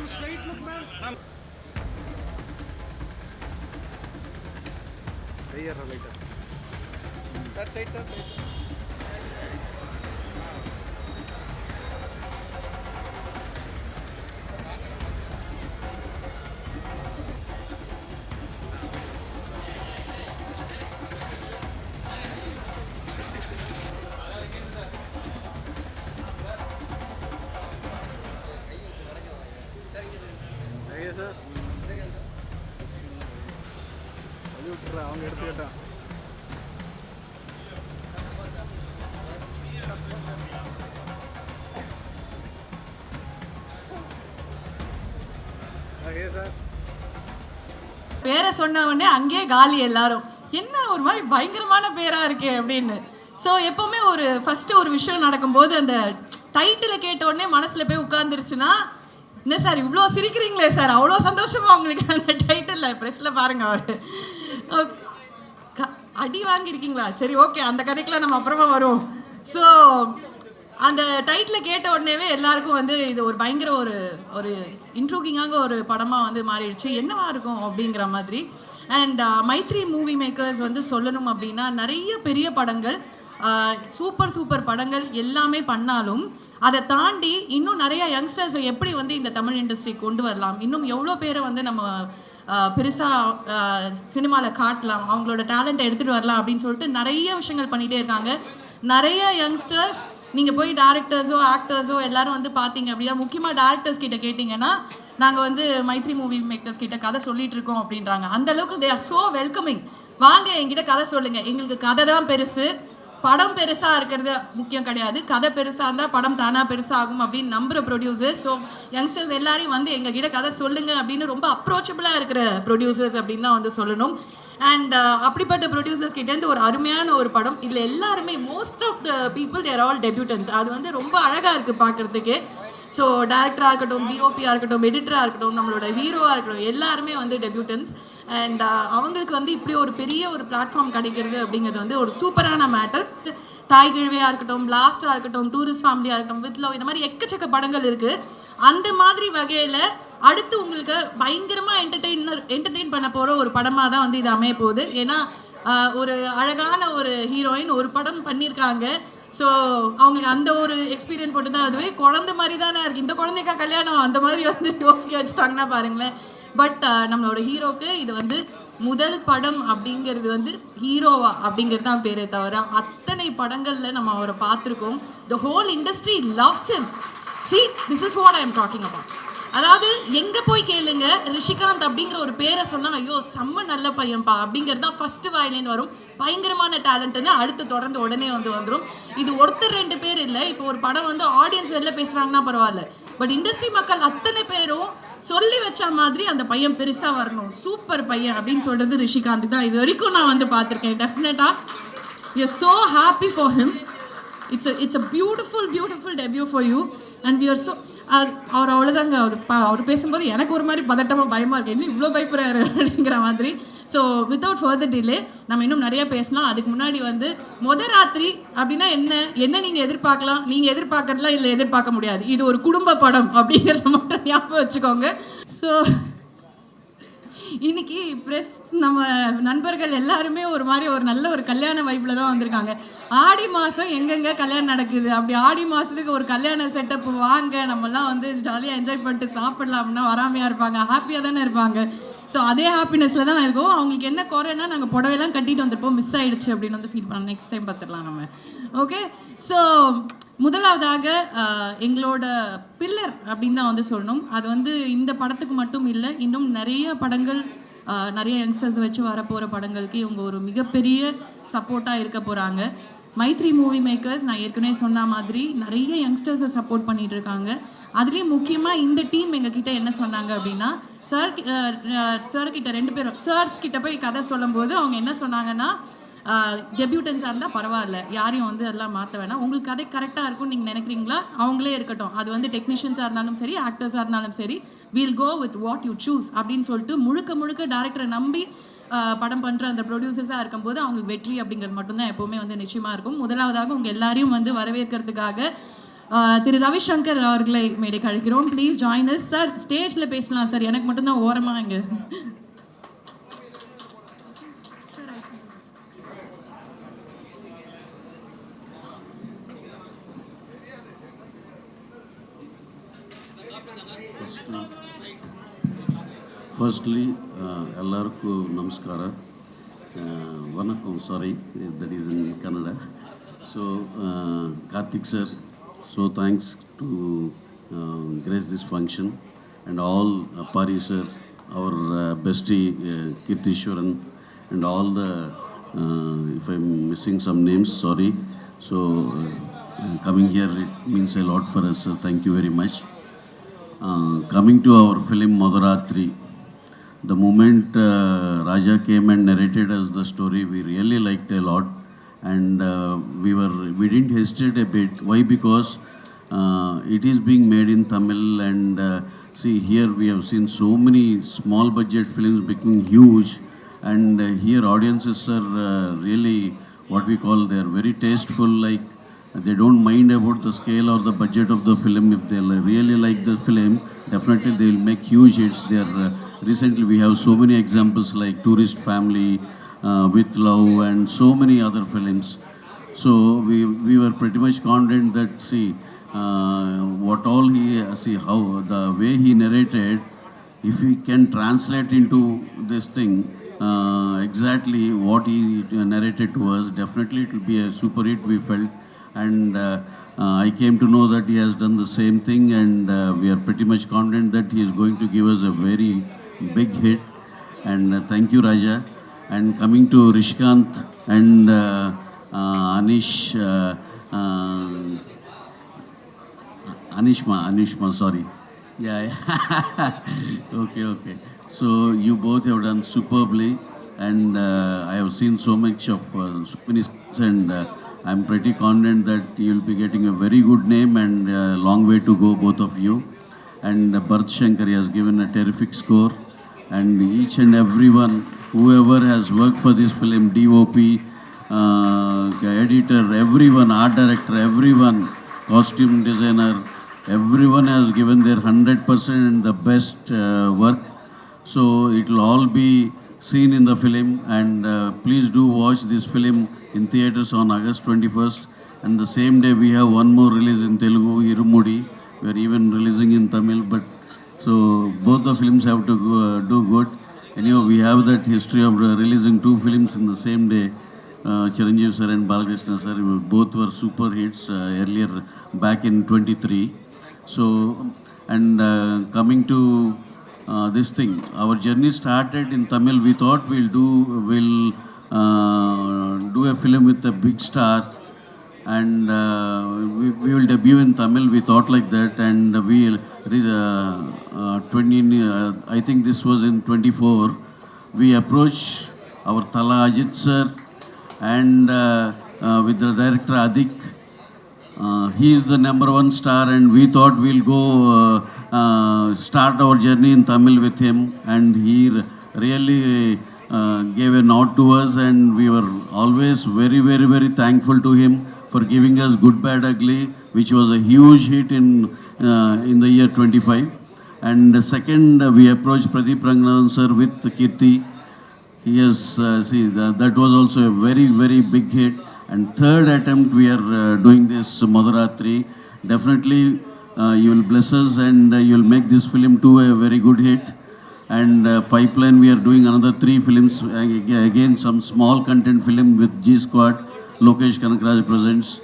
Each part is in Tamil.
Straight look, man. Sir, side, sir, side. Sir அவங்க எடுத்துக்கிட்டான். பேரை சொன்ன உடனே அங்கேயே காலி எல்லாரும். என்ன ஒரு மாதிரி பயங்கரமான பேரா இருக்கே அப்படின்னு. ஸோ எப்பவுமே ஒரு ஃபர்ஸ்ட் ஒரு விஷயம் நடக்கும்போது அந்த டைட்டில் கேட்ட உடனே மனசுல போய் உட்கார்ந்துருச்சுன்னா, என்ன சார் இவ்வளோ சிரிக்கிறீங்களே சார், அவ்வளோ சந்தோஷமா உங்களுக்கு அந்த டைட்டில் ப்ரெஸ்ல பாருங்க. அவர் அடி வாங்கியிருக்கீங்களா? சரி, ஓகே, அந்த கதைக்கெலாம் நம்ம அப்புறமா வரும். ஸோ அந்த டைட்டில் கேட்ட உடனேவே எல்லாருக்கும் வந்து இது ஒரு பயங்கர ஒரு இன்ட்ரூகிங்காக ஒரு படமாக வந்து மாறிடுச்சு. என்னவா இருக்கும் அப்படிங்கிற மாதிரி. அண்ட் மைத்ரி மூவி மேக்கர்ஸ் வந்து சொல்லணும் அப்படின்னா நிறைய பெரிய படங்கள், சூப்பர் படங்கள் எல்லாமே பண்ணாலும் அதை தாண்டி இன்னும் நிறைய யங்ஸ்டர்ஸை எப்படி வந்து இந்த தமிழ் இண்டஸ்ட்ரி கொண்டு வரலாம், இன்னும் எவ்வளோ பேரை வந்து நம்ம பெருசாக சினிமாவில் காட்டலாம், அவங்களோட டேலண்ட்டை எடுத்துகிட்டு வரலாம் அப்படின்னு சொல்லிட்டு நிறைய விஷயங்கள் பண்ணிகிட்டே இருக்காங்க. நிறைய யங்ஸ்டர்ஸ் நீங்கள் போய் டேரக்டர்ஸோ ஆக்டர்ஸோ எல்லாரும் வந்து பார்த்தீங்க அப்படின்னா, முக்கியமாக டேரக்டர்ஸ் கிட்ட கேட்டிங்கன்னா நாங்கள் வந்து மைத்ரி மூவி மேக்கர்ஸ் கிட்ட கதை சொல்லிட்டு இருக்கோம் அப்படின்றாங்க. அந்த அளவுக்கு தே ஆர் ஸோ வெல்கமிங். வாங்க என்கிட்ட கதை சொல்லுங்கள், எங்களுக்கு கதை தான் பெருசு, படம் பெருசாக இருக்கிறது முக்கியம் கிடையாது, கதை பெருசாக இருந்தால் படம் தானாக பெருசாகும் அப்படின்னு நம்புகிற ப்ரொடியூசர்ஸ். ஸோ யங்ஸ்டர்ஸ் எல்லாரையும் வந்து எங்ககிட்ட கதை சொல்லுங்கள் அப்படின்னு ரொம்ப அப்ரோச்சபிளாக இருக்கிற ப்ரொடியூசர்ஸ் அப்படின்னு தான் வந்து சொல்லணும். அண்ட் அப்படிப்பட்ட ப்ரொடியூசர்ஸ் கிட்டேருந்து ஒரு அருமையான ஒரு படம். இதில் எல்லாருமே most of the people they're all debutants. அது வந்து ரொம்ப அழகாக இருக்குது பார்க்குறதுக்கு. ஸோ டேரக்டராக இருக்கட்டும், டிஓபியாக இருக்கட்டும், எடிட்டராக இருக்கட்டும், நம்மளோட ஹீரோவாக இருக்கட்டும், எல்லாருமே வந்து டெபியூட்டன்ஸ். அண்ட் அவங்களுக்கு வந்து இப்படி ஒரு பெரிய ஒரு பிளாட்ஃபார்ம் கிடைக்கிறது அப்படிங்கிறது வந்து ஒரு சூப்பரான மேட்டர். தாய் கிழவியாக இருக்கட்டும், பிளாஸ்டாக இருக்கட்டும், டூரிஸ்ட் ஃபேமிலியாக இருக்கட்டும், வித் லவ், இந்த மாதிரி எக்கச்சக்க படங்கள் இருக்குது. அந்த மாதிரி வகையில் அடுத்து உங்களுக்கு பயங்கரமாக என்டர்டெயின் பண்ண போகிற ஒரு படமாக தான் வந்து இது அமைய போகுது. ஏன்னா ஒரு அழகான ஒரு ஹீரோயின் ஒரு படம் பண்ணியிருக்காங்க. ஸோ அவங்களுக்கு அந்த ஒரு எக்ஸ்பீரியன்ஸ் போட்டு தான், அதுவே குழந்தை மாதிரி தானே இருக்குது, இந்த குழந்தைக்கா கல்யாணம் அந்த மாதிரி வந்து யோசிக்க வச்சுட்டாங்கன்னா பாருங்களேன். பட் நம்மளோட ஹீரோக்கு இது வந்து முதல் படம் அப்படிங்கிறது வந்து ஹீரோவா அப்படிங்கிறது தான் பேரே தவிர, அத்தனை படங்களில் நம்ம அவரை பார்த்துருக்கோம். The whole industry loves him. See, this is what I am talking about. அதாவது எங்கே போய் கேளுங்க, ரிஷிகாந்த் அப்படிங்கிற ஒரு பேரை சொன்னால் ஐயோ செம்ம நல்ல பையன்ப்பா அப்படிங்கிறது தான் ஃபஸ்ட்டு வாயிலேருந்து வரும். பயங்கரமான டேலண்ட்டுன்னு அடுத்து தொடர்ந்து உடனே வந்துடும். இது ஒருத்தர் ரெண்டு பேர் இல்லை. இப்போ ஒரு படம் வந்து ஆடியன்ஸ் வெளில பேசுகிறாங்கன்னா பரவாயில்ல, பட் இண்டஸ்ட்ரி மக்கள் அத்தனை பேரும் சொல்லி வச்ச மாதிரி அந்த பையன் பெருசாக வரணும், சூப்பர் பையன் அப்படின்னு சொல்கிறது ரிஷிகாந்த் தான். இது வரைக்கும் நான் வந்து பார்த்துருக்கேன். டெஃபினட்டாக we are so happy for him. It's a beautiful debut for you. And we are so அவர் அவ்வளோதாங்க. அவர் பேசும்போது எனக்கு ஒரு மாதிரி பதட்டமாக பயமாக இருக்குது, என்ன இவ்வளோ பயப்படுறாரு அப்படிங்கிற மாதிரி. ஸோ வித்தவுட் ஃபர்தர் டிலே நம்ம இன்னும் நிறைய பேசலாம். அதுக்கு முன்னாடி வந்து ராத்திரி அப்படின்னா என்ன நீங்கள் எதிர்பார்க்கலாம், நீங்கள் எதிர்பார்க்கறதுலாம் இல்லை, எதிர்பார்க்க முடியாது. இது ஒரு குடும்ப படம் அப்படிங்கிறத மட்டும் ஞாபகம் வச்சுக்கோங்க. ஸோ இன்னைக்கு ப்ரெஸ் நம்ம நண்பர்கள் எல்லாருமே ஒரு மாதிரி ஒரு நல்ல ஒரு கல்யாண வைப்பில் தான் வந்திருக்காங்க. ஆடி மாதம் எங்கெங்கே கல்யாணம் நடக்குது, அப்படி ஆடி மாதத்துக்கு ஒரு கல்யாண செட்டப் வாங்க, நம்மலாம் வந்து ஜாலியாக என்ஜாய் பண்ணிட்டு சாப்பிட்லாம்னா வராமையாக இருப்பாங்க, ஹாப்பியாக தானே இருப்பாங்க. ஸோ அதே ஹாப்பினஸில் தான் இருக்கும். அவங்களுக்கு என்ன குறைன்னா, நாங்கள் புடவைலாம் கட்டிட்டு வந்திருப்போம், மிஸ் ஆகிடுச்சு அப்படின்னு வந்து ஃபீல் பண்ணோம். நெக்ஸ்ட் டைம் பார்த்துடலாம் நம்ம. ஓகே, ஸோ முதலாவதாக எங்களோட பில்லர் அப்படின்னு தான் வந்து சொல்லணும். அது வந்து இந்த படத்துக்கு மட்டும் இல்லை, இன்னும் நிறைய படங்கள், நிறைய யங்ஸ்டர்ஸ் வச்சு வரப்போகிற படங்களுக்கு இவங்க ஒரு மிகப்பெரிய சப்போர்ட்டாக இருக்க போகிறாங்க. மைத்ரி மூவி மேக்கர்ஸ் நான் ஏற்கனவே சொன்ன மாதிரி நிறைய யங்ஸ்டர்ஸை சப்போர்ட் பண்ணிகிட்டு இருக்காங்க. அதுலேயும் முக்கியமாக இந்த டீம் எங்ககிட்ட என்ன சொன்னாங்க அப்படின்னா, சார் கிட்ட 2 பேரும் சார்ஸ் கிட்ட போய் கதை சொல்லும்போது அவங்க என்ன சொன்னாங்கன்னா, டெபியூட்டன்ஸாக இருந்தால் பரவாயில்ல, யாரையும் வந்து அதெல்லாம் மாற்ற வேணாம், உங்களுக்கு கதை கரெக்டாக இருக்கும்னு நீங்கள் நினைக்கிறீங்களா அவங்களே இருக்கட்டும், அது வந்து டெக்னீஷியன்ஸாக இருந்தாலும் சரி, ஆக்டர்ஸாக இருந்தாலும் சரி, we'll go with what you choose அப்படின்னு சொல்லிட்டு முழுக்க டேரக்டரை நம்பி படம் பண்ணுற அந்த ப்ரொடியூசர்ஸாக இருக்கும்போது அவங்களுக்கு வெற்றி அப்படிங்கிறது மட்டும்தான் எப்போவுமே வந்து நிச்சயமாக இருக்கும். முதலாவதாக உங்கள் எல்லாரையும் வந்து வரவேற்கிறதுக்காக திரு ரவிசங்கர் அவர்களை மேடைக்கு அழைக்கிறோம். Please join us. சார் ஸ்டேஜில் பேசலாம் சார், எனக்கு மட்டும்தான் ஓரமாக இங்கே. Firstly, ಎಲ್ಲರಿಗೂ ನಮಸ್ಕಾರ. ವನಕ್ಕಂ, ಸಾರಿ, that is in Kannada. So, Karthik sir, so thanks to grace this function, and all Pari sir, our bestie Kirtishwaran, and all the, if I'm missing some names, sorry. So, coming here, it means a lot for us, sir. Thank you very much. Coming to our film Madhuratri, the moment Raja came and narrated us the story, we really liked a lot, and we didn't hesitate a bit. Why? Because it is being made in Tamil, and see, here we have seen so many small budget films becoming huge, and here audiences are really what we call, they are very tasteful, like they don't mind about the scale or the budget of the film. If they really like the film, definitely they will make huge hits. They are recently we have so many examples like Tourist Family, With Love, and so many other films. So we were pretty much confident that, see, what all he, see how the way he narrated, if we can translate into this thing exactly what he narrated to us, definitely it will be a super hit, we felt. And I came to know that he has done the same thing, and we are pretty much confident that he is going to give us a very big hit. And thank you, Raja. And coming to Rishkant and Anishma, sorry. Yeah. Okay. So you both have done superbly, and I have seen so much of so many scenes, and I'm pretty confident that you'll be getting a very good name and a long way to go, both of you. And Bharat Shankar has given a terrific score, and each and everyone, whoever has worked for this film, DOP, editor, everyone, art director, everyone, costume designer, everyone has given their 100% and the best work. So it will all be seen in the film, and please do watch this film in theaters on August 21st. And the same day we have one more release in Telugu, Irumudi. We are even releasing in Tamil, but so both the films have to do good. Anyway, we have that history of releasing 2 films in the same day. Chiranjeev sir and Balakrishna sir, both were super hits earlier back in 23. So, and coming to this thing, our journey started in Tamil. We thought we'll do a film with a big star, and we will debut in Tamil. We thought like that, and I think this was in 24. We approached our Thala Ajit sir, and with the director Adik. He is the #1 star, and we thought we'll go start our journey in Tamil with him, and he really gave a nod to us, and we were always very thankful to him for giving us Good Bad Ugly, which was a huge hit in the year 25. And second, we approached Pradeep Ranganathan sir with Kirti. He has, that was also a very big hit. And third attempt, we are doing this Madhuratri. Definitely you will bless us, and you will make this film too a very good hit. And pipeline, we are doing another 3 films, again some small content film with G Squad, Lokesh Kanakraj presents.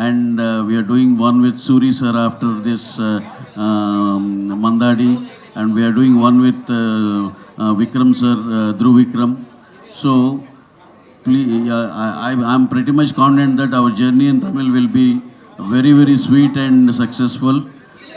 And we are doing one with Suri sir after this Mandadi, and we are doing one with Vikram sir, Dhruv Vikram. So please, I'm pretty much confident that our journey in Tamil will be very sweet and successful.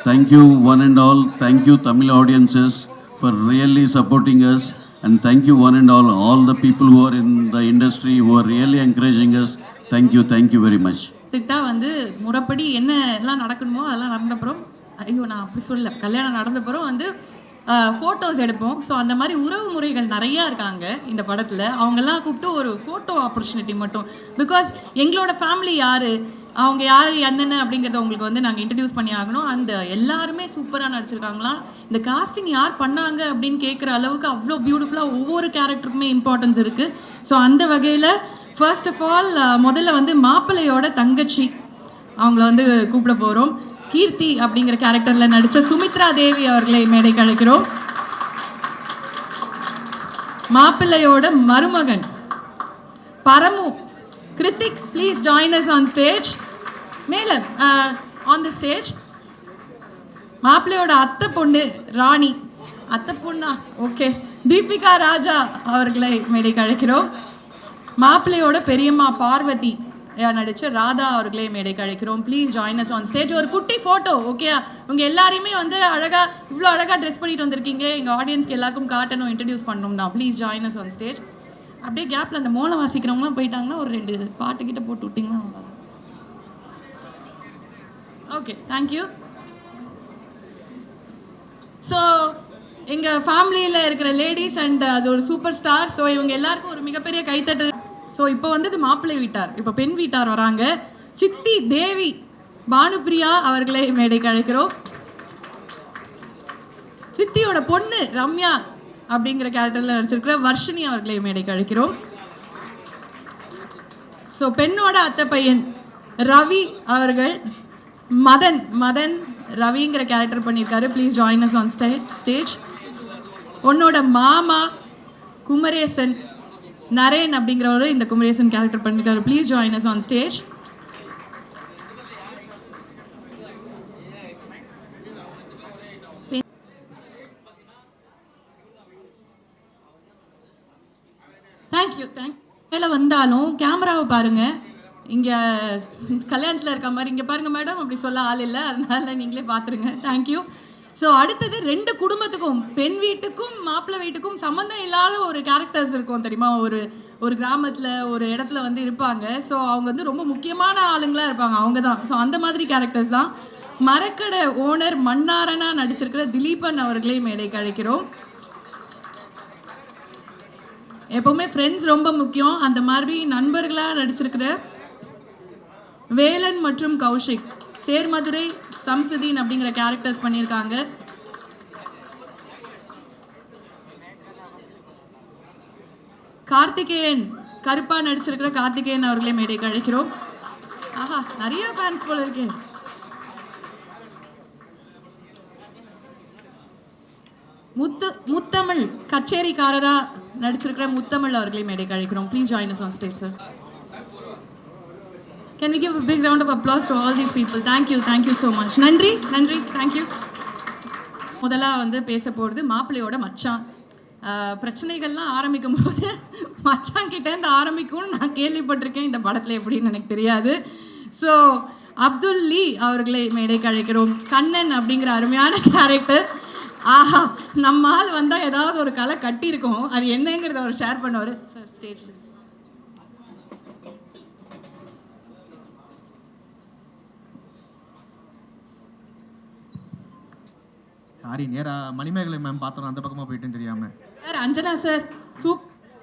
Thank you one and all. Thank you Tamil audiences for really supporting us. And thank you one and all the people who are in the industry who are really encouraging us. Thank you very much. திட்டா வந்து முறைப்படி என்ன எல்லாம் நடக்கணுமோ அதெல்லாம் நடந்தப்புறம், ஐயோ நான் அப்படி சொல்லல, கல்யாணம் நடந்தப்புறம் வந்து ஃபோட்டோஸ் எடுப்போம். ஸோ அந்த மாதிரி உறவு முறைகள் நிறையா இருக்காங்க இந்த படத்தில். அவங்கெல்லாம் கூப்பிட்டு ஒரு ஃபோட்டோ ஆப்பர்ச்சுனிட்டி மட்டும், பிகாஸ் எங்களோட ஃபேமிலி யார், அவங்க யார் என்னென்ன அப்படிங்கிறத உங்களுக்கு வந்து நாங்கள் இன்ட்ரடியூஸ் பண்ணி ஆகணும். அந்த எல்லாருமே சூப்பராக நடிச்சிருக்காங்களாம். இந்த காஸ்டிங் யார் பண்ணாங்க அப்படின்னு கேட்குற அளவுக்கு அவ்வளோ பியூட்டிஃபுல்லாக ஒவ்வொரு கேரக்டருக்குமே இம்பார்ட்டன்ஸ் இருக்குது. ஸோ அந்த வகையில் ஃபர்ஸ்ட் ஆஃப் ஆல் முதல்ல வந்து மாப்பிள்ளையோட தங்கச்சி அவங்கள வந்து கூப்பிட போகிறோம். கீர்த்தி அப்படிங்கிற கேரக்டரில் நடித்த சுமித்ரா தேவி அவர்களை மேடைக்கு அழைக்கிறோம். மாப்பிள்ளையோட மருமகன் Paramu Hrithik, please join us on stage. மேலே ஆன் தி ஸ்டேஜ். மாப்பிள்ளையோட அத்தை பொண்ணு ராணி, அத்தை பொண்ணா ஓகே, தீபிகா ராஜா அவர்களை மேடைக்கு அழைக்கிறோம். மாப்பிள்ளையோட பெரியம்மா பார்வதி நடித்த ராதா அவர்களே மேடைக்கு அழைக்கிறோம். Please join us on stage. ஒரு குட்டி ஃபோட்டோ ஓகே. உங்கள் எல்லாரையுமே வந்து அழகாக இவ்வளோ அழகாக ட்ரெஸ் பண்ணிட்டு வந்திருக்கீங்க, எங்கள் ஆடியன்ஸ்க்கு எல்லாருக்கும் காட்டணும், இன்ட்ரடியூஸ் பண்ணணும் தான். Please join us on stage. அப்படியே கேப்பில் அந்த மோளம் வாசிக்கிறவங்களாம் போயிட்டாங்கன்னா ஒரு 2 பாட்டுக்கிட்ட போட்டு விட்டிங்கன்னா நல்லா. Okay, thank you. ஸோ எங்கள் ஃபேமிலியில் இருக்கிற லேடிஸ் அண்ட் அது ஒரு சூப்பர் ஸ்டார். ஸோ இவங்க எல்லாருக்கும் ஒரு மிகப்பெரிய கைத்தட்டு. ஸோ இப்போ வந்து இது மாப்பிள்ளை வீட்டார், இப்போ பெண் வீட்டார் வராங்க. சித்தி தேவி பானுப்பிரியா அவர்களை மேடைக்கு அழைக்கிறோம். சித்தியோட பொண்ணு ரம்யா அப்படிங்கிற கேரக்டரில் நடிச்சிருக்கிற வர்ஷினி அவர்களை மேடைக்கு அழைக்கிறோம். ஸோ பெண்ணோட அத்தை பையன் ரவி அவர்கள் மதன் ரவிங்கிற கேரக்டர் பண்ணியிருக்காரு. Please join us on stage. உன்னோட மாமா குமரேசன் நரேன் அப்படிங்கிறவரு இந்த குமரேசன் கேரக்டர் பண்ணியிருக்காரு. Please join us on stage. Thank you. மேலே வந்தாலும் கேமராவை பாருங்கள். இங்கே கல்யாணத்தில் இருக்க மாதிரி இங்கே பாருங்கள் மேடம், அப்படி சொல்ல ஆள் இல்லை, அதனால நீங்களே பார்த்துருங்க. தேங்க்யூ. ஸோ அடுத்தது 2 குடும்பத்துக்கும், பெண் வீட்டுக்கும் மாப்பிள்ளை வீட்டுக்கும் சம்மந்தம் இல்லாத ஒரு கேரக்டர்ஸ் இருக்கும் தெரியுமா. ஒரு கிராமத்தில் ஒரு இடத்துல வந்து இருப்பாங்க. ஸோ அவங்க வந்து ரொம்ப முக்கியமான ஆளுங்களாக இருப்பாங்க, அவங்க தான். ஸோ அந்த மாதிரி கேரக்டர்ஸ் தான். மரக்கடை ஓனர் மன்னாரனா நடிச்சிருக்கிற திலீபன் அவர்களே மேடைக்கு அழைக்கிறோம். எப்போவுமே ஃப்ரெண்ட்ஸ் ரொம்ப முக்கியம். அந்த மாதிரி நண்பர்களாக நடிச்சிருக்கிற வேலன் மற்றும் கௌஷிக், சேர்மதுரை சம்சுதீன் அப்படிங்கிற கேரக்டர்ஸ் பண்ணியிருக்காங்க. கார்த்திகேயன் கருப்பா நடிச்சிருக்கிற கார்த்திகேயன் அவர்களே மேடைக்கு அழைக்கிறோம். ஆஹா, நிறைய ஃபேன்ஸ் போல இருக்கு. முத்தமிழ் கச்சேரிக்காரரா நடிச்சிருக்கிற முத்தமிழ் அவர்களை மேடைக்கு அழைக்கிறோம். Please join us on stage sir. Can we give a big round of applause to all these people? Thank you so much. நன்றி, thank you. முதல்ல வந்து பேச போகிறது மாப்பிள்ளையோட மச்சான். பிரச்சனைகள்லாம் ஆரம்பிக்கும் போது மச்சான் கிட்டேருந்து ஆரம்பிக்கும்னு நான் கேள்விப்பட்டிருக்கேன். இந்த படத்தில் எப்படின்னு எனக்கு தெரியாது. ஸோ அப்துல் லீ அவர்களை மேடைக்கு அழைக்கிறோம். கண்ணன் அப்படிங்கிற அருமையான கேரக்டர். ஆஹா, நம்ம ஆள் வந்தால் ஏதாவது ஒரு கலை கட்டியிருக்கோம், அது என்னங்கிறத அவர் ஷேர் பண்ணுவார். சார் ஸ்டேஜில் சாரி, நேராக மணிமேகலை மேம் பார்த்தோம், அந்த பக்கமாக போயிட்டேன்னு தெரியாமல். சார் அஞ்சனா சார்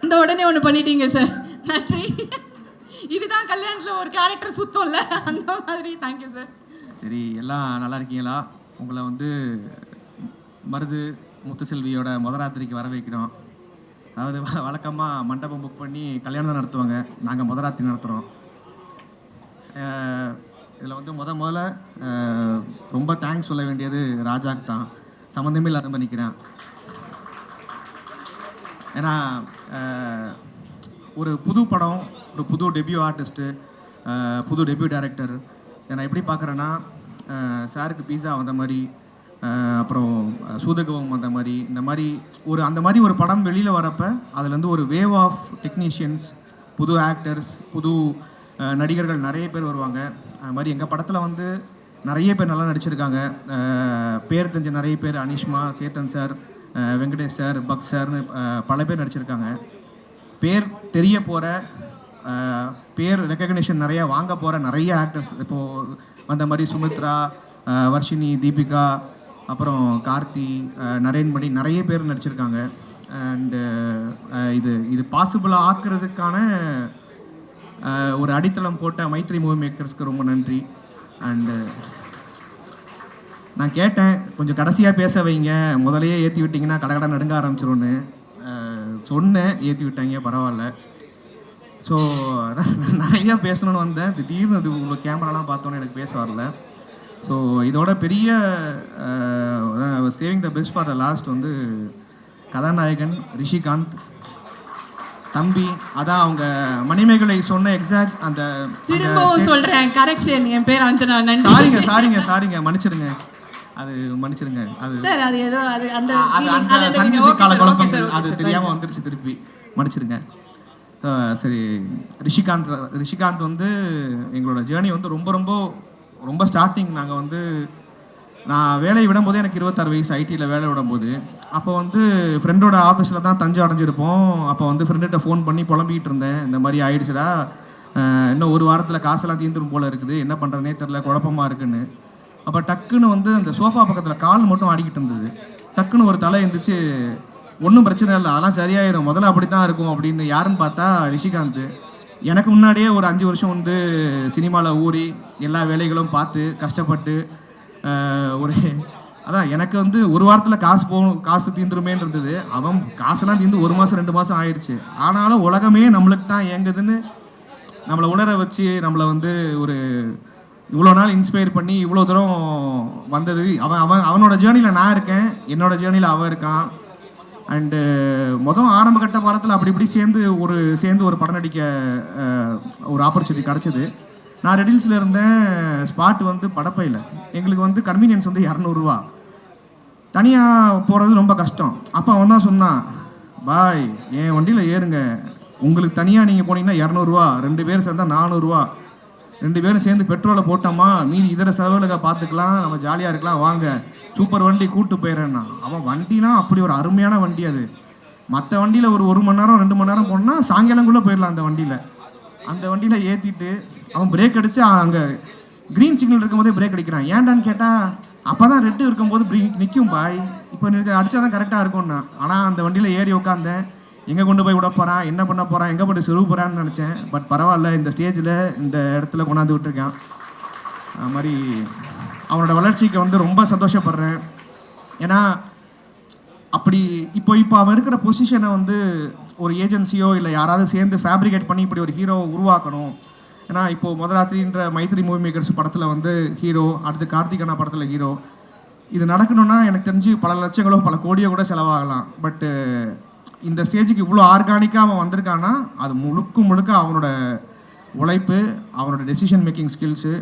இந்த உடனே ஒன்று பண்ணிட்டீங்க சார், நன்றி. இதுதான் கல்யாணத்தில் ஒரு கேரக்டர் சுத்தம்ல, அந்த மாதிரி. Thank you sir. சரி, எல்லாம் நல்லா இருக்கீங்களா? உங்களை வந்து மருது முத்துசெல்வியோட முதராத்திரிக்கு வர வைக்கிறோம். அதாவது வழக்கமாக மண்டபம் புக் பண்ணி கல்யாணம் நடத்துவாங்க, நாங்கள் முதராத்திரி நடத்துகிறோம். இதில் வந்து முதல்ல ரொம்ப தேங்க்ஸ் சொல்ல வேண்டியது ராஜாக்கு தான். சம்மந்தமே இல்லாத பண்ணிக்கிறேன். ஏன்னா ஒரு புது படம், ஒரு புது டெபியூ ஆர்டிஸ்ட்டு, புது டெபியூ டைரக்டர். நான் எப்படி பார்க்குறேன்னா, சாருக்கு பீஸா வந்த மாதிரி, அப்புறம் சூதகவம் வந்த மாதிரி, இந்த மாதிரி அந்த மாதிரி ஒரு படம் வெளியில் வரப்போ அதுலேருந்து ஒரு வேவ் ஆஃப் டெக்னீஷியன்ஸ், புது ஆக்டர்ஸ், புது நடிகர்கள் நிறைய பேர் வருவாங்க. அது மாதிரி எங்கள் படத்தில் வந்து நிறைய பேர் நல்லா நடிச்சிருக்காங்க. பேர் தெரிஞ்ச நிறைய பேர், Anishma, Chetan sir, Venkatesh sir, buck சார்னு பல பேர் நடிச்சிருக்காங்க. பேர் தெரிய போகிற, பேர் ரெக்கக்னிஷன் நிறையா வாங்க போகிற நிறைய ஆக்டர்ஸ் இப்போது வந்த மாதிரி சுமித்ரா, வர்ஷினி, தீபிகா, அப்புறம் கார்த்தி, நரேன்மணி, நிறைய பேர் நடிச்சிருக்காங்க. அண்டு இது பாசிபிளாக ஆக்குறதுக்கான ஒரு அடித்தளம் போட்ட மைத்ரி மூவி மேக்கர்ஸ்க்கு ரொம்ப நன்றி. அண்டு நான் கேட்டேன், கொஞ்சம் கடைசியாக பேச வைங்க, முதலையே ஏற்றி விட்டிங்கன்னா கடை நடுங்க ஆரம்பிச்சிரும்னு சொன்னேன். ஏற்றி விட்டாங்க, பரவாயில்ல. ஸோ நிறையா பேசணுன்னு வந்தேன். திடீர்னு இது உங்கள் கேமராலாம் பார்த்தோன்னே எனக்கு பேச வரல. ஸோ இதோட பெரிய saving the best for the last வந்து கதாநாயகன் ரிஷிகாந்த் தம்பி. அதான் அவங்க மணிமேகலை சொன்ன எக்ஸாக்ட் அந்த திரும்பவும் சொல்றேன், கரெக்ஷன், என் பேர் அஞ்சனா. சாரிங்க மன்னிச்சிருங்க, அது சார் அது ஏதோ அது அந்த கால குழப்பம் அது தெரியாமல் வந்துருச்சு, திருப்பி மன்னிச்சிருங்க. சரி, ரிஷிகாந்த் வந்து எங்களோட ஜேர்னி வந்து ரொம்ப ரொம்ப ரொம்ப ஸ்டார்டிங். நாங்கள் வந்து நான் வேலையை விடும்போதே எனக்கு 26 வயசு, ஐடியில் வேலை விடும்போது. அப்போ வந்து ஃப்ரெண்டோட ஆஃபீஸில் தான் தஞ்சை அடைஞ்சிருப்போம். அப்போ வந்து ஃப்ரெண்டுகிட்ட ஃபோன் பண்ணி புலம்பிக்கிட்டு இருந்தேன், இந்த மாதிரி ஆயிடுச்சுடா, இன்னும் ஒரு வாரத்தில் காசெல்லாம் தீர்ந்துடும் போல் இருக்குது, என்ன பண்ணுறதுனே தெரில, குழப்பமாக இருக்குன்னு. அப்போ டக்குன்னு வந்து அந்த சோஃபா பக்கத்தில் கால் மட்டும் ஆடிக்கிட்டு இருந்தது. டக்குன்னு ஒரு தலை எழுந்திரிச்சு, ஒன்றும் பிரச்சனை இல்லை, அதெல்லாம் சரியாயிடும், முதல்ல அப்படி தான் இருக்கும் அப்படின்னு. யாருன்னு பார்த்தா ரிஷிகாந்த். எனக்கு முன்னாடியே ஒரு 5 வருஷம் வந்து சினிமாவில் ஊறி எல்லா வேலைகளும் பார்த்து கஷ்டப்பட்டு அதான் எனக்கு வந்து ஒரு வாரத்தில் காசு தீந்துருமேன்னு இருந்தது. அவன் காசெல்லாம் தீர்ந்து 1 மாதம் 2 மாதம் ஆயிடுச்சு. ஆனாலும் உலகமே நம்மளுக்கு தான் இயங்குதுன்னு நம்மளை உணர வச்சு, நம்மளை வந்து ஒரு இவ்வளோ நாள் இன்ஸ்பயர் பண்ணி இவ்வளோ தூரம் வந்தது. அவனோட ஜேர்னியில் நான் இருக்கேன், என்னோட ஜேர்னியில் அவன் இருக்கான். அண்டு ஆரம்ப கட்ட பாடத்தில் அப்படி இப்படி சேர்ந்து ஒரு படம் நடிக்க ஒரு ஆப்பர்ச்சுனிட்டி கிடச்சிது. நான் ரெடில்ஸில் இருந்தேன். ஸ்பாட் வந்து படப்பையில். எங்களுக்கு வந்து கன்வீனியன்ஸ் வந்து 200 ரூபா. தனியாக போகிறது ரொம்ப கஷ்டம். அப்போ அவன் தான் சொன்னான், பாய் என் வண்டியில் ஏறுங்க, உங்களுக்கு தனியாக நீங்கள் போனீங்கன்னா 200 ரூபா, 2 பேர் சேர்ந்தால் 400 ரூபா, 2 பேரும் சேர்ந்து பெட்ரோலை போட்டோமா, மீதி இதர செலவுகளை பார்த்துக்கலாம், நம்ம ஜாலியாக இருக்கலாம், வாங்க சூப்பர் வண்டி கூப்பிட்டு போயிடுறேன்னா. அவன் வண்டினா அப்படி ஒரு அருமையான வண்டி அது. மற்ற வண்டியில் ஒரு மணி நேரம் 2 மணி நேரம் போனால் சாயங்காலங்குள்ளே போயிடலாம். அந்த வண்டியில் ஏற்றிட்டு அவன் பிரேக் அடித்து அங்கே க்ரீன் சிக்னல் இருக்கும்போதே பிரேக் அடிக்கிறான். ஏன்டான்னு கேட்டால், அப்போ தான் ரெட்டு இருக்கும்போது பிரேக் நிற்கும் பாய், இப்போ அடித்தா தான் கரெக்டாக இருக்கும்னா. ஆனால் அந்த வண்டியில் ஏறி உட்காந்தேன். எங்கே கொண்டு போய் விட போகிறான், என்ன பண்ண போகிறான், எங்கே போய் செருவு போகிறான்னு நினச்சேன். பட் பரவாயில்ல, இந்த ஸ்டேஜில் இந்த இடத்துல கொண்டாந்து விட்டுருக்கான். அது மாதிரி அவனோட வளர்ச்சிக்கு வந்து ரொம்ப சந்தோஷப்படுறேன். ஏன்னா அப்படி இப்போ அவன் இருக்கிற பொசிஷனை வந்து ஒரு ஏஜென்சியோ இல்லை யாராவது சேர்ந்து ஃபேப்ரிகேட் பண்ணி இப்படி ஒரு ஹீரோவை உருவாக்கணும். ஏன்னா இப்போது முதலாத்திரின்ற மைத்ரி மூவி மேக்கர்ஸ் படத்தில் வந்து ஹீரோ, அடுத்து கார்த்திகண்ணா படத்தில் ஹீரோ. இது நடக்கணும்னா எனக்கு தெரிஞ்சு பல லட்சங்களோ பல கோடியோ கூட செலவாகலாம். பட்டு இந்த ஸ்டேஜுக்கு இவ்வளோ ஆர்கானிக்காக அவன் வந்திருக்கான்னா அது முழுக்க அவனோட உழைப்பு, அவனோட டெசிஷன் மேக்கிங் ஸ்கில்ஸு.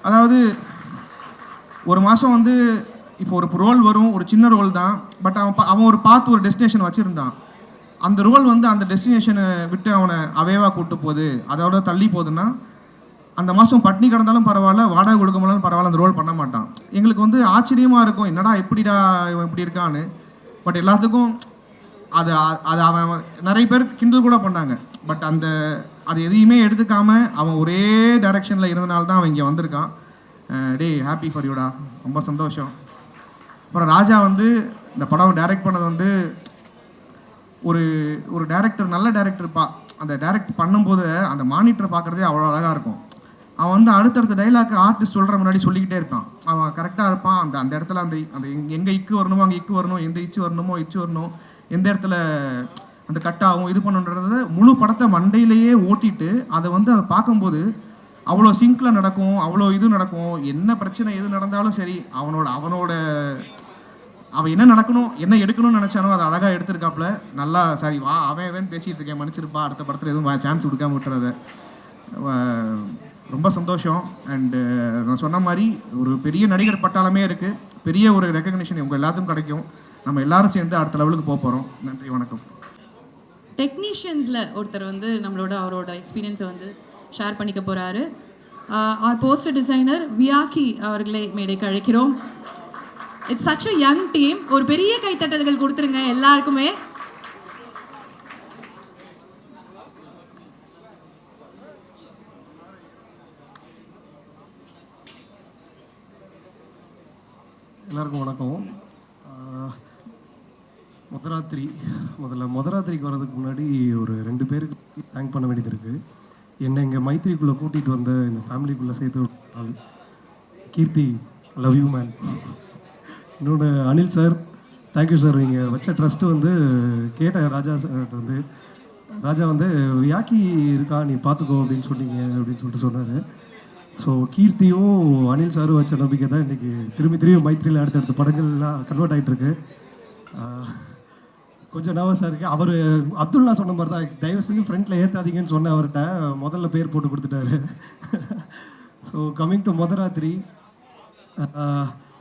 அதாவது ஒரு மாதம் வந்து இப்போ ஒரு ரோல் வரும், ஒரு சின்ன ரோல் தான். பட் அவன் ஒரு ஒரு டெஸ்டினேஷன் வச்சுருந்தான். அந்த ரோல் வந்து அந்த டெஸ்டினேஷனை விட்டு அவனை அவேவாக கூப்பிட்டு போகுது, அதோட தள்ளி போகுதுன்னா அந்த மாதம் பட்னி கிடந்தாலும் பரவாயில்ல, வாடகை கொடுக்க முடியலும் பரவாயில்ல, அந்த ரோல் பண்ண மாட்டான். எங்களுக்கு வந்து ஆச்சரியமாக இருக்கும், என்னடா எப்படிடா இவன் இப்படி இருக்கான்னு. பட் எல்லாத்துக்கும் அது அவன் நிறைய பேர் கிண்டல் கூட பண்ணாங்க. பட் அது எதையுமே எடுத்துக்காமல் அவன் ஒரே டைரக்ஷனில் இருந்தனால தான் அவன் இங்கே வந்திருக்கான். டே ஹாப்பி ஃபார் யூடா, ரொம்ப சந்தோஷம். அப்புறம் ராஜா வந்து இந்த படம் டைரக்ட் பண்ணது வந்து ஒரு டைரக்டர், நல்ல டைரக்டர்ப்பா. அந்த டைரக்ட் பண்ணும்போது அந்த மானிட்டரை பார்க்குறதே அவ்வளோ அழகாக இருக்கும். அவன் வந்து அடுத்தடுத்த டைலாக் ஆர்டிஸ்ட் சொல்கிற முன்னாடி சொல்லிக்கிட்டே இருப்பான். அவன் கரெக்டாக இருப்பான். அந்த இடத்துல அந்த எங்கே இக்கு வரணுமோ அங்கே இக்கு வரணும், எந்த இச்சு வரணுமோ இச்சு வரணும், எந்த இடத்துல அந்த கட்டாகும் இது பண்ணுன்றத முழு படத்தை மண்டையிலேயே ஓட்டிட்டு அதை பார்க்கும்போது அவ்வளோ சிங்கில் நடக்கும், அவ்வளோ இது நடக்கும். என்ன பிரச்சனை எது நடந்தாலும் சரி, அவன் என்ன நடக்கணும் என்ன எடுக்கணும்னு நினச்சானோ அதை அழகாக எடுத்திருக்காப்புல. நல்லா சரி வா அவன் பேசிகிட்டு இருக்கேன், மன்னிச்சிருப்பா, அடுத்த படத்தில் எதுவும் சான்ஸ் கொடுக்காம விட்டுறத. ரொம்ப சந்தோஷம். அண்டு நான் சொன்ன மாதிரி ஒரு பெரிய நடிகர் பட்டாளமே இருக்குது, பெரிய ஒரு ரெக்கக்னிஷன் உங்கள் எல்லாத்துக்கும் கிடைக்கும். நம்ம எல்லாரும் சேர்ந்து அடுத்த லெவலுக்கு போக போகிறோம். நன்றி, வணக்கம். டெக்னீஷியன்ஸில் ஒருத்தர் வந்து அவரோட எக்ஸ்பீரியன்ஸை வந்து ஷேர் பண்ணிக்க போகிறாரு. ஆர் போஸ்டர் டிசைனர் வியாக்கி அவர்களை மேடைக்கு அழைக்கிறோம். It's such a young team. ஒரு பெரிய கைத்தட்டல்கள் கொடுத்துருங்க எல்லாருக்குமே. எல்லாருக்கும் வணக்கம். முதராத்திரிக்கு வர்றதுக்கு முன்னாடி ஒரு 2 பேருக்கு தேங்க் பண்ண வேண்டியது இருக்குது. என்னை இங்கே மைத்திரிக்குள்ளே கூட்டிகிட்டு வந்த இந்த ஃபேமிலிக்குள்ளே சேர்த்து ஆள் கீர்த்தி, லவ் யூ மேன். இன்னொன்று அனில் சார், தேங்க்யூ சார். நீங்கள் வச்ச ட்ரஸ்ட்டு வந்து கேட்ட ராஜா சார் வந்து ராஜா வந்து வியாக்கி இருக்கா நீ பார்த்துக்கோ அப்படின்னு சொன்னீங்க அப்படின்னு சொல்லிட்டு சொன்னார். ஸோ கீர்த்தியும் அனில் சாரும் வச்ச நம்பிக்கை தான் இன்றைக்கி திரும்பி மைத்திரியில் அடுத்தடுத்த படங்கள்லாம் கன்வெர்ட் ஆகிட்டுருக்கு. கொஞ்சம் நர்வஸாக இருக்குது. அவர் அப்துல்லா சொன்ன மாதிரி தான், தயவு செஞ்சு ஃப்ரெண்டில் ஏற்றாதீங்கன்னு சொன்ன அவர்கிட்ட முதல்ல பேர் போட்டு கொடுத்துட்டாரு. ஸோ கம்மிங் டு முதராத்திரி,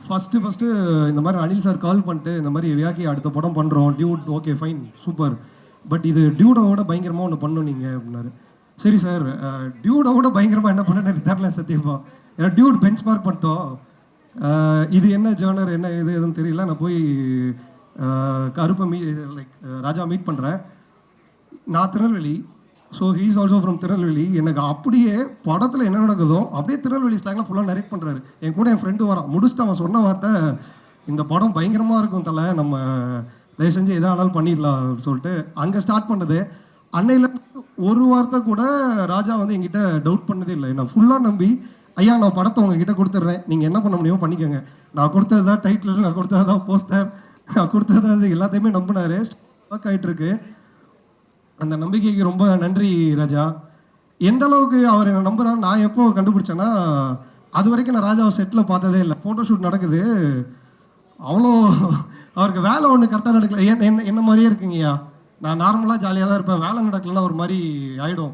ஃபஸ்ட்டு இந்த மாதிரி அனில் சார் கால் பண்ணிட்டு இந்த மாதிரி வியாக்கி அடுத்த படம் பண்ணுறோம், Dude okay fine super, but இது டியூடோட பயங்கரமாக ஒன்று பண்ணணும் நீங்கள் அப்படின்னாரு. சரி சார், டியூடோட பயங்கரமாக என்ன பண்ண எனக்கு தெரில சத்தியமா. ஏன்னா டியூட் பெஞ்ச் மார்க் பண்ணிட்டோம், இது என்ன ஜேர்னர் என்ன இது எதுன்னு தெரியல. நான் போய் கருப்பை ராஜா மீட் பண்ணுறேன். நான் Tirunelveli, so he's also from Tirunelveli. எனக்கு அப்படியே படத்தில் என்ன நடக்குதோ அப்படியே திருநெல்வேலி ஸ்லாங்கில் ஃபுல்லாக நரேட் பண்ணுறாரு. என் கூட என் ஃப்ரெண்டு வரான், முடிச்சுட்டு அவன் சொன்ன வார்த்தை, இந்த படம் பயங்கரமாக இருக்கும் தலை, நம்ம தயவு செஞ்சு எதாக ஆனாலும் பண்ணிடலாம் அப்படின்னு சொல்லிட்டு அங்கே ஸ்டார்ட் பண்ணது. அன்னையில் ஒரு வார்த்தை கூட ராஜா வந்து என்கிட்ட டவுட் பண்ணதே இல்லை. நான் ஃபுல்லாக நம்பி, ஐயா நான் படத்தை உங்ககிட்ட கொடுத்துட்றேன், நீங்கள் என்ன பண்ண முடியுமோ பண்ணிக்கோங்க, நான் கொடுத்தது தான் டைட்டில், நான் கொடுத்தது தான் போஸ்டர், நான் கொடுத்தது அது எல்லாத்தையுமே நம்பினார். ஒர்க் ஆகிட்டுருக்கு. அந்த நம்பிக்கைக்கு ரொம்ப நன்றி ராஜா. எந்த அளவுக்கு அவர் என்னை நம்புகிறார் நான் எப்போ கண்டுபிடிச்சேன்னா, அது வரைக்கும் நான் ராஜாவை செட்டில் பார்த்ததே இல்லை. ஃபோட்டோஷூட் நடக்குது, அவ்வளோ அவருக்கு வேலை ஒன்று கரெக்டாக நடக்கல. என்ன மாதிரியே இருக்குங்கய்யா, நான் நார்மலாக ஜாலியாக தான் இருப்பேன், வேலை நடக்கலைன்னா ஒரு மாதிரி ஆகிடும்.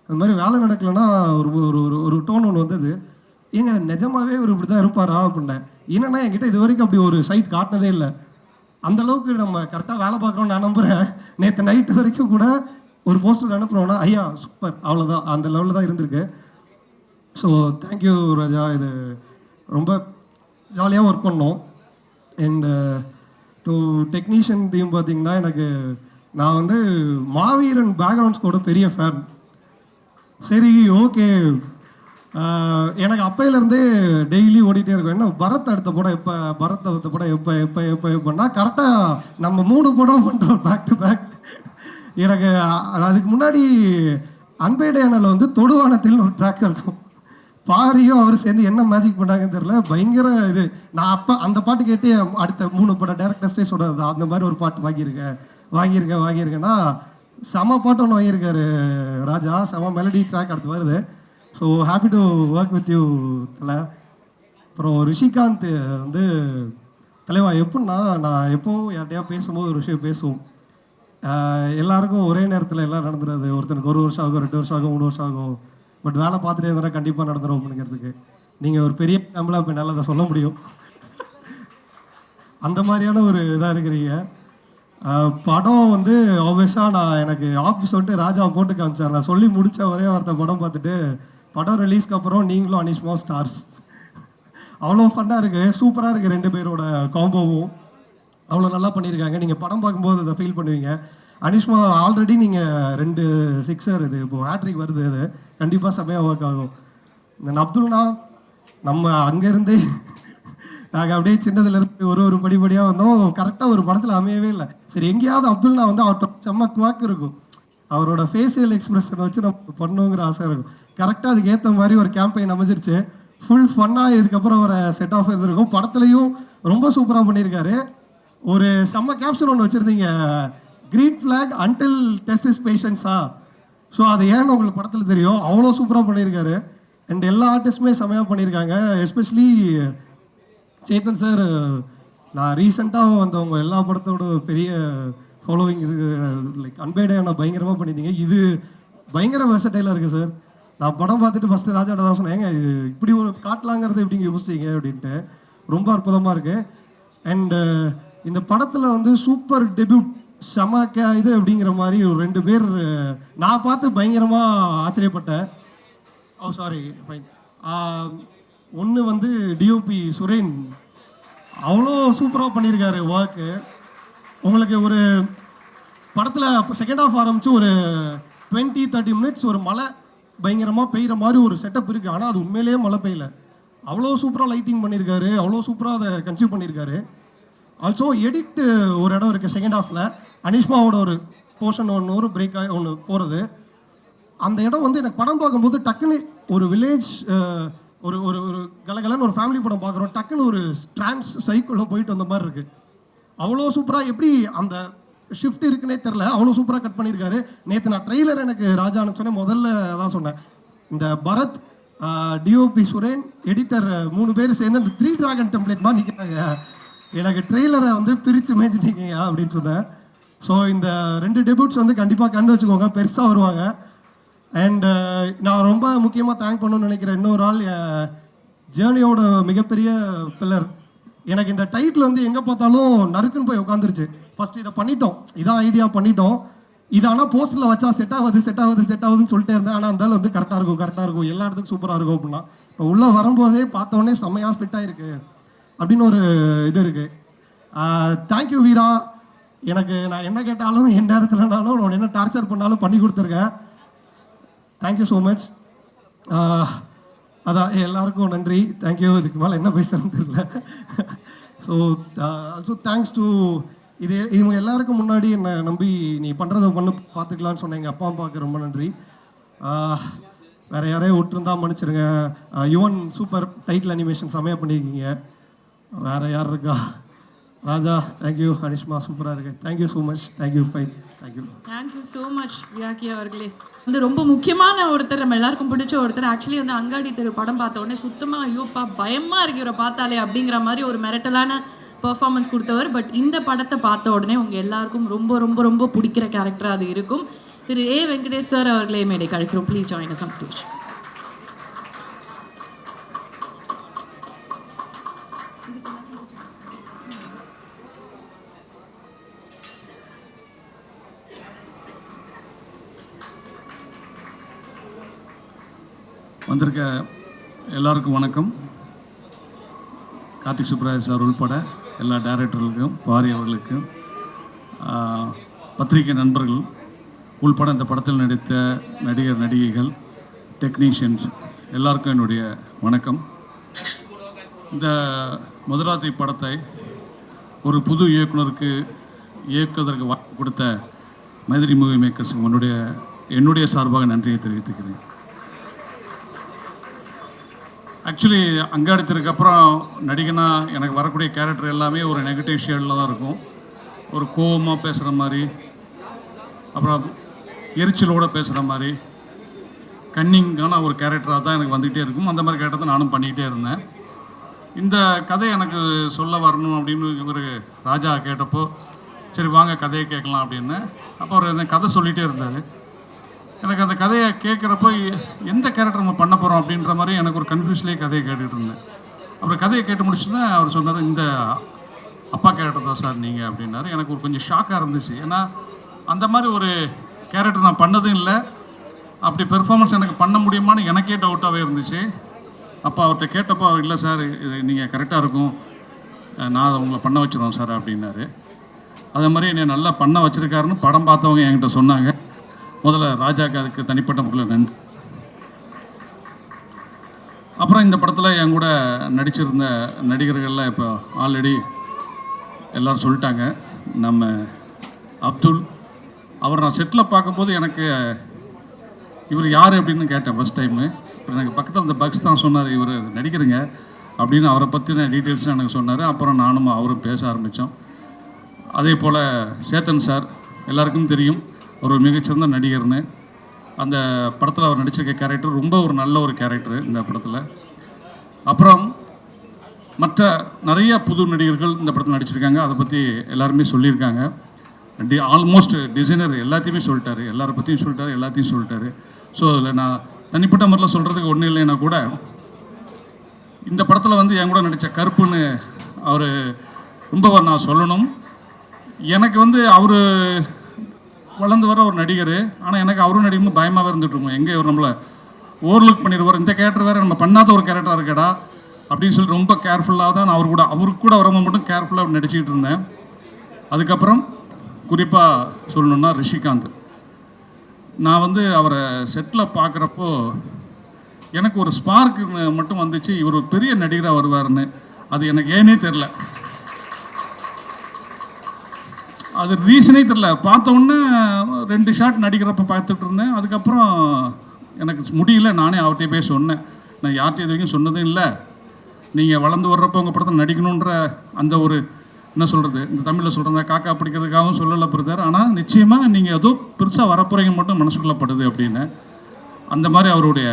அது மாதிரி வேலை நடக்கலைன்னா ஒரு டோன் ஒன்று வந்தது. ஏங்க நிஜமாகவே ஒரு இப்படி தான் இருப்பாரா அப்படின்னேன். என்னன்னா என்கிட்ட இது வரைக்கும் அப்படி ஒரு சைட் காட்டினதே இல்லை. அந்தளவுக்கு நம்ம கரெக்டாக வேலை பார்க்குறோன்னு நான் நம்புகிறேன். நேற்று நைட்டு வரைக்கும் கூட ஒரு போஸ்டர் அனுப்புகிறோன்னா ஐயா சூப்பர், அவ்வளோதான், அந்த லெவலில் தான் இருந்திருக்கு. ஸோ தேங்க்யூ ராஜா. இது ரொம்ப ஜாலியாக ஒர்க் பண்ணோம். அண்டு டு டெக்னீஷியன் டீம் பார்த்திங்கன்னா, எனக்கு நான் வந்து மாவீரன் பேக்ரவுண்ட் ஸ்கோட பெரிய ஃபேன். சரி ஓகே, எனக்கு அப்பையிலேருந்தே டெய்லி ஓடிட்டே இருக்கும். என்ன பரத் அடுத்த படம் எப்போ, பரத் அடுத்த படம் எப்போன்னா கரெக்டாக நம்ம 3 படம் பண்ணுறோம் பேக் டு பேக். எனக்கு அதுக்கு முன்னாடி அன்பேடையானில் வந்து தொடுவானத்தில் ஒரு ட்ராக் இருக்கும், பாரியும் அவர் சேர்ந்து என்ன மேஜிக் பண்ணாங்கன்னு தெரியல, பயங்கர இது. நான் அப்போ அந்த பாட்டு கேட்டு அடுத்த 3 படம் டேரக்டர்ஸ்டே சொல்கிறது அந்த மாதிரி ஒரு பாட்டு வாங்கியிருக்கேன்னா செம பாட்டு ஒன்று வாங்கியிருக்காரு ராஜா, செம மெலடி ட்ராக் அடுத்து வருது. So happy to work with you தலை. அப்புறம் ரிஷிகாந்த் வந்து தலைவா, எப்படின்னா நான் எப்பவும் யார்கிட்டையா பேசும்போது ஒரு விஷயம் பேசுவோம், எல்லாருக்கும் ஒரே நேரத்தில் எல்லாம் நடந்துடாது. ஒருத்தனுக்கு 1 வருஷம் ஆகும், 2 வருஷம் ஆகும், 3 வருஷம் ஆகும், பட் வேலை பார்த்துட்டே இருந்தால் கண்டிப்பாக நடந்துடும் அப்படிங்கிறதுக்கு நீங்கள் ஒரு பெரிய எக்ஸாம்பிளாக இப்போ என்னால் அதை சொல்ல முடியும். அந்த மாதிரியான ஒரு இதாக இருக்கிறீங்க. படம் வந்து ஆப்வியஸாக நான் எனக்கு ஆஃபீஸ் வந்துட்டு ராஜா போட்டு காமிச்சார். நான் சொல்லி முடித்த ஒரே வார்த்தை படம் பார்த்துட்டு, படம் ரிலீஸ்க்கு அப்புறம் நீங்களும் அனிஷ்மா ஸ்டார்ஸ். அவ்வளோ ஃபன்னாக இருக்குது, சூப்பராக இருக்குது. 2 பேரோட காம்போவும் அவ்வளோ நல்லா பண்ணியிருக்காங்க. நீங்கள் படம் பார்க்கும்போது அதை ஃபீல் பண்ணுவீங்க. அனிஷ்மா ஆல்ரெடி நீங்கள் 2 சிக்ஸர், இது இப்போது ஹேட்ரிக் வருது, அது கண்டிப்பாக செம்மையாக ஒர்க் ஆகும். இந்த அப்துல்னா நம்ம அங்கேருந்தே நாங்கள் அப்படியே சின்னதுலேருந்து ஒரு படிப்படியாக வந்தோம். கரெக்டாக ஒரு படத்தில் அமையவே இல்லை. சரி எங்கேயாவது அப்துல்னா வந்து அவர்கிட்ட செம்ம குவாக்கு இருக்கும், அவரோட ஃபேஷியல் எக்ஸ்பிரஷனை வச்சு நம்ம பண்ணுங்கிற ஆசை இருக்கும். கரெக்டாக அதுக்கு ஏற்ற மாதிரி ஒரு கேம்பெயின் அமைஞ்சிருச்சு. ஃபுல் ஃபன்னாக இதுக்கப்புறம் ஒரு செட் ஆஃப் இருந்திருக்கும். படத்துலையும் ரொம்ப சூப்பராக பண்ணியிருக்காரு. ஒரு செம்ம கேப்ஷன் ஒன்று வச்சுருந்தீங்க, green flag until test is பேஷன்ஸா. ஸோ அது ஏன்னு உங்களுக்கு படத்தில் தெரியும், அவ்வளோ சூப்பராக பண்ணியிருக்காரு. அண்ட் எல்லா ஆர்டிஸ்ட்டுமே செம்மையாக பண்ணியிருக்காங்க. எஸ்பெஷலி சேத்தன் சார், நான் ரீசெண்டாக வந்தவங்க எல்லா படத்தோட பெரிய ஃபாலோவிங் இருக்குது. லைக் அன்பேடையான பயங்கரமாக பண்ணியிருந்தீங்க. இது பயங்கர வெர்சடைலாக இருக்குது சார். நான் படம் பார்த்துட்டு ஃபஸ்ட்டு ராஜாட்ட தான் சொன்னேன், ஏங்க இது இப்படி ஒரு காட்டலாங்கிறது எப்படிங்க யோசிச்சிங்க அப்படின்ட்டு. ரொம்ப அற்புதமாக இருக்குது. அண்டு இந்த படத்தில் வந்து சூப்பர் டெபியூட் ஷமாக்கா இது அப்படிங்கிற மாதிரி ஒரு 2 பேர் நான் பார்த்து பயங்கரமாக ஆச்சரியப்பட்டேன். ஓ சாரி ஃபைன். ஒன்று வந்து டிஓபி சுரேன், அவ்வளோ சூப்பராக பண்ணியிருக்காரு ஒர்க்கு. உங்களுக்கு ஒரு படத்தில் இப்போ செகண்ட் ஹாஃப் ஆரம்பித்து ஒரு 20-30 மினிட்ஸ் ஒரு மழை பயங்கரமாக பெய்கிற மாதிரி ஒரு செட்டப் இருக்குது. ஆனால் அது உண்மையிலேயே மழை பெய்யல. அவ்வளோ சூப்பராக லைட்டிங் பண்ணியிருக்காரு, அவ்வளோ சூப்பராக அதை கன்சீவ் பண்ணியிருக்காரு. ஆல்சோ எடிட் ஒரு இடம் இருக்குது செகண்ட் ஹாஃபில், அனிஷ்மாவோட ஒரு போர்ஷன் ஒரு பிரேக் ஆகி ஒன்று போகிறது. அந்த இடம் வந்து எனக்கு படம் பார்க்கும்போது டக்குன்னு ஒரு வில்லேஜ் ஒரு ஒரு ஒரு கலகலன்னு ஒரு ஃபேமிலி படம் பார்க்குறோம், டக்குன்னு ஒரு ட்ரான்ஸ் சைக்கிளில் போயிட்டு வந்த மாதிரி இருக்குது. அவ்வளோ சூப்பராக எப்படி அந்த ஷிஃப்ட் இருக்குன்னே தெரில, அவ்வளோ சூப்பராக கட் பண்ணியிருக்காரு. நேற்று நான் ட்ரெய்லர் எனக்கு ராஜா அனுப்பிச்சோன்னே முதல்ல தான் சொன்னேன், இந்த பரத், டிஓபி சுரேன், எடிட்டர் 3 பேர் சேர்ந்து இந்த 3 டிராகன் டெம்ப்ளேட் மாதிரி நிற்கிறாங்க, எனக்கு ட்ரெய்லரை வந்து பிரித்து மேய்ச்சிட்டீங்க அப்படின்னு சொன்னேன். ஸோ இந்த 2 டெபியூட்ஸ் வந்து கண்டிப்பாக கண்டு வச்சுக்கோங்க, பெருசாக வருவாங்க. அண்டு நான் ரொம்ப முக்கியமாக தேங்க் பண்ணணும்னு நினைக்கிறேன் இன்னொரு ஆள், ஜேர்னியோட மிகப்பெரிய பில்லர். எனக்கு இந்த டைட்டில் வந்து எங்கே பார்த்தாலும் நறுக்குன்னு போய் உட்காந்துருச்சு. ஃபஸ்ட்டு இதை பண்ணிட்டோம், இதான் ஐடியா பண்ணிட்டோம், இது ஆனால் போஸ்டரில் வச்சா செட் ஆகுதுன்னு சொல்லிட்டே இருந்தேன். ஆனால் இருந்தாலும் வந்து கரெக்டாக இருக்கும், எல்லா இடத்துக்கும் சூப்பராக இருக்கும் அப்படின்னா. இப்போ உள்ளே வரும்போதே பார்த்தோன்னே செம்மையாக ஃபிட் ஆகிருக்கு அப்படின்னு ஒரு இது இருக்குது. தேங்க்யூ வீரா, எனக்கு நான் என்ன கேட்டாலும் எந்த நேரத்துலனாலும் நான் என்ன டார்ச்சர் பண்ணாலும் பண்ணி கொடுத்துருக்கேன். Thank you so much. அதான் எல்லாருக்கும் நன்றி, தேங்க்யூ. இதுக்கு மேலே என்ன பேசுறதுன்னு தெரியல. ஸோ ஆல்சோ தேங்க்ஸ் டு இவங்க எல்லாருக்கும் முன்னாடி என்னை நம்பி நீ பண்ணுறதை பார்த்துக்கலான்னு சொன்னேன் எங்கள் அப்பா அம்மாவுக்கு ரொம்ப நன்றி. வேறு யாரையும் விட்டுருந்தா மன்னிச்சிருங்க. யுவன் சூப்பர் டைட்டில் அனிமேஷன் செமையாக பண்ணியிருக்கீங்க. வேறு யார் இருக்கா? ராஜா தேங்க்யூ, அனிஷ்மா சூப்பராக இருக்கு, thank you so much, thank you fine, thank you so much Vyakki அவர்களே. வந்து ரொம்ப முக்கியமான ஒருத்தர், நம்ம எல்லாருக்கும் பிடிச்ச ஒருத்தர். ஆக்சுவலி வந்து அங்காடி தெரு படம் பார்த்த உடனே சுத்தமாக ஐயோப்பா பயமாக இருக்கு இவரை பார்த்தாலே அப்படிங்கிற மாதிரி ஒரு மிரட்டலான பெர்ஃபார்மன்ஸ் கொடுத்தவர். பட் இந்த படத்தை பார்த்த உடனே உங்கள் எல்லாருக்கும் ரொம்ப ரொம்ப ரொம்ப பிடிக்கிற கேரக்டராக அது இருக்கும். திரு ஏ வெங்கடேஷ் சார் அவர்களே மேடை கழிக்கிறோம். Please join us on stage. வந்திருக்க எல்லாருக்கும் வணக்கம். கார்த்திக் சுப்ராஜ் சார் உள்பட எல்லா டைரக்டர்களுக்கும், பாரி அவர்களுக்கும், பத்திரிகை நண்பர்கள் உள்பட இந்த படத்தில் நடித்த நடிகர் நடிகைகள், டெக்னீஷியன்ஸ் எல்லாருக்கும் என்னுடைய வணக்கம். இந்த மதுராத்தி படத்தை ஒரு புது இயக்குனருக்கு இயக்குவதற்கு வாய்ப்பு கொடுத்த மைதிரி மூவி மேக்கர்ஸுக்கு என்னுடைய சார்பாக நன்றியை தெரிவித்துக்கிறேன். ஆக்சுவலி அங்காடித்ததுக்கு அப்புறம் நடிகனாக எனக்கு வரக்கூடிய கேரக்டர் எல்லாமே ஒரு நெகட்டிவ் ஷேடில் தான் இருக்கும். ஒரு கோவமாக பேசுகிற மாதிரி, அப்புறம் எரிச்சலோடு பேசுகிற மாதிரி, கன்னிங்கான ஒரு கேரக்டராக தான் எனக்கு வந்துக்கிட்டே இருக்கும். அந்த மாதிரி கேரக்டர் தான் நானும் பண்ணிக்கிட்டே இருந்தேன். இந்த கதை எனக்கு சொல்ல வரணும் அப்படின்னு இவர் ராஜா கேட்டப்போ சரி வாங்க கதையை கேட்கலாம் அப்படின்னு. அப்போ அவர் அந்த கதை சொல்லிகிட்டே இருந்தார். எனக்கு அந்த கதையை கேட்குறப்போ எந்த கேரக்டர் நம்ம பண்ண போகிறோம் அப்படின்ற மாதிரி எனக்கு ஒரு கன்ஃபியூஸ்லேயே கதையை கேட்டுகிட்டு இருந்தேன். அப்புறம் கதையை கேட்டு முடிச்சுன்னா அவர் சொன்னார், இந்த அப்பா கேரக்டர் தான் சார் நீங்கள் அப்படின்னாரு. எனக்கு ஒரு கொஞ்சம் ஷாக்காக இருந்துச்சு. ஏன்னா அந்த மாதிரி ஒரு கேரக்டர் நான் பண்ணதும் இல்லை, அப்படி பெர்ஃபார்மன்ஸ் எனக்கு பண்ண முடியுமான்னு எனக்கே டவுட்டாகவே இருந்துச்சு. அப்போ அவர்கிட்ட கேட்டப்போ அவர் இல்லை சார் இது நீங்கள் கரெக்டாக இருக்கும், நான் உங்களை பண்ண வச்சுருவோம் சார் அப்படின்னாரு. அதே மாதிரி என்னை நல்லா பண்ண வச்சுருக்காருன்னு படம் பார்த்தவங்க என்கிட்ட சொன்னாங்க. முதல்ல ராஜாக்கு அதுக்கு தனிப்பட்ட முறையில் நன்றி. அப்புறம் இந்த படத்தில் என் கூட நடிச்சிருந்த நடிகர்கள்லாம் இப்போ ஆல்ரெடி எல்லோரும் சொல்லிட்டாங்க. நம்ம அப்துல், அவர் நான் செட்டில் பார்க்கும்போது எனக்கு இவர் யார் அப்படின்னு கேட்டேன் ஃபஸ்ட் டைமு. இப்போ எனக்கு பக்கத்தில் இந்த பக்ஸ் தான் சொன்னார், இவர் நடிக்கிறங்க அப்படின்னு அவரை பற்றின டீட்டெயில்ஸும் எனக்கு சொன்னார். அப்புறம் நானும் அவரும் பேச ஆரம்பித்தோம். அதே போல் சேத்தன் சார் எல்லாருக்கும் தெரியும், ஒரு மிகச்சிறந்த நடிகர்னு. அந்த படத்தில் அவர் நடிச்சிருக்க கேரக்டர் ரொம்ப ஒரு நல்ல ஒரு கேரக்டர் இந்த படத்தில். அப்புறம் மற்ற நிறைய புது நடிகர்கள் இந்த படத்தில் நடிச்சிருக்காங்க, அதை பற்றி எல்லாருமே சொல்லியிருக்காங்க. ஆல்மோஸ்ட் டிசைனர் எல்லாத்தையுமே சொல்லிட்டாரு, எல்லாரை பற்றியும் சொல்லிட்டாரு, எல்லாத்தையும் சொல்லிட்டாரு. ஸோ அதில் நான் தனிப்பட்ட முறையில் சொல்கிறதுக்கு ஒன்றும் இல்லைன்னா கூட இந்த படத்தில் வந்து என் கூட நடித்த கருப்புன்னு அவர் ரொம்ப நான் சொல்லணும். எனக்கு வந்து அவர் வளர்ந்து வர ஒரு நடிகர், ஆனால் எனக்கு அவரும் நடிக்கும் பயமாகவே இருந்துகிட்ருக்கோம். எங்கே இவர் நம்மளை ஓவர்லுக் பண்ணிடுவார், இந்த கேரக்டர் வேறு நம்ம பண்ணாத ஒரு கேரக்டராக இருக்கடா, அப்படின்னு சொல்லிட்டு ரொம்ப கேர்ஃபுல்லாக தான் நான் அவருக்கு கூட வரும்போது மட்டும் கேர்ஃபுல்லாக நடிச்சிக்கிட்டு இருந்தேன். அதுக்கப்புறம் குறிப்பாக சொல்லணுன்னா ரிஷிகாந்த், நான் வந்து அவரை செட்டில் பார்க்குறப்போ எனக்கு ஒரு ஸ்பார்க் மட்டும் வந்துச்சு, இவர் ஒரு பெரிய நடிகராக வருவார்னு. அது எனக்கு ஏனே தெரில, அது ரீசனே தெரில. பார்த்தோன்னே 2 ஷாட் நடிக்கிறப்ப பார்த்துட்டு இருந்தேன். அதுக்கப்புறம் எனக்கு முடியல, நானே அவர்கிட்டே போய் சொன்னேன், நான் யார்கிட்ட இது வரைக்கும் சொன்னதும் இல்லை, நீங்கள் வளர்ந்து வர்றப்போ உங்கள் படத்தை நடிக்கணுன்ற அந்த ஒரு என்ன சொல்கிறது, இந்த தமிழில் சொல்கிறத காக்கா பிடிக்கிறதுக்காகவும் சொல்லலை பிரதர், ஆனால் நிச்சயமாக நீங்கள் ஏதோ பெருசாக வரப்போறீங்க மட்டும் மனசுக்குள்ளே படுது அப்படின்னு. அந்த மாதிரி அவருடைய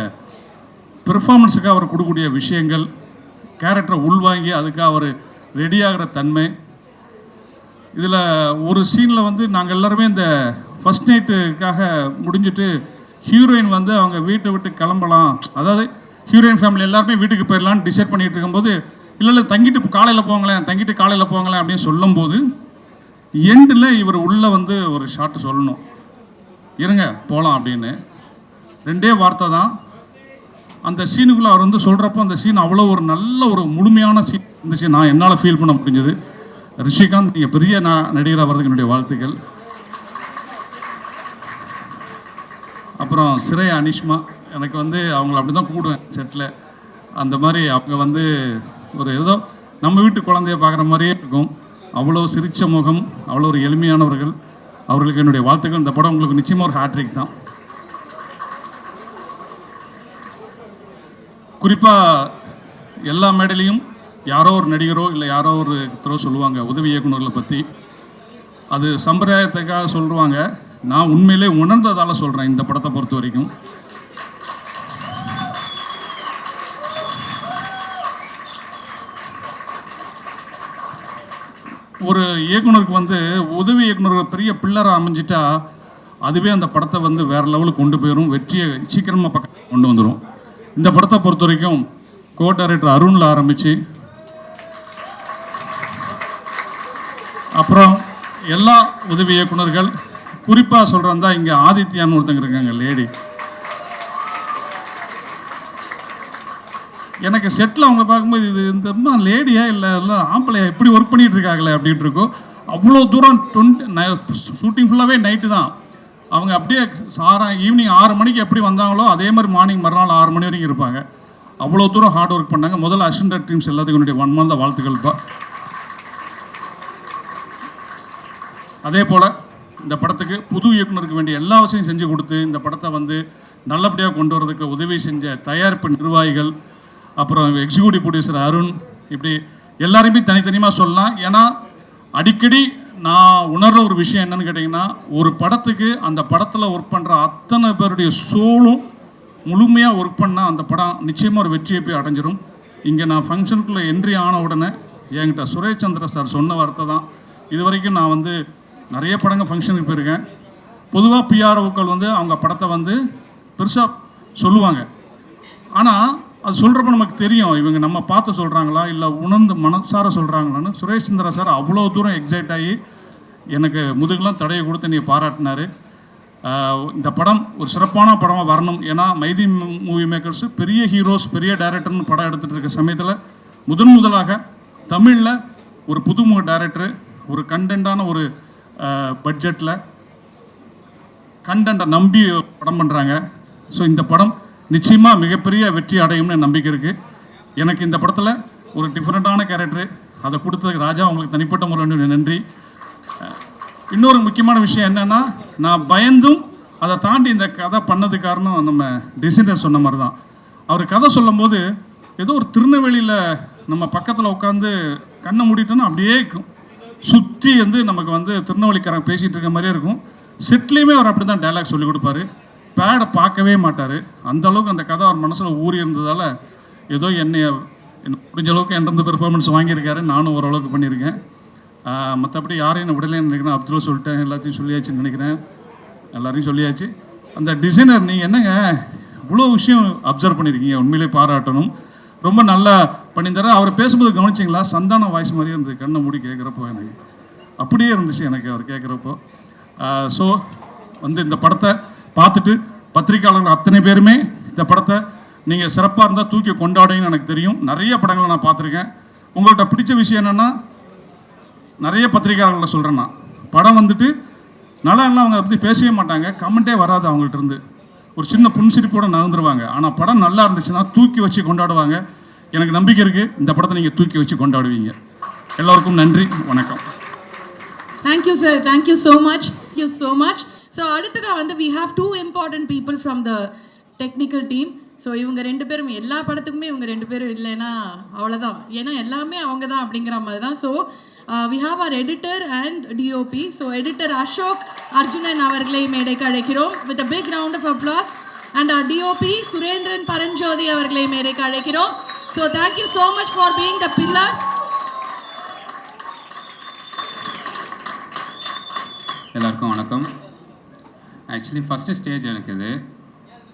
பெர்ஃபார்மன்ஸுக்கு அவர் கொடுக்கக்கூடிய விஷயங்கள், கேரக்டரை உள்வாங்கி அதுக்கு அவர் ரெடியாகிற தன்மை. இதில் ஒரு சீனில் வந்து நாங்கள் எல்லாருமே இந்த ஃபஸ்ட் நைட்டுக்காக முடிஞ்சுட்டு ஹீரோயின் வந்து அவங்க வீட்டை விட்டு கிளம்பலாம், அதாவது ஹீரோயின் ஃபேமிலி எல்லாருமே வீட்டுக்கு போயிடலான்னு டிசைட் பண்ணிகிட்டு இருக்கும்போது, இல்லை தங்கிட்டு காலையில் போங்களேன் அப்படின்னு சொல்லும்போது எண்டில் இவர் உள்ளே வந்து ஒரு ஷாட்டு சொல்லணும், இருங்க போகலாம் அப்படின்னு. 2 வார்த்தை தான். அந்த சீனுக்குள்ளே அவர் வந்து சொல்கிறப்போ அந்த சீன் அவ்வளோ ஒரு நல்ல ஒரு முழுமையான சீன் இருந்துச்சு, நான் என்னால் ஃபீல் பண்ண முடிஞ்சது. ரிஷிகாந்த், நீங்கள் பெரிய நடிகராக வர்றதுக்கு என்னுடைய வாழ்த்துக்கள். அப்புறம் சிறை அனிஷ்மா, எனக்கு வந்து அவங்கள அப்படி தான் கூப்பிடுவேன் செட்டில். அந்த மாதிரி அவங்க வந்து ஒரு ஏதோ நம்ம வீட்டு குழந்தைய பார்க்குற மாதிரியே இருக்கும். அவ்வளோ சிரித்த முகம், அவ்வளோ ஒரு எளிமையானவர்கள். அவர்களுக்கு என்னுடைய வாழ்த்துக்கள். இந்த படம் உங்களுக்கு நிச்சயமாக ஒரு ஹேட்ரிக் தான். குறிப்பாக எல்லா மேடையிலையும் யாரோ ஒரு நடிகரோ இல்லை யாரோ ஒருத்தரோ சொல்லுவாங்க உதவி இயக்குநர்களை பற்றி. அது சம்பிரதாயத்துக்காக சொல்லுவாங்க, நான் உண்மையிலே உணர்ந்ததால் சொல்கிறேன். இந்த படத்தை பொறுத்த வரைக்கும் ஒரு இயக்குனருக்கு வந்து உதவி இயக்குனர் பெரிய பில்லராக அமைஞ்சிட்டா அதுவே அந்த படத்தை வந்து வேறு லெவலுக்கு கொண்டு போயிடும், வெற்றியை சீக்கிரமாக பக்கம் கொண்டு வந்துடும். இந்த படத்தை பொறுத்த வரைக்கும் கோ டைரக்டர் அருணில் ஆரம்பித்து அப்புறம் எல்லா உதவி இயக்குனர்கள், குறிப்பாக சொல்கிறதா இங்கே ஆதித்யான்னு ஒருத்தங்க இருக்காங்க லேடி. எனக்கு செட்டில் அவங்க பார்க்கும்போது இது இந்த லேடியா இல்லை ஆம்பளையா இப்படி ஒர்க் பண்ணிகிட்டு இருக்காங்களே அப்படின்ட்டு இருக்கோம். அவ்வளோ தூரம் ஷூட்டிங் ஃபுல்லாகவே நைட்டு தான். அவங்க அப்படியே ஈவினிங் 6 மணிக்கு எப்படி வந்தாங்களோ அதே மாதிரி மார்னிங் மறுநாள் 6 மணி வரைக்கும் இருப்பாங்க. அவ்வளோ தூரம் ஹார்ட் ஒர்க் பண்ணாங்க. முதல்ல அசிஸ்டன்ட் டீம்ஸ் எல்லாத்துக்கும் என்னுடைய மனமார்ந்த வாழ்த்துக்கள்ப்பா. அதே போல் இந்த படத்துக்கு புது இயக்குனருக்கு வேண்டிய எல்லா விஷயம் செஞ்சு கொடுத்து இந்த படத்தை வந்து நல்லபடியாக கொண்டு வரதுக்கு உதவி செஞ்ச தயாரிப்பு நிர்வாகிகள், அப்புறம் எக்ஸிக்யூட்டிவ் ப்ரொடியூசர் அருண், இப்படி எல்லாருமே தனித்தனியாக சொல்லலாம். ஏன்னா அடிக்கடி நான் உணர்கிற ஒரு விஷயம் என்னன்னு கேட்டிங்கன்னா, ஒரு படத்துக்கு அந்த படத்தில் ஒர்க் பண்ணுற அத்தனை பேருடைய சோலும் முழுமையாக ஒர்க் பண்ணால் அந்த படம் நிச்சயமாக ஒரு வெற்றியை போய் அடைஞ்சிரும். இங்கே நான் ஃபங்க்ஷனுக்குள்ளே என்ட்ரி ஆன உடனே என்கிட்ட சுரேஷ் சந்திர சார் சொன்ன வார்த்தை தான். இது வரைக்கும் நான் வந்து நிறைய படங்கள் ஃபங்க்ஷனுக்கு போயிருக்கேன். பொதுவாக பிஆர்ஓக்கள் வந்து அவங்க படத்தை வந்து பெருசாக சொல்லுவாங்க, ஆனால் அது சொல்கிறப்ப நமக்கு தெரியும் இவங்க நம்ம பார்த்து சொல்கிறாங்களா இல்லை உணர்ந்து மனசார சொல்கிறாங்களான்னு. சுரேஷ் சந்திரா சார் அவ்வளோ தூரம் எக்ஸைட் ஆகி எனக்கு முதுகெலாம் தடையை கொடுத்து நீ பாராட்டினார். இந்த படம் ஒரு சிறப்பான படமாக வரணும். ஏன்னா மைதி மூவி மேக்கர்ஸ் பெரிய ஹீரோஸ் பெரிய டைரக்டர்னு படம் எடுத்துகிட்டு இருக்க சமயத்தில் முதலாக தமிழில் ஒரு புதுமுக டைரக்டரு ஒரு கண்டென்ட்டான ஒரு பட்ஜெட்டில் கண்டென்ட்டை நம்பி படம் பண்ணுறாங்க. ஸோ இந்த படம் நிச்சயமாக மிகப்பெரிய வெற்றி அடையும்னு நம்பிக்கை இருக்குது. எனக்கு இந்த படத்தில் ஒரு டிஃப்ரெண்ட்டான கேரக்டரு அதை கொடுத்ததுக்கு ராஜா உங்களுக்கு தனிப்பட்ட முறையில் நன்றி. இன்னொரு முக்கியமான விஷயம் என்னென்னா, நான் பயந்தும் அதை தாண்டி இந்த கதை பண்ணது காரணம் நம்ம டிசைனர் சொன்ன மாதிரி தான். அவர் கதை சொல்லும் போது ஏதோ ஒரு திருநெல்வேலியில் நம்ம பக்கத்தில் உட்காந்து கண்ணை மூடிட்டோன்னா அப்படியே சுற்றி வந்து நமக்கு வந்து திருநெல்வேலிக்காரன் பேசிகிட்டு இருக்க மாதிரியே இருக்கும். செட்லேயுமே அவர் அப்படி தான் டைலாக் சொல்லிக் கொடுப்பாரு. பேடை பார்க்கவே மாட்டார். அந்தளவுக்கு அந்த கதை அவர் மனசில் ஊறி இருந்ததால் ஏதோ என்னை முடிஞ்ச அளவுக்கு என்கிட்ட பெர்ஃபார்மன்ஸ் வாங்கியிருக்காரு. நானும் ஓரளவுக்கு பண்ணியிருக்கேன். மற்றபடி யாரையும் என்ன விடலைன்னு நினைக்கிறேன். அப்துல் சொல்லிட்டேன், எல்லாத்தையும் சொல்லியாச்சுன்னு நினைக்கிறேன். எல்லாரையும் சொல்லியாச்சு. அந்த டிசைனர் நீங்கள் என்னங்க இவ்வளோ விஷயம் அப்சர்வ் பண்ணியிருக்கீங்க, உண்மையிலே பாராட்டணும். ரொம்ப நல்லா பண்ணியிருந்தாரு. அவர் பேசும்போது கவனிச்சிங்களா, சந்தான வாய்ஸ் மாதிரியே இருந்தது. கண்ணை மூடி கேட்குறப்போ எனக்கு அப்படியே இருந்துச்சு எனக்கு அவர் கேட்குறப்போ. ஸோ வந்து இந்த படத்தை பார்த்துட்டு பத்திரிக்கையாளர்கள் அத்தனை பேருமே இந்த படத்தை நீங்கள் சிறப்பாக இருந்தால் தூக்கி கொண்டாடுவீங்கன்னு எனக்கு தெரியும். நிறைய படங்களை நான் பார்த்துருக்கேன். உங்கள்கிட்ட பிடிச்ச விஷயம் என்னென்னா, நிறைய பத்திரிகையாளர்களை சொல்கிறேன் நான், படம் வந்துட்டு நல்லா இல்லை அவங்க பற்றி பேசவே மாட்டாங்க, கமெண்ட்டே வராது அவங்கள்ட்ட இருந்து, ஒரு சின்ன புன்சிரிப்போடு நகர்ந்துருவாங்க. ஆனால் படம் நல்லா இருந்துச்சுன்னா தூக்கி வச்சு கொண்டாடுவாங்க. எனக்கு நம்பிக்கை இருக்குது இந்த படத்தை நீங்கள் தூக்கி வச்சு கொண்டாடுவீங்க. எல்லோருக்கும் நன்றி, வணக்கம். Thank you sir, thank you so much, thank you so much. So அடுத்ததாக வந்து we have 2 important people from the technical team. So இவங்க 2 பேரும் எல்லா படத்துக்குமே இவங்க 2 பேரும் இல்லைன்னா அவ்வளோதான், ஏன்னா எல்லாமே அவங்க தான் அப்படிங்கிற மாதிரி தான். So we have our editor and DOP. So editor Ashok Arjunan அவர்களை மேடைக்கு அழைக்கிறோம் with a big round of applause. And our DOP Surendran Paranjothi அவர்களை மேடைக்கு அழைக்கிறோம். So thank you so much for being the pillars. எல்லாருக்கும் வணக்கம். ஆக்சுவலி ஃபஸ்ட்டு ஸ்டேஜ் எனக்கு இது.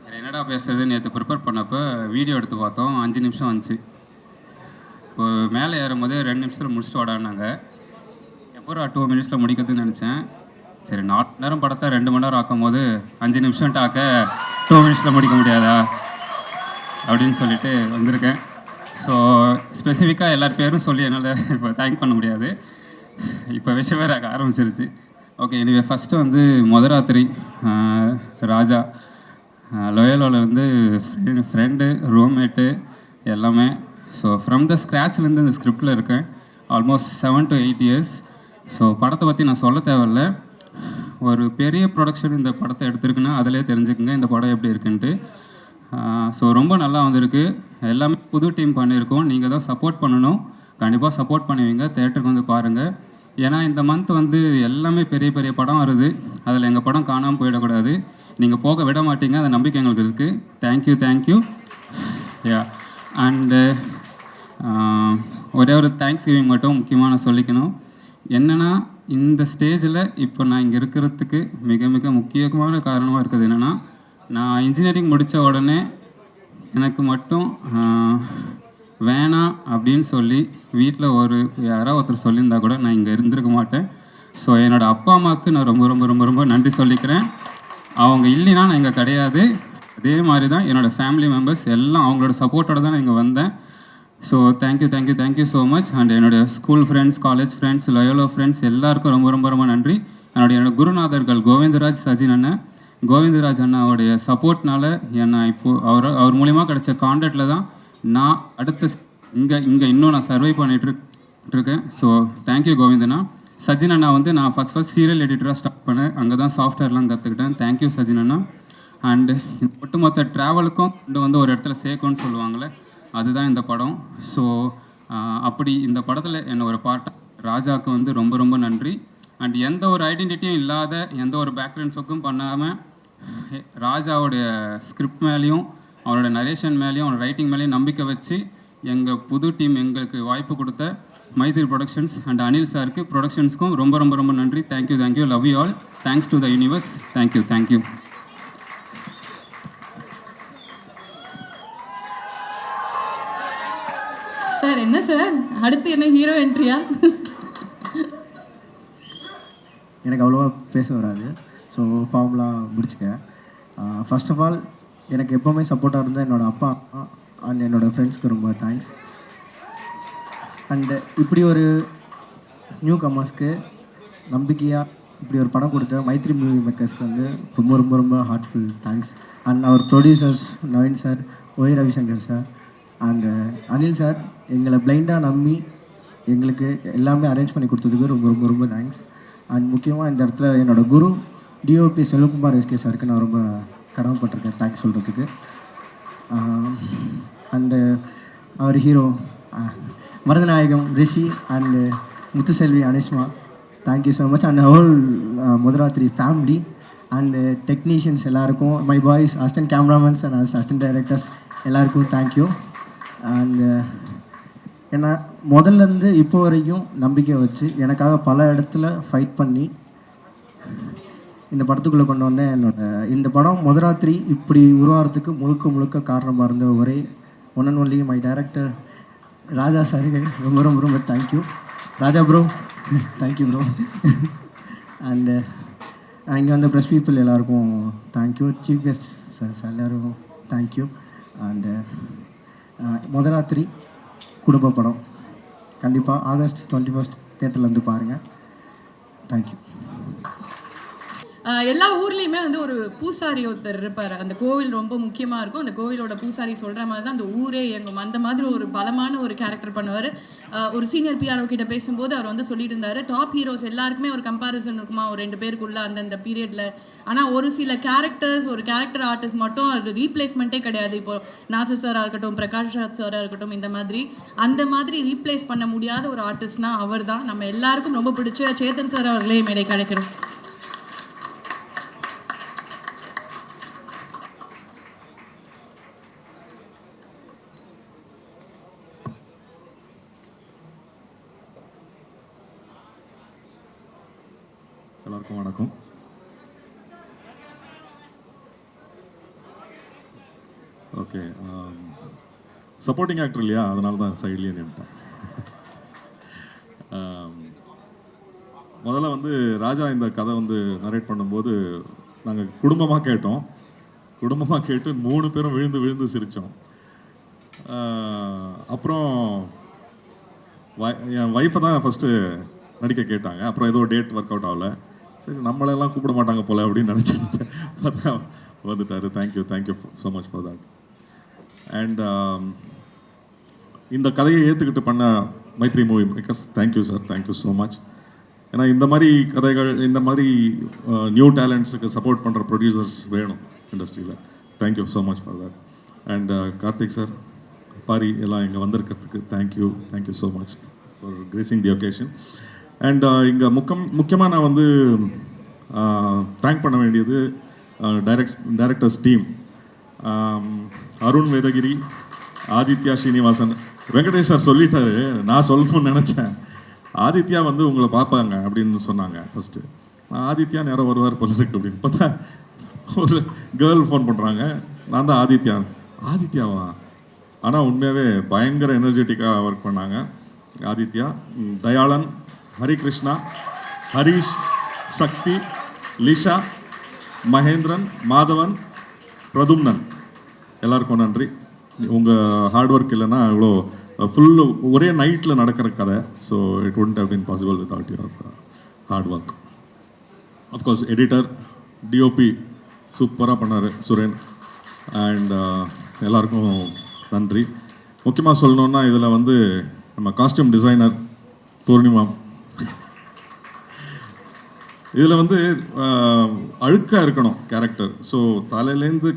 சரி என்னடா பேசுறது, நேற்று ப்ரிப்பேர் பண்ணப்போ வீடியோ எடுத்து பார்த்தோம், 5 நிமிஷம் வந்துச்சு. இப்போ மேலே ஏறும்போது 2 நிமிஷத்தில் முடிச்சுட்டு வாடான்னாங்க. எப்போ 2 மினிட்ஸில் முடிக்கிறதுன்னு நினச்சேன். சரி 4 மணி நேரம் படத்தை 2 மணி நேரம் ஆக்கும் போது 5 நிமிஷம் டாக்க 2 மினிட்ஸில் முடிக்க முடியாதா அப்படின்னு சொல்லிட்டு வந்திருக்கேன். ஸோ ஸ்பெசிஃபிக்காக எல்லார் பேரும் சொல்லி என்னால் இப்போ தேங்க் பண்ண முடியாது, இப்போ விஷயம் வேறு ஆரம்பிச்சிருச்சு. ஓகே, எனிவே ஃபஸ்ட்டு வந்து முதராத்திரி ராஜா லோயலோவில் வந்து ஃப்ரெண்டு ரூம்மேட்டு எல்லாமே. ஸோ ஃப்ரம் த ஸ்க்ராட்ச்லேருந்து இந்த ஸ்கிரிப்டில் இருக்கேன் ஆல்மோஸ்ட் 7 to 8 years. ஸோ படத்தை பற்றி நான் சொல்ல தேவையில்ல, ஒரு பெரிய ப்ரொடக்ஷன் இந்த படத்தை எடுத்திருக்குன்னா அதிலே தெரிஞ்சுக்குங்க இந்த படம் எப்படி இருக்குன்ட்டு. ஸோ ரொம்ப நல்லா வந்திருக்கு, எல்லாமே புது டீம் பண்ணியிருக்கோம். நீங்கள் தான் சப்போர்ட் பண்ணணும், கண்டிப்பாக சப்போர்ட் பண்ணுவீங்க, தேட்டருக்கு வந்து பாருங்கள். ஏன்னா இந்த மந்த் வந்து எல்லாமே பெரிய பெரிய படம் வருது, அதில் எங்கள் படம் காணாமல் போயிடக்கூடாது. நீங்கள் போக விட மாட்டீங்க, அந்த நம்பிக்கை எங்களுக்கு இருக்குது. Thank you thank you. யா அண்டு ஒரே ஒரு தேங்க்ஸ் கிவிங் மட்டும் முக்கியமாக நான் சொல்லிக்கணும். என்னென்னா இந்த ஸ்டேஜில் இப்போ நான் இங்கே இருக்கிறதுக்கு மிக மிக முக்கியமான காரணமாக இருக்குது என்னென்னா, நான் இன்ஜினியரிங் முடித்த உடனே எனக்கு மட்டும் வேணாம் அப்படின்னு சொல்லி வீட்டில் யாராவது ஒருத்தர் சொல்லியிருந்தா கூட நான் இங்கே இருந்திருக்க மாட்டேன். ஸோ என்னோடய அப்பா அம்மாவுக்கு நான் ரொம்ப ரொம்ப ரொம்ப ரொம்ப நன்றி சொல்லிக்கிறேன். அவங்க இல்லைன்னா நான் இங்கே கிடையாது. அதே மாதிரி தான் என்னோடய ஃபேமிலி மெம்பர்ஸ் எல்லாம் அவங்களோட சப்போர்ட்டோடு தான் நான் இங்கே வந்தேன். So thank you thank you thank you so much. And என்னுடைய school friends, college friends, Loyola friends எல்லாருக்கும் ரொம்ப ரொம்ப ரொம்ப நன்றி. என்னோட குருநாதர்கள் கோவிந்தராஜ் சஜின் அண்ணன், கோவிந்தராஜ் அண்ணாவுடைய சப்போர்ட்னால என்னை இப்போது அவர் மூலிமா கிடைச்ச கான்டாக்டில் தான் நான் அடுத்த இங்கே இன்னும் நான் சர்வை பண்ணிகிட்டு இருக்கேன். ஸோ தேங்க்யூ கோவிந்தண்ணா. சஜின் அண்ணா வந்து நான் ஃபஸ்ட் சீரியல் எடிட்டராக ஸ்டார்ட் பண்ணேன், அங்கே தான் சாஃப்ட்வேர்லாம் கற்றுக்கிட்டேன். Thank you Sajin Anna. அண்டு ஒட்டுமொத்த ட்ராவலுக்கும் கொண்டு வந்து ஒரு இடத்துல சேர்க்கணும்னு சொல்லுவாங்களே, அதுதான் இந்த படம். ஸோ அப்படி இந்த படத்தில் என்ன ஒரு பார்ட்டாக ராஜாவுக்கு வந்து ரொம்ப ரொம்ப நன்றி. அண்ட் எந்த ஒரு ஐடென்டிட்டியும் இல்லாத, எந்த ஒரு பேக்ரவுண்ட்ஸுக்கும் பண்ணாமல் ராஜாவுடைய ஸ்கிரிப்ட் மேலேயும் அவரோட நரேஷன் மேலேயும் அவரோட ரைட்டிங் மேலேயும் நம்பிக்கை வச்சு எங்கள் புது டீம் எங்களுக்கு வாய்ப்பு கொடுத்த மைத்ரி ப்ரொடக்ஷன்ஸ் அண்ட் அனில் சாருக்கு ப்ரொடக்ஷன்ஸ்க்கும் ரொம்ப ரொம்ப ரொம்ப நன்றி. Thank you thank you. Love you all. Thanks to the universe. Thank you thank you. Sir என்ன சார் அடுத்து என்ன ஹீரோ என்ட்ரியா? எனக்கு அவ்வளோவா பேச வராது, ஸோ ஃபார்ம்லாம் முடிச்சுக்க. ஃபர்ஸ்ட் ஆஃப் ஆல் எனக்கு எப்போவுமே சப்போர்ட்டாக இருந்தால் என்னோடய அப்பா அம்மா அண்ட் என்னோடய ஃப்ரெண்ட்ஸ்க்கு ரொம்ப தேங்க்ஸ். அண்டு இப்படி ஒரு நியூ கமர்ஸ்க்கு நம்பிக்கையாக இப்படி ஒரு படம் கொடுத்த மைத்ரி மூவி மேக்கர்ஸ்க்கு வந்து ரொம்ப ரொம்ப ரொம்ப heartful thanks. And our producers Naveen sir, Y Ravishankar sir and Anil sir எங்களை பிளைண்டாக நம்பி எங்களுக்கு எல்லாமே அரேஞ்ச் பண்ணி கொடுத்ததுக்கு ரொம்ப ரொம்ப ரொம்ப தேங்க்ஸ். அண்ட் முக்கியமாக இந்த இடத்துல என்னோடய குரு டிஓபி செல்வகுமார் எஸ்கே சாருக்கு நான் ரொம்ப கடமைப்பட்டிருக்கேன் தேங்க்ஸ் சொல்கிறதுக்கு. அண்டு அவர் hero Marudhanayagam Rishi and Muthuselvi Anishma, thank you so much. And whole Mutharathiri family and technicians எல்லாருக்கும், my boys, assistant cameramans and assistant directors எல்லாருக்கும் தேங்க்யூ. அண்டு ஏன்னா முதல்லேருந்து இப்போ வரைக்கும் நம்பிக்கை வச்சு எனக்காக பல இடத்துல ஃபைட் பண்ணி இந்த படத்துக்குள்ளே கொண்டு வந்தேன். இந்த படம் முதராத்திரி இப்படி உருவாகிறதுக்கு முழுக்க முழுக்க காரணமாக இருந்த ஒரே one and only my director Raja சாருக்கு ரொம்ப ரொம்ப ரொம்ப thank you. Raja bro thank you bro. And இங்கே வந்த ப்ரெஸ் பீப்புள் எல்லாருக்கும் தேங்க்யூ. சீஃப் கெஸ்ட் சார் எல்லோருக்கும் தேங்க்யூ. அண்டு முதராத்திரி குடும்ப படம் கண்டிப்பாக ஆகஸ்ட் 21 தேட்டரில் வந்து பாருங்கள். தேங்க்யூ. எல்லா ஊர்லேயுமே வந்து ஒரு பூசாரி ஒருத்தர் இருப்பார். அந்த கோவில் ரொம்ப முக்கியமாக இருக்கும். அந்த கோவிலோட பூசாரி சொல்கிற மாதிரி தான் அந்த ஊரே இயங்கும். அந்த மாதிரி ஒரு பலமான ஒரு கேரக்டர் பண்ணுவார். ஒரு சீனியர் பிஆர்ஓ கிட்ட பேசும்போது அவர் வந்து சொல்லிட்டு இருந்தார், டாப் ஹீரோஸ் எல்லாருக்குமே ஒரு கம்பேரிசன் இருக்குமா ஒரு 2 பேருக்குள்ள அந்தந்த பீரியடில். ஆனால் ஒரு சில கேரக்டர்ஸ், ஒரு கேரக்டர் ஆர்டிஸ்ட் மட்டும் அது ரீப்ளேஸ்மெண்ட்டே கிடையாது. இப்போ நாசர் சாராக இருக்கட்டும், பிரகாஷ் ராஜ் சாராக இருக்கட்டும், இந்த மாதிரி அந்த மாதிரி ரீப்ளேஸ் பண்ண முடியாத ஒரு ஆர்டிஸ்ட்னா அவர் தான். நம்ம எல்லாருக்கும் ரொம்ப பிடிச்ச சேத்தன் சார் அவர்களே மேடை கிடைக்கிறோம். எல்லாருக்கும் வணக்கம். ஓகே, சப்போர்ட்டிங் ஆக்டர் இல்லையா, அதனால தான் சைட்லேயே நின்ட்டேன். முதல்ல வந்து ராஜா இந்த கதை வந்து நரேட் பண்ணும்போது நாங்கள் குடும்பமாக கேட்டோம். குடும்பமாக கேட்டு 3 பேரும் விழுந்து விழுந்து சிரித்தோம். அப்புறம் என் ஒய்ஃபை தான் ஃபஸ்ட்டு நடிக்க கேட்டாங்க. அப்புறம் ஏதோ டேட் ஒர்க் அவுட் ஆகலை. சரி, நம்மளெல்லாம் கூப்பிட மாட்டாங்க போல அப்படின்னு நினச்சிட்டு பார்த்தா வந்துட்டார். Thank you so much for that. And இந்த கதையை ஏற்றுக்கிட்டு பண்ண Mythri movie makers, thank you sir, thank you so much. ஏன்னா இந்த மாதிரி கதைகள், இந்த மாதிரி நியூ டேலண்ட்ஸுக்கு சப்போர்ட் பண்ணுற ப்ரொடியூசர்ஸ் வேணும் இண்டஸ்ட்ரியில். Thank you so much for that. And Karthik sir, Paari எல்லாம் இங்கே வந்திருக்கிறதுக்கு thank you so much for gracing the occasion. And இங்கே முக்கியமாக நான் வந்து தேங்க் பண்ண வேண்டியது directors team. Arun Vedagiri, Aditya Srinivasan. Venkatesh sir சொல்லிட்டாரு, நான் சொல்லணும்னு நினச்சேன். ஆதித்யா வந்து உங்களை பார்ப்பாங்க அப்படின்னு சொன்னாங்க ஃபஸ்ட்டு. ஆதித்யா நேரம் வருவார் போல இருக்கு அப்படின்னு பார்த்தா ஒரு கேர்ள் ஃபோன் பண்ணுறாங்க, நான் தான் ஆதித்யாவா? ஆனால் உண்மையாகவே பயங்கர எனர்ஜெட்டிக்காக ஒர்க் பண்ணாங்க ஆதித்யா. தயாளன், ஹரிகிருஷ்ணா, ஹரீஷ், சக்தி, லிஷா, மகேந்திரன், மாதவன், பிரதும்னன், எல்லாருக்கும் நன்றி. உங்கள் ஹார்ட் ஒர்க் இல்லைன்னா இவ்வளோ ஃபுல்லு ஒரே நைட்டில் நடக்கிற கதை. So it wouldn't have been possible without your hard work. Of course, editor, DOP சூப்பராக பண்ணார் சுரேன். அண்ட் எல்லாருக்கும் நன்றி. முக்கியமாக சொல்லணுன்னா இதில் வந்து நம்ம காஸ்டியூம் டிசைனர் பூர்ணிமா. இதில் வந்து அழுக்காக இருக்கணும் கேரக்டர். ஸோ தலையிலேருந்து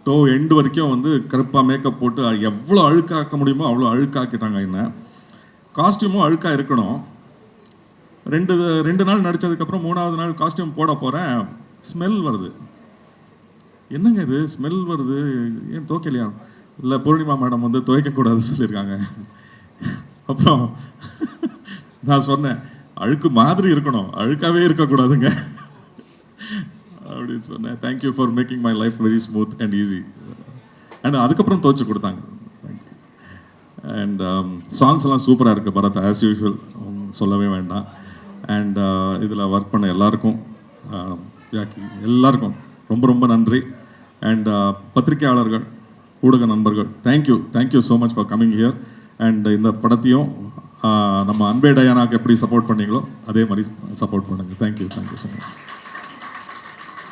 டோ எண்டு வரைக்கும் வந்து கருப்பாக மேக்கப் போட்டு எவ்வளோ அழுக்காக்க முடியுமோ அவ்வளோ அழுக்காக்கிட்டாங்க. என்ன காஸ்டியூமும் அழுக்காக இருக்கணும். ரெண்டு நாள் நடித்ததுக்கப்புறம் 3ஆவது நாள் காஸ்டியூம் போட போகிறேன், ஸ்மெல் வருது. என்னங்க இது ஸ்மெல் வருது, ஏன் துவைக்கலையா? இல்லை, பூர்ணிமா மேடம் வந்து துவைக்கக்கூடாதுன்னு சொல்லியிருக்காங்க. அப்புறம் நான் சொன்னேன், அழுக்கு மாதிரி இருக்கணும், அழுக்காகவே இருக்கக்கூடாதுங்க அப்படின்னு சொன்னேன். Thank you for making my life very smooth and easy. And அதுக்கப்புறம் துவைச்சு கொடுத்தாங்க. தேங்க்யூ. அண்ட் சாங்ஸ் எல்லாம் சூப்பராக இருக்குது பரத், ஆஸ் யூஷுவல், சொல்லவே வேண்டாம். அண்ட் இதில் ஒர்க் பண்ண எல்லாருக்கும், எல்லாருக்கும் ரொம்ப ரொம்ப நன்றி. அண்ட் பத்திரிகையாளர்கள், ஊடக நண்பர்கள், thank you so much for coming here. And இந்த படத்தையும் நம்ம அன்பே டயானாக்கு எப்படி சப்போர்ட் பண்ணீங்களோ அதே மாதிரி சப்போர்ட் பண்ணுங்க. Thank you so much.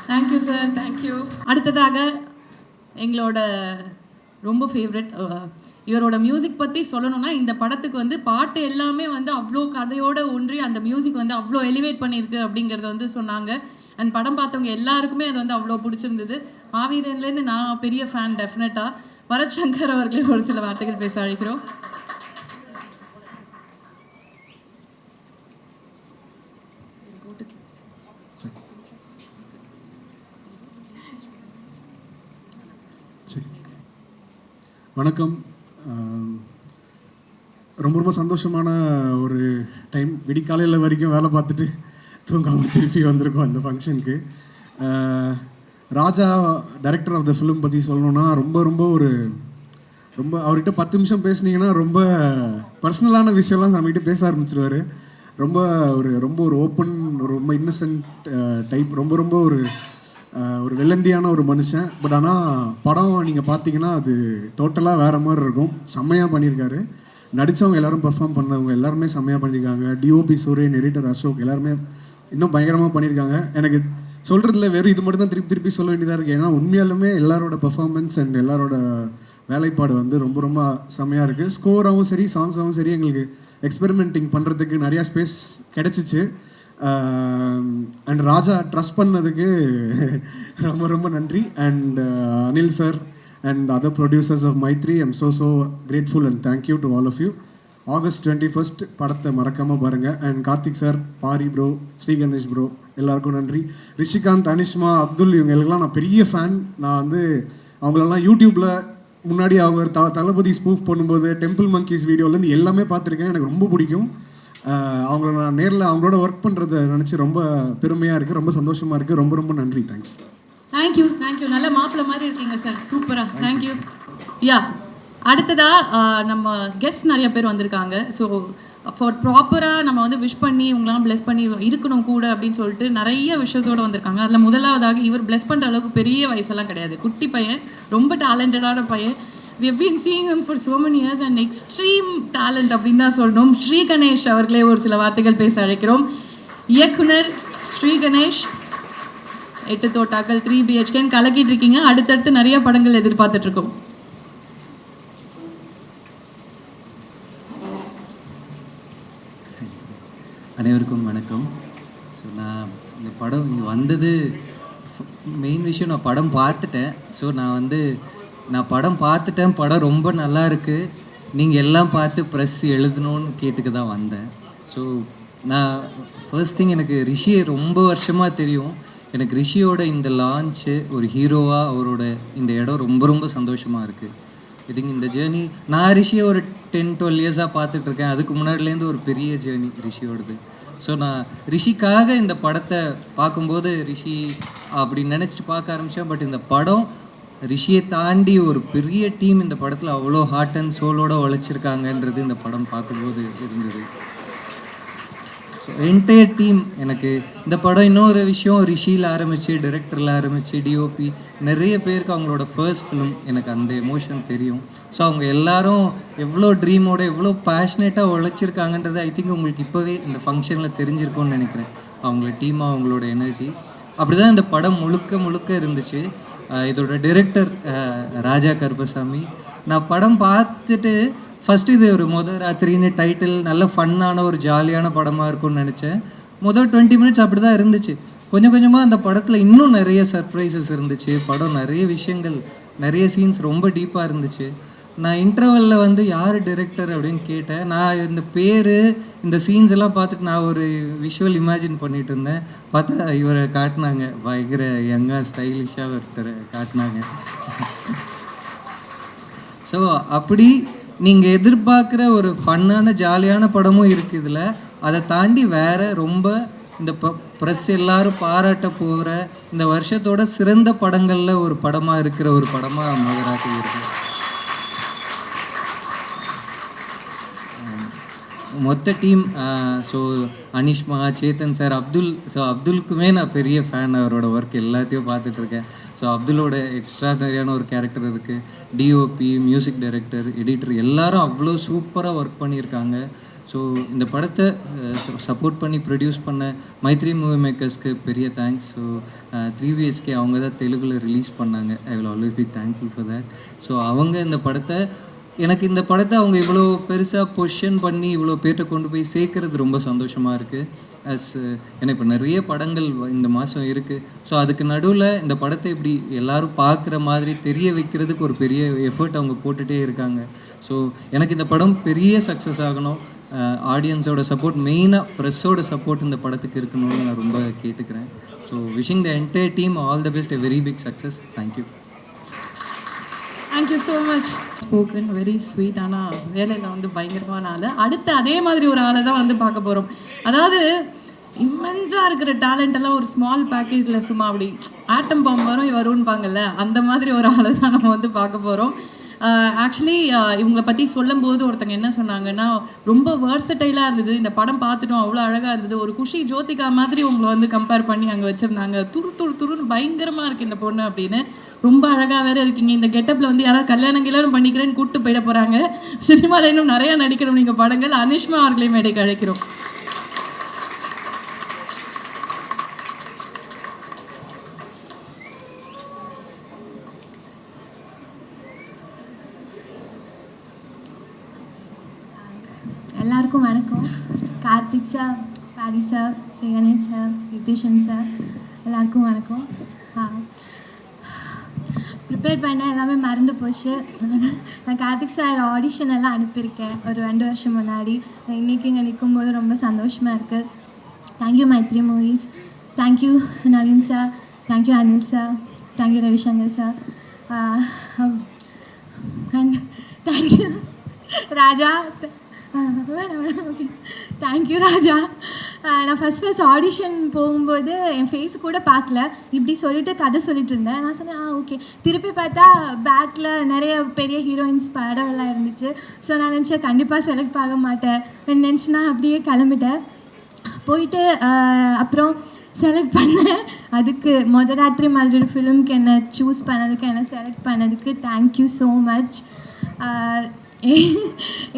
Thank you sir, thank you. அடுத்ததாக எங்களோட ரொம்ப ஃபேவரட், இவரோட மியூசிக் பற்றி சொல்லணும்னா, இந்த படத்துக்கு வந்து பாட்டு எல்லாமே வந்து அவ்வளோ கதையோடு ஒன்றி அந்த மியூசிக் வந்து அவ்வளோ எலிவேட் பண்ணியிருக்கு அப்படிங்கிறத வந்து சொன்னாங்க. அண்ட் படம் பார்த்தவங்க எல்லாருக்குமே அது வந்து அவ்வளோ பிடிச்சிருந்தது. மாவீரன்லேருந்து நான் பெரிய ஃபேன் டெஃபினட்டாக. பரத் சங்கர் அவர்களே ஒரு சில வார்த்தைகள் பேச அழைக்கிறோம். வணக்கம். ரொம்ப ரொம்ப சந்தோஷமான ஒரு டைம். விடிக்காலையில் வரைக்கும் வேலை பார்த்துட்டு தூங்காமல் திருப்பி வந்திருக்கோம் இந்த ஃபங்க்ஷனுக்கு. ராஜா டைரக்டர் ஆஃப் த ஃபிலிம் பற்றி சொல்லணுன்னா ரொம்ப அவர்கிட்ட 10 நிமிஷம் பேசுனீங்கன்னா ரொம்ப பர்சனலான விஷயம்லாம் நம்மகிட்ட பேச ஆரம்பிச்சிருவார். ரொம்ப ஒரு ஓப்பன், ரொம்ப இன்னசென்ட் டைப். ரொம்ப ஒரு ஒரு வெள்ளந்தியான ஒரு மனுஷன். பட் ஆனால் படம் நீங்கள் பார்த்தீங்கன்னா அது டோட்டலாக வேறு மாதிரி இருக்கும். செம்மையாக பண்ணியிருக்காரு. நடித்தவங்க எல்லோரும் பெர்ஃபார்ம் பண்ணவங்க எல்லாருமே செம்மையாக பண்ணியிருக்காங்க. டிஓபி சூரியன், எடிட்டர் அசோக் எல்லாருமே இன்னும் பயங்கரமாக பண்ணியிருக்காங்க. எனக்கு சொல்கிறதுல வெறும் இது மட்டும் தான் திருப்பி சொல்ல வேண்டியதாக இருக்குது. ஏன்னா உண்மையாலுமே எல்லாரோட பெர்ஃபார்மன்ஸ் அண்ட் எல்லாரோட வேலைப்பாடு வந்து ரொம்ப ரொம்ப செம்மையாக இருக்குது. ஸ்கோராகவும் சரி, சாங்ஸாகவும் சரி, எங்களுக்கு எக்ஸ்பெரிமெண்டிங் பண்ணுறதுக்கு நிறையா ஸ்பேஸ் கிடச்சிச்சு. அண்ட் ராஜா ட்ரஸ்ட் பண்ணதுக்கு ரொம்ப ரொம்ப நன்றி. And Anil sir and other producers of Mythri, I'm so grateful and thank you to all of you. August 21st படத்தை மறக்காமல் பாருங்கள். And Karthik sir, Pari bro, Sri Ganesh bro எல்லாருக்கும் நன்றி. ரிஷிகாந்த், அனிஷ்மா, அப்துல் இவங்களுக்கெல்லாம் நான் பெரிய ஃபேன். நான் வந்து அவங்களெல்லாம் யூடியூப்பில் முன்னாடி அவர் தளபதி ஸ்பூஃப் பண்ணும்போது டெம்பிள் மங்கீஸ் வீடியோலேருந்து எல்லாமே பார்த்துருக்கேன். எனக்கு ரொம்ப பிடிக்கும். அவங்கள நான் நேரில் அவங்களோட ஒர்க் பண்ணுறதை நினச்சி ரொம்ப பெருமையாக இருக்குது, ரொம்ப சந்தோஷமாக இருக்குது. ரொம்ப ரொம்ப நன்றி. தேங்க்ஸ். தேங்க்யூ. நல்ல மாப்பிள்ளை மாதிரி இருக்கீங்க சார். சூப்பராக. தேங்க்யூ. யா, அடுத்ததாக நம்ம கெஸ்ட் நிறைய பேர் வந்திருக்காங்க. ஸோ ஃபார் ப்ராப்பராக நம்ம வந்து விஷ் பண்ணி இவங்களாம் ப்ளெஸ் பண்ணி இருக்கணும் கூட அப்படின்னு சொல்லிட்டு நிறைய விஷஸோடு வந்திருக்காங்க. அதில் முதலாவதாக இவர் ப்ளெஸ் பண்ணுற அளவுக்கு பெரிய வயசெல்லாம் கிடையாது, குட்டி பையன், ரொம்ப டேலண்டடான பையன். we have been seeing him for so many years and extreme talent அப்படின்னு தான் சொல்லணும். ஸ்ரீ கணேஷ் அவர்களே ஒரு சில வார்த்தைகள் பேச அழைக்கிறோம். இயக்குனர் ஸ்ரீ கணேஷ், 8 தோட்டாக்கள், 3 BHK கலக்கிட்டு இருக்கீங்க. அடுத்தடுத்து நிறைய படங்கள் எதிர்பார்த்துட்ருக்கோம். அனைவருக்கும் வணக்கம். ஸோ நான் இந்த படம் இங்கே வந்தது மெயின் விஷயம், நான் படம் பார்த்துட்டேன். ஸோ நான் படம் பார்த்துட்டேன், படம் ரொம்ப நல்லா இருக்குது, நீங்கள் எல்லாம் பார்த்து ப்ரெஸ் எழுதணும்னு கேட்டுக்க தான் வந்தேன். ஸோ நான் ஃபர்ஸ்ட் திங், எனக்கு ரிஷியை ரொம்ப வருஷமாக தெரியும். எனக்கு ரிஷியோட இந்த லான்ச்சு ஒரு ஹீரோவாக அவரோட இந்த இடம் ரொம்ப ரொம்ப சந்தோஷமாக இருக்குது. இதுங்க இந்த ஜேர்னி நான் ரிஷியை ஒரு 10-12 இயர்ஸாக பார்த்துட்ருக்கேன். அதுக்கு முன்னாடிலேருந்து ஒரு பெரிய ஜேர்னி ரிஷியோடது. ஸோ நான் ரிஷிக்காக இந்த படத்தை பார்க்கும்போது ரிஷி அப்படி நினச்சிட்டு பார்க்க ஆரம்பித்தேன். பட் இந்த படம் ரிஷியை தாண்டி ஒரு பெரிய டீம் இந்த படத்தில் அவ்வளோ ஹார்ட் அண்ட் சோலோடு உழைச்சிருக்காங்கன்றது இந்த படம் பார்க்கும்போது இருந்தது. ஸோ என்டையர் டீம், எனக்கு இந்த படம் இன்னொரு விஷயம், ரிஷியில் ஆரம்பித்து டைரக்டரில் ஆரம்பித்து டிஓபி நிறைய பேருக்கு அவங்களோட ஃபர்ஸ்ட் ஃபிலிம், எனக்கு அந்த எமோஷன் தெரியும். ஸோ அவங்க எல்லாரும் எவ்வளோ ட்ரீமோட எவ்வளோ பேஷனேட்டாக உழைச்சிருக்காங்கன்றது ஐ திங்க் உங்களுக்கு இப்போவே இந்த ஃபங்க்ஷனில் தெரிஞ்சிருக்கும்னு நினைக்கிறேன். அவங்களோட டீமாக அவங்களோட எனர்ஜி அப்படி தான் இந்த படம் முழுக்க இருந்துச்சு. இதோட டைரக்டர் ராஜா கருப்பசாமி. நான் படம் பார்த்துட்டு ஃபஸ்ட்டு இது ஒரு முதல் ராத்திரின்னு டைட்டில், நல்ல ஃபன்னான ஒரு ஜாலியான படமாக இருக்கும்னு நினச்சேன். முதல் 20 மினிட்ஸ் அப்படி தான் இருந்துச்சு. கொஞ்சம் கொஞ்சமாக அந்த படத்தில் இன்னும் நிறைய சர்ப்ரைசஸ் இருந்துச்சு. படம் நிறைய விஷயங்கள், நிறைய சீன்ஸ் ரொம்ப டீப்பாக இருந்துச்சு. நான் இன்டர்வெல்லில் வந்து யார் டைரக்டர் அப்படின்னு கேட்டேன். நான் இந்த பேர், இந்த சீன்ஸ் எல்லாம் பார்த்துட்டு நான் ஒரு விஷுவல் இமேஜின் பண்ணிகிட்டு இருந்தேன். பார்த்தா இவரை காட்டினாங்க, பயங்கர யங்காக ஸ்டைலிஷாக ஒருத்தரை காட்டினாங்க. ஸோ அப்படி நீங்கள் எதிர்பார்க்குற ஒரு ஃபன்னான ஜாலியான படமும் இருக்குது இதில். அதை தாண்டி வேறு ரொம்ப இந்த ப்ரெஸ் எல்லாரும் பாராட்ட போகிற இந்த வருஷத்தோட சிறந்த படங்களில் ஒரு படமாக இருக்கிற ஒரு படமாக மகராசி இருக்குது. மொத்த team, so Anishma, Chetan sir, Abdul. So அப்துல்க்குமே நான் பெரிய ஃபேன், அவரோட ஒர்க் எல்லாத்தையும் பார்த்துட்ருக்கேன். ஸோ அப்துல்லோட எக்ஸ்ட்ராடனரியான ஒரு கேரக்டர் இருக்குது. டிஓபி, மியூசிக் டைரக்டர், எடிட்டர் எல்லாரும் அவ்வளோ சூப்பராக ஒர்க் பண்ணியிருக்காங்க. ஸோ இந்த படத்தை சப்போர்ட் பண்ணி ப்ரொடியூஸ் பண்ண மைத்ரி மூவி மேக்கர்ஸ்க்கு பெரிய தேங்க்ஸ். ஸோ 3 BHK அவங்க தான் தெலுங்கில் ரிலீஸ் பண்ணாங்க. ஐ will always be thankful for that. So அவங்க இந்த படத்தை, எனக்கு இந்த படத்தை அவங்க இவ்வளோ பெருசாக பொசிஷன் பண்ணி இவ்வளோ பேர்கிட்ட கொண்டு போய் சேர்க்கறது ரொம்ப சந்தோஷமாக இருக்குது. எனக்கு இப்போ நிறைய படங்கள் இந்த மாதம் இருக்குது. ஸோ அதுக்கு நடுவில் இந்த படத்தை இப்படி எல்லோரும் பார்க்குற மாதிரி தெரிய வைக்கிறதுக்கு ஒரு பெரிய எஃபர்ட் அவங்க போட்டுகிட்டே இருக்காங்க. ஸோ எனக்கு இந்த படம் பெரிய சக்ஸஸ் ஆகணும். ஆடியன்ஸோட சப்போர்ட், மெயினாக ப்ரெஸ்ஸோட சப்போர்ட் இந்த படத்துக்கு இருக்கணும்னு நான் ரொம்ப கேட்டுக்கிறேன். So wishing the entire team all the best, a very big success. Thank you. Thank you so much. Spoken, very sweet. ஆனால் வேலையில் வந்து பயங்கரமான ஆள். அடுத்து அதே மாதிரி ஒரு ஆளை தான் வந்து பார்க்க போகிறோம். அதாவது இம்மென்ஸாக இருக்கிற டேலண்டெல்லாம் ஒரு ஸ்மால் பேக்கேஜில் சும்மா அப்படி ஆட்டம் பாம்பு வரும்னு பாங்கல்ல, அந்த மாதிரி ஒரு ஆளை தான் நம்ம வந்து பார்க்க போகிறோம். ஆக்சுவலி இவங்களை பற்றி சொல்லும்போது ஒருத்தங்க என்ன சொன்னாங்கன்னா, ரொம்ப வேர்சடைலாக இருந்தது, இந்த படம் பார்த்துட்டோம், அவ்வளோ அழகாக இருந்தது, ஒரு குஷி ஜோதிகா மாதிரி உங்களை வந்து கம்பேர் பண்ணி அங்கே வச்சுருந்தாங்க, துருன்னு பயங்கரமாக இருக்குது இந்த பொண்ணு அப்படின்னு. ரொம்ப அழகாக வேறு இருக்கீங்க. இந்த கெட்டப்பில் வந்து யாராவது கல்யாணம் பண்ணிக்கிறேன்னு கூப்பிட்டு போயிட போகிறாங்க. சினிமாவில் இன்னும் நிறையா நடிக்கணும் நீங்கள் படங்கள். அனிஷ்மா அவர்களையும் மேடைக்கு அழைக்கிறோம். எல்லாருக்கும் வணக்கம். Karthik sir, Paari sir, Sriganesh sir, Nithishan sir, எல்லாருக்கும் வணக்கம். ப்ரிப்பேர் பண்ண எல்லாமே மறந்து போச்சு. நான் கார்த்திக் சார் ஆடிஷன் எல்லாம் அனுப்பியிருக்கேன் ஒரு 2 வருஷம் முன்னாடி. இன்றைக்கி இங்கே நிற்கும்போது ரொம்ப சந்தோஷமாக இருக்குது. Thank you Mythri movies, thank you Naveen sir, thank you Anil sir, thank you Ravishankar sir, thank you Raja. Okay, thank you Raja. நான் ஃபஸ்ட் ஆடிஷன் போகும்போது என் ஃபேஸு கூட பார்க்கல, இப்படி சொல்லிட்டு கதை சொல்லிட்டு இருந்தேன். நான் சொன்னேன் ஓகே. திருப்பி பார்த்தா பேக்கில் நிறைய பெரிய ஹீரோயின்ஸ் படம் எல்லாம் இருந்துச்சு. ஸோ நான் நினச்சேன் கண்டிப்பாக செலக்ட் ஆக மாட்டேன் நினச்சி நான் அப்படியே கிளம்பிட்டேன். போயிட்டு அப்புறம் செலக்ட் பண்ணேன். அதுக்கு ராத்திரி மாதிரி ஒரு ஃபிலிம்க்கு என்னை சூஸ் பண்ணதுக்கு, என்னை செலக்ட் பண்ணதுக்கு தேங்க்யூ ஸோ மச்.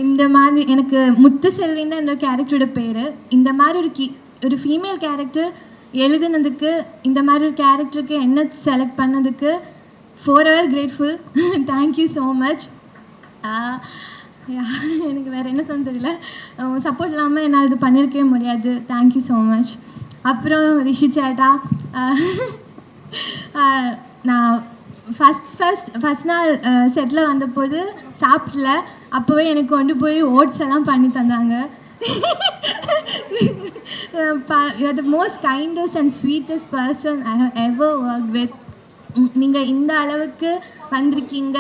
இந்த மாதிரி எனக்கு முத்து செல்வின் தான் என்னோட கேரக்டரோட பேர். இந்த மாதிரி ஒரு ஃபீமேல் கேரக்டர் எழுதுனதுக்கு, இந்த மாதிரி ஒரு கேரக்டருக்கு என்ன செலக்ட் பண்ணதுக்கு forever grateful. Thank you so much. எனக்கு வேறு என்ன சொல்ல தெரியல. சப்போர்ட் இல்லாமல் என்னால் இது பண்ணியிருக்கவே முடியாது. Thank you so much. அப்புறம் ரிஷி சேட்டா, நான் ஃபஸ்ட் நாள் செட்டில் வந்தபோது சாப்பிடல. அப்போவே எனக்கு கொண்டு போய் ஓட்ஸ் எல்லாம் பண்ணி தந்தாங்க. You're the most kindest and sweetest person I have ever work with. நீங்கள் இந்த அளவுக்கு வந்திருக்கீங்க.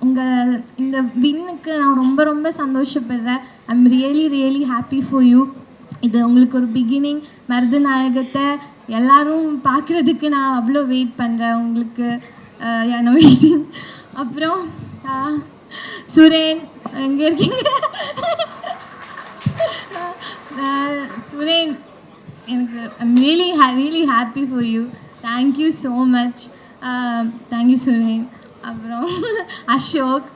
உங்கள் இந்த வின்னுக்கு நான் ரொம்ப ரொம்ப சந்தோஷப்படுறேன். I am really happy for you. இது உங்களுக்கு ஒரு பிகினிங். மருதநாயகத்தை எல்லாரும் பார்க்குறதுக்கு நான் அவ்வளோ வெயிட் பண்ணுறேன். உங்களுக்கு நான் வெயிட்டிங். அப்புறம் சுரேன், எங்கே இருக்கீங்க? சுரேன், எனக்கு I'm really happy for you. Thank you so much. Thank you Suren. அப்புறம் அசோக்,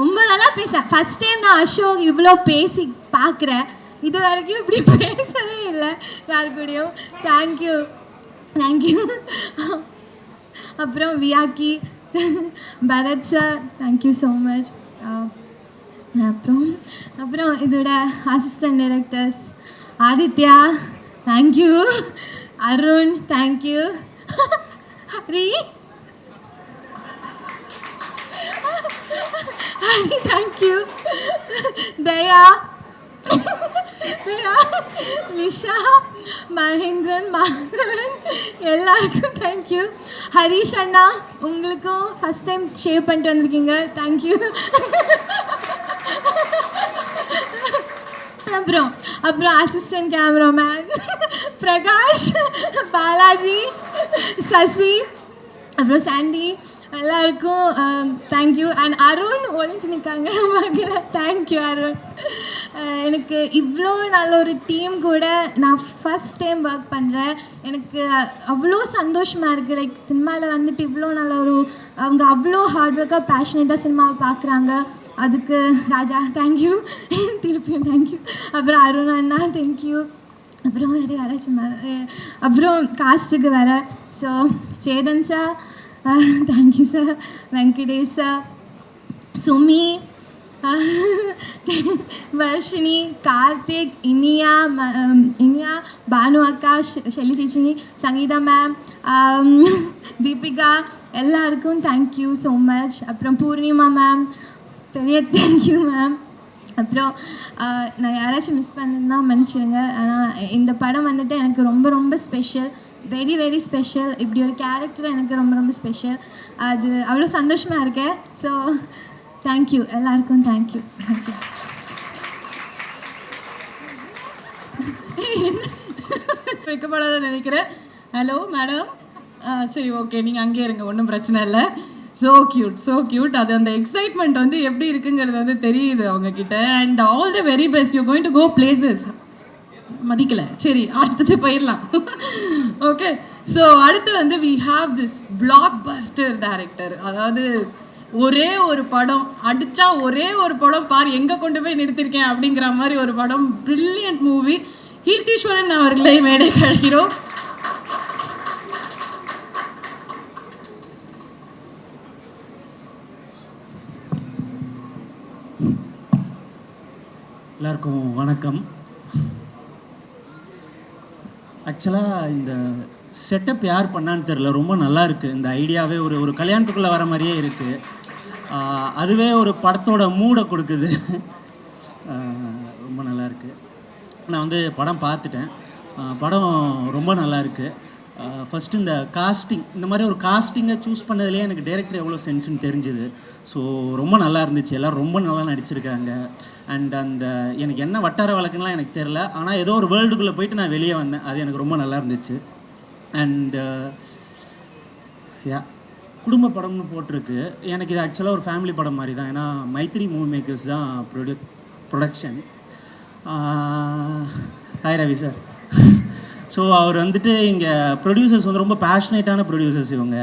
ரொம்ப நல்லா பேசுகிறேன். ஃபஸ்ட் டைம் நான் அசோக் இவ்வளோ பேசி பார்க்குறேன். இது வரைக்கும் இப்படி பேசவே இல்லை யாரு கூடயும். தேங்க்யூ. அப்புறம் Vyakki, Bharath sir, thank you so much. அப்புறம் இதோட assistant directors Aditya, thank you. Arun, thank you. Hari, thank you. Daya, Lisha, Mahendran, Madhavan, எல்லாருக்கும் தேங்க்யூ. ஹரிஷ் அண்ணா, உங்களுக்கும் ஃபஸ்ட் டைம் ஷேவ் பண்ணிட்டு வந்திருக்கீங்க. தேங்க்யூ. அப்புறம் அசிஸ்டன்ட் கேமராமேன் பிரகாஷ், பாலாஜி, சசி, அப்புறம் சாண்டி, எல்லாருக்கும் தேங்க்யூ. அண்ட் அருண் ஒழிஞ்சு நிற்காங்க மறக்கல. தேங்க்யூ அருண். எனக்கு இவ்வளோ நல்ல ஒரு டீம் கூட நான் ஃபஸ்ட் டைம் ஒர்க் பண்ணுறேன். எனக்கு அவ்வளோ சந்தோஷமாக இருக்குது. லைக் சினிமாவில் வந்துட்டு இவ்வளோ நல்ல அவங்க அவ்வளோ ஹார்ட் ஒர்க்காக பேஷனேட்டாக சினிமாவை பார்க்குறாங்க. அதுக்கு ராஜா தேங்க்யூ, திருப்பியும் தேங்க்யூ. அப்புறம் அருண் அண்ணா தேங்க்யூ. அப்புறம் வேறு யாராச்சும் அப்புறம் காஸ்ட்டுக்கு வேறு. So Chetan sir, thank you sir. Venkatesh sir, Sumi, Varshini, Karthik, Iniya, Banu அக்கா, ஷெல்லி சிச்சினி, சங்கீதா மேம், தீபிகா, எல்லாருக்கும் தேங்க்யூ ஸோ மச். அப்புறம் பூர்ணிமா மேம், பெரிய தேங்க்யூ மேம். அப்புறம் நான் யாராச்சும் மிஸ் பண்ணணுன்னா மன்னிச்சுங்க. ஆனால் இந்த படம் வந்துட்டு எனக்கு ரொம்ப ரொம்ப ஸ்பெஷல், வெரி ஸ்பெஷல். இப்படி ஒரு கேரக்டர் எனக்கு ரொம்ப ரொம்ப ஸ்பெஷல். அது அவ்வளோ சந்தோஷமாக இருக்கேன். ஸோ தேங்க்யூ எல்லாருக்கும். தேங்க்யூ. வைக்கப்படாத நினைக்கிறேன். ஹலோ மேடம், சரி ஓகே, நீங்கள் அங்கேயே இருங்க, ஒன்றும் பிரச்சனை இல்லை. So cute. அது அந்த எக்ஸைட்மெண்ட் வந்து எப்படி இருக்குங்கிறது வந்து தெரியுது அவங்க கிட்ட. And all the very best, you going to go places. மதிக்கலை, சரி அடுத்தது போயிடலாம். ஓகே, ஸோ அடுத்து வந்து we have this blockbuster director. அதாவது ஒரே ஒரு படம் அடித்தா ஒரே ஒரு படம் பார் எங்கே கொண்டு போய் நிறுத்திருக்கேன் அப்படிங்கிற மாதிரி ஒரு படம், பிரில்லியன்ட் மூவி. கீர்த்தீஸ்வரன் அவர்களை மேடை கழிக்கிறோம். எல்லாருக்கும் வணக்கம். ஆக்சுவலாக இந்த செட்டப் யார் பண்ணான்னு தெரில, ரொம்ப நல்லா இருக்குது. இந்த ஐடியாவே ஒரு கல்யாணத்துக்குள்ளே வர மாதிரியே இருக்குது. அதுவே ஒரு படத்தோட மூடை கொடுக்குது. ரொம்ப நல்லா இருக்குது. நான் வந்து படம் பார்த்துட்டேன். படம் ரொம்ப நல்லா இருக்குது. ஃபஸ்ட்டு இந்த காஸ்டிங், இந்த மாதிரி ஒரு காஸ்டிங்கை சூஸ் பண்ணதுலேயே எனக்கு டைரக்டர் எவ்வளோ சென்ஸ்னு தெரிஞ்சுது. ஸோ ரொம்ப நல்லா இருந்துச்சு. எல்லோரும் ரொம்ப நல்லா நடிச்சிருக்காங்க. அண்ட் அந்த எனக்கு என்ன வட்டார வழக்குலாம் எனக்கு தெரில, ஆனால் ஏதோ ஒரு வேர்ல்டுக்குள்ளே போயிட்டு நான் வெளியே வந்தேன். அது எனக்கு ரொம்ப நல்லா இருந்துச்சு. அண்டு குடும்ப படம்னு போட்டிருக்கு. எனக்கு இது ஆக்சுவலாக ஒரு ஃபேமிலி படம் மாதிரி தான். ஏன்னா மைத்ரி மூவி மேக்கர்ஸ் தான் production. Hi Ravi sir. So அவர் வந்துட்டு இங்கே ப்ரொடியூசர்ஸ் வந்து ரொம்ப பேஷனேட்டான ப்ரொடியூசர்ஸ். இவங்க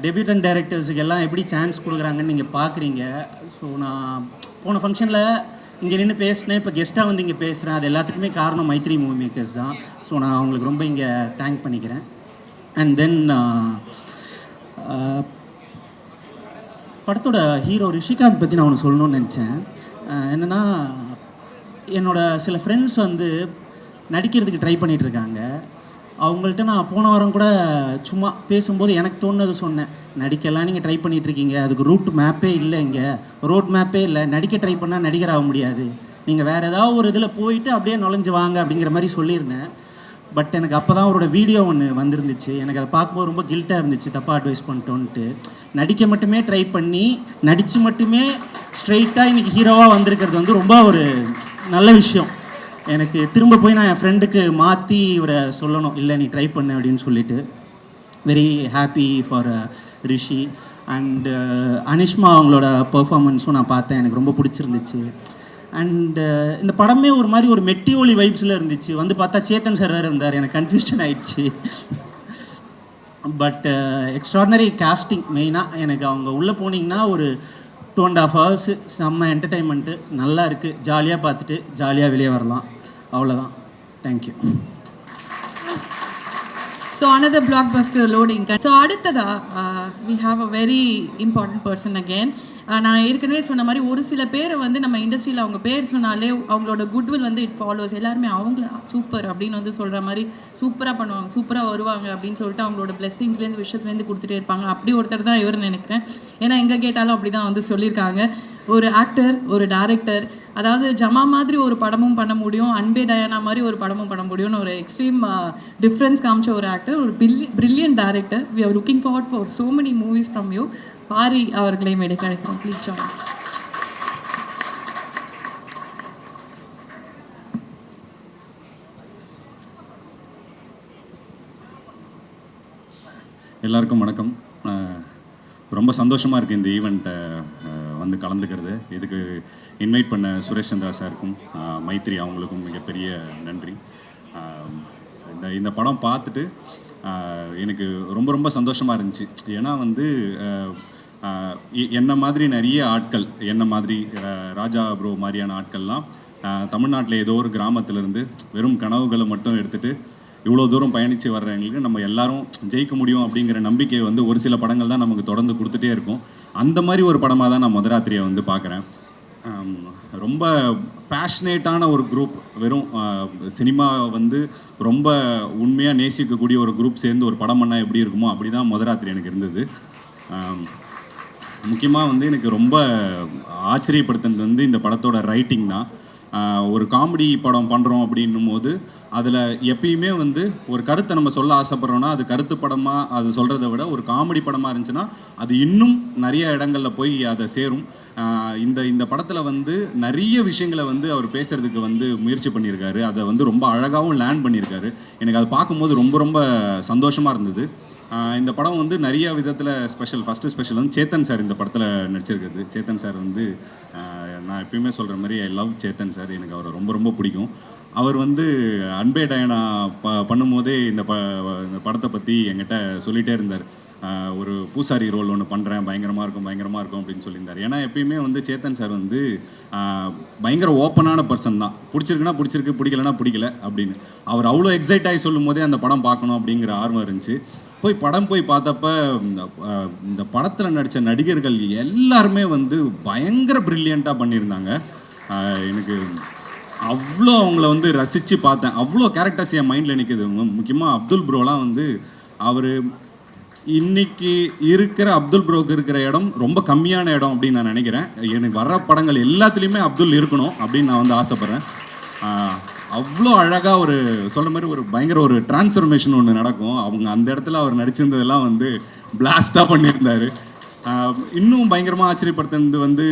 டெபியூட்டன் டைரக்டர்ஸுக்கு எல்லாம் எப்படி சான்ஸ் கொடுக்குறாங்கன்னு நீங்கள் பார்க்குறீங்க. ஸோ நான் போன ஃபங்க்ஷனில் இங்கே நின்று பேசினேன், இப்போ கெஸ்ட்டாக வந்து இங்கே பேசுகிறேன். அது எல்லாத்துக்குமே காரணம் மைத்ரி மூவி மேக்கர்ஸ் தான். ஸோ நான் அவங்களுக்கு ரொம்ப இங்கே தேங்க் பண்ணிக்கிறேன். அண்ட் தென் படத்தோட ஹீரோ ரிஷிகாந்த் பற்றி நான் ஒன்று சொல்லணும்னு நினச்சேன். என்னென்னா, என்னோட சில ஃப்ரெண்ட்ஸ் வந்து நடிக்கிறதுக்கு ட்ரை பண்ணிகிட்ருக்காங்க. அவங்கள்ட்ட நான் போன வாரம் கூட சும்மா பேசும்போது எனக்கு தோணுது சொன்னேன். நடிக்கலாம் நீங்கள் ட்ரை பண்ணிகிட்ருக்கீங்க, அதுக்கு ரூட் மேப்பே இல்லை, இங்கே ரோட் மேப்பே இல்லை. நடிக்க ட்ரை பண்ணால் நடிகர் ஆக முடியாது. நீங்கள் வேறு ஏதாவது ஒரு இதில் போயிட்டு அப்படியே நுழைஞ்சு வாங்க அப்படிங்கிற மாதிரி சொல்லியிருந்தேன். பட் எனக்கு அப்போ தான் அவரோட வீடியோ ஒன்று வந்திருந்துச்சு. எனக்கு அதை பார்க்கும்போது ரொம்ப கில்ட்டாக இருந்துச்சு, தப்பாக அட்வைஸ் பண்ணிட்டோன்ட்டு. நடிக்க மட்டுமே ட்ரை பண்ணி நடித்து மட்டுமே ஸ்ட்ரெயிட்டாக இன்றைக்கி ஹீரோவாக வந்திருக்கிறது வந்து ரொம்ப ஒரு நல்ல விஷயம். எனக்கு திரும்ப போய் நான் என் ஃப்ரெண்டுக்கு மாற்றி இவரை சொல்லணும், இல்லை நீ ட்ரை பண்ணு அப்படின்னு சொல்லிட்டு. Very happy for Rishi. And Anishma அவங்களோட பர்ஃபார்மன்ஸும் நான் பார்த்தேன், எனக்கு ரொம்ப பிடிச்சிருந்துச்சு. அண்டு இந்த படமே ஒரு மாதிரி ஒரு மெட்டி ஒலி வைப்ஸில் இருந்துச்சு. வந்து பார்த்தா சேத்தன் சார் வேறு இருந்தார், எனக்கு கன்ஃபியூஷன் ஆயிடுச்சு. But extraordinary casting. மெயினாக எனக்கு அவங்க உள்ளே போனீங்கன்னா ஒரு 2.5 hours செம்ம என்டர்டெயின்மெண்ட்டு, நல்லா இருக்குது. ஜாலியாக பார்த்துட்டு ஜாலியாக வெளியே வரலாம். அவ்வளோதான். Thank you. So another blockbuster loading. So அடுத்ததா we have a very important person again. நான் ஏற்கனவே சொன்ன மாதிரி ஒரு சில பேரை வந்து நம்ம இண்டஸ்ட்ரியில் அவங்க பேர் சொன்னாலே அவங்களோட குட்வில் வந்து இட் ஃபாலோஸ். எல்லாருமே அவங்கள சூப்பர் அப்படின்னு வந்து சொல்கிற மாதிரி சூப்பராக பண்ணுவாங்க, சூப்பராக வருவாங்க அப்படின்னு சொல்லிட்டு அவங்களோட பிளெஸ்ஸிங்ஸ்லேருந்து விஷஸ்லேருந்து கொடுத்துட்டே இருப்பாங்க. அப்படி ஒருத்தர் தான் இவர்னு நினைக்கிறேன். ஏன்னா எங்கே கேட்டாலும் அப்படி தான் வந்து சொல்லியிருக்காங்க. ஒரு ஆக்டர், ஒரு டைரக்டர், அதாவது ஜமா மாதிரி ஒரு படமும் பண்ண முடியும், அன்பே டயானா மாதிரி ஒரு படமும் பண்ண முடியும்னு ஒரு எக்ஸ்ட்ரீம் டிஃப்ரென்ஸ் காமிச்ச ஒரு ஆக்டர், ஒரு brilliant director. We are looking forward for so many movies from you. Pari அவர்களை மேடை கிடைக்கிறோம். Please join. எல்லாருக்கும் வணக்கம். ரொம்ப சந்தோஷமாக இருக்குது இந்த ஈவெண்ட்டை வந்து கலந்துக்கிறது. இதுக்கு இன்வைட் பண்ண சுரேஷ் சந்திரா சாருக்கும் மைத்ரி அவங்களுக்கும் மிகப்பெரிய நன்றி. இந்த படம் பார்த்துட்டு எனக்கு ரொம்ப ரொம்ப சந்தோஷமாக இருந்துச்சு. ஏன்னா வந்து என்ன மாதிரி நிறைய ஆட்கள், என்ன மாதிரி ராஜா ப்ரோ மாதிரியான ஆட்கள்லாம் தமிழ்நாட்டில் ஏதோ ஒரு கிராமத்திலேருந்து வெறும் கனவுகளை மட்டும் எடுத்துகிட்டு இவ்வளோ தூரம் பயணித்து வர்றவங்களுக்கு நம்ம எல்லாரும் ஜெயிக்க முடியும் அப்படிங்கிற நம்பிக்கை வந்து ஒரு சில படங்கள் தான் நமக்கு தொடர்ந்து கொடுத்துட்டே இருக்கும். அந்த மாதிரி ஒரு படமாக தான் நான் முதராத்திரியை வந்து பார்க்குறேன். ரொம்ப பேஷனேட்டான ஒரு குரூப், வெறும் சினிமா வந்து ரொம்ப உண்மையாக நேசிக்கக்கூடிய ஒரு குரூப் சேர்ந்து ஒரு படம் பண்ணால் எப்படி இருக்குமோ அப்படி தான் முதராத்திரி எனக்கு இருந்தது. முக்கியமாக வந்து எனக்கு ரொம்ப ஆச்சரியப்படுத்துனது வந்து இந்த படத்தோட ரைட்டிங் தான். ஒரு காமெடி படம் பண்ணுறோம் அப்படின்னும் போது அதில் எப்பயுமே வந்து ஒரு கருத்தை நம்ம சொல்ல ஆசைப்பட்றோன்னா அது கருத்து படமாக அது சொல்கிறத விட ஒரு காமெடி படமாக இருந்துச்சுன்னா அது இன்னும் நிறைய இடங்களில் போய் அதை சேரும். இந்த படத்தில் வந்து நிறைய விஷயங்களை வந்து அவர் பேசுகிறதுக்கு வந்து முயற்சி பண்ணியிருக்காரு. அதை வந்து ரொம்ப அழகாகவும் லேண்ட் பண்ணியிருக்காரு. எனக்கு அதை பார்க்கும்போது ரொம்ப ரொம்ப சந்தோஷமாக இருந்தது. இந்த படம் வந்து நிறைய விதத்தில் ஸ்பெஷல். ஃபஸ்ட்டு ஸ்பெஷல் வந்து சேத்தன் சார் இந்த படத்தில் நடிச்சிருக்குது. சேத்தன் சார் வந்து நான் எப்பயுமே சொல்கிற மாதிரி ஐ லவ் சேத்தன் சார். எனக்கு அவரை ரொம்ப ரொம்ப பிடிக்கும். அவர் வந்து அன்பே டயனா பண்ணும்போதே இந்த படத்தை பற்றி என்கிட்ட சொல்லிகிட்டே இருந்தார். ஒரு பூசாரி ரோல் ஒன்று பண்ணுறேன், பயங்கரமாக இருக்கும் அப்படின்னு சொல்லியிருந்தார். ஏன்னா எப்பயுமே வந்து சேத்தன் சார் வந்து பயங்கர ஓப்பனான பர்சன் தான். பிடிச்சிருக்குன்னா பிடிச்சிருக்கு, பிடிக்கலன்னா பிடிக்கல அப்படின்னு. அவர் அவ்வளோ எக்ஸைட் ஆகி சொல்லும் போதே அந்த படம் பார்க்கணும் அப்படிங்கிற ஆர்வம் இருந்துச்சு. படம் போய் பார்த்தப்ப இந்த படத்தில் நடித்த நடிகர்கள் எல்லாருமே வந்து பயங்கர ப்ரில்லியண்ட்டாக பண்ணியிருந்தாங்க. எனக்கு அவ்வளோ அவங்கள வந்து ரசித்து பார்த்தேன். அவ்வளோ கேரக்டர்ஸ் என் மைண்டில் நிற்குது. முக்கியமாக அப்துல் ப்ரோலாம் வந்து அவர் இன்னைக்கு இருக்கிற அப்துல் ப்ரோக்கு இருக்கிற இடம் ரொம்ப கம்மியான இடம் அப்படின்னு நான் நினைக்கிறேன். எனக்கு வர்ற படங்கள் எல்லாத்துலேயுமே அப்துல் இருக்கணும் அப்படின்னு நான் வந்து ஆசைப்பட்றேன். அவ்வளோ அழகாக ஒரு சொல்கிற மாதிரி ஒரு பயங்கர ஒரு டிரான்ஸ்ஃபர்மேஷன் ஒன்று நடக்கும். அவங்க அந்த இடத்துல அவர் நடிச்சிருந்ததெல்லாம் வந்து பிளாஸ்டாக பண்ணியிருந்தார். இன்னும் பயங்கரமாக ஆச்சரியப்படுத்துறது வந்து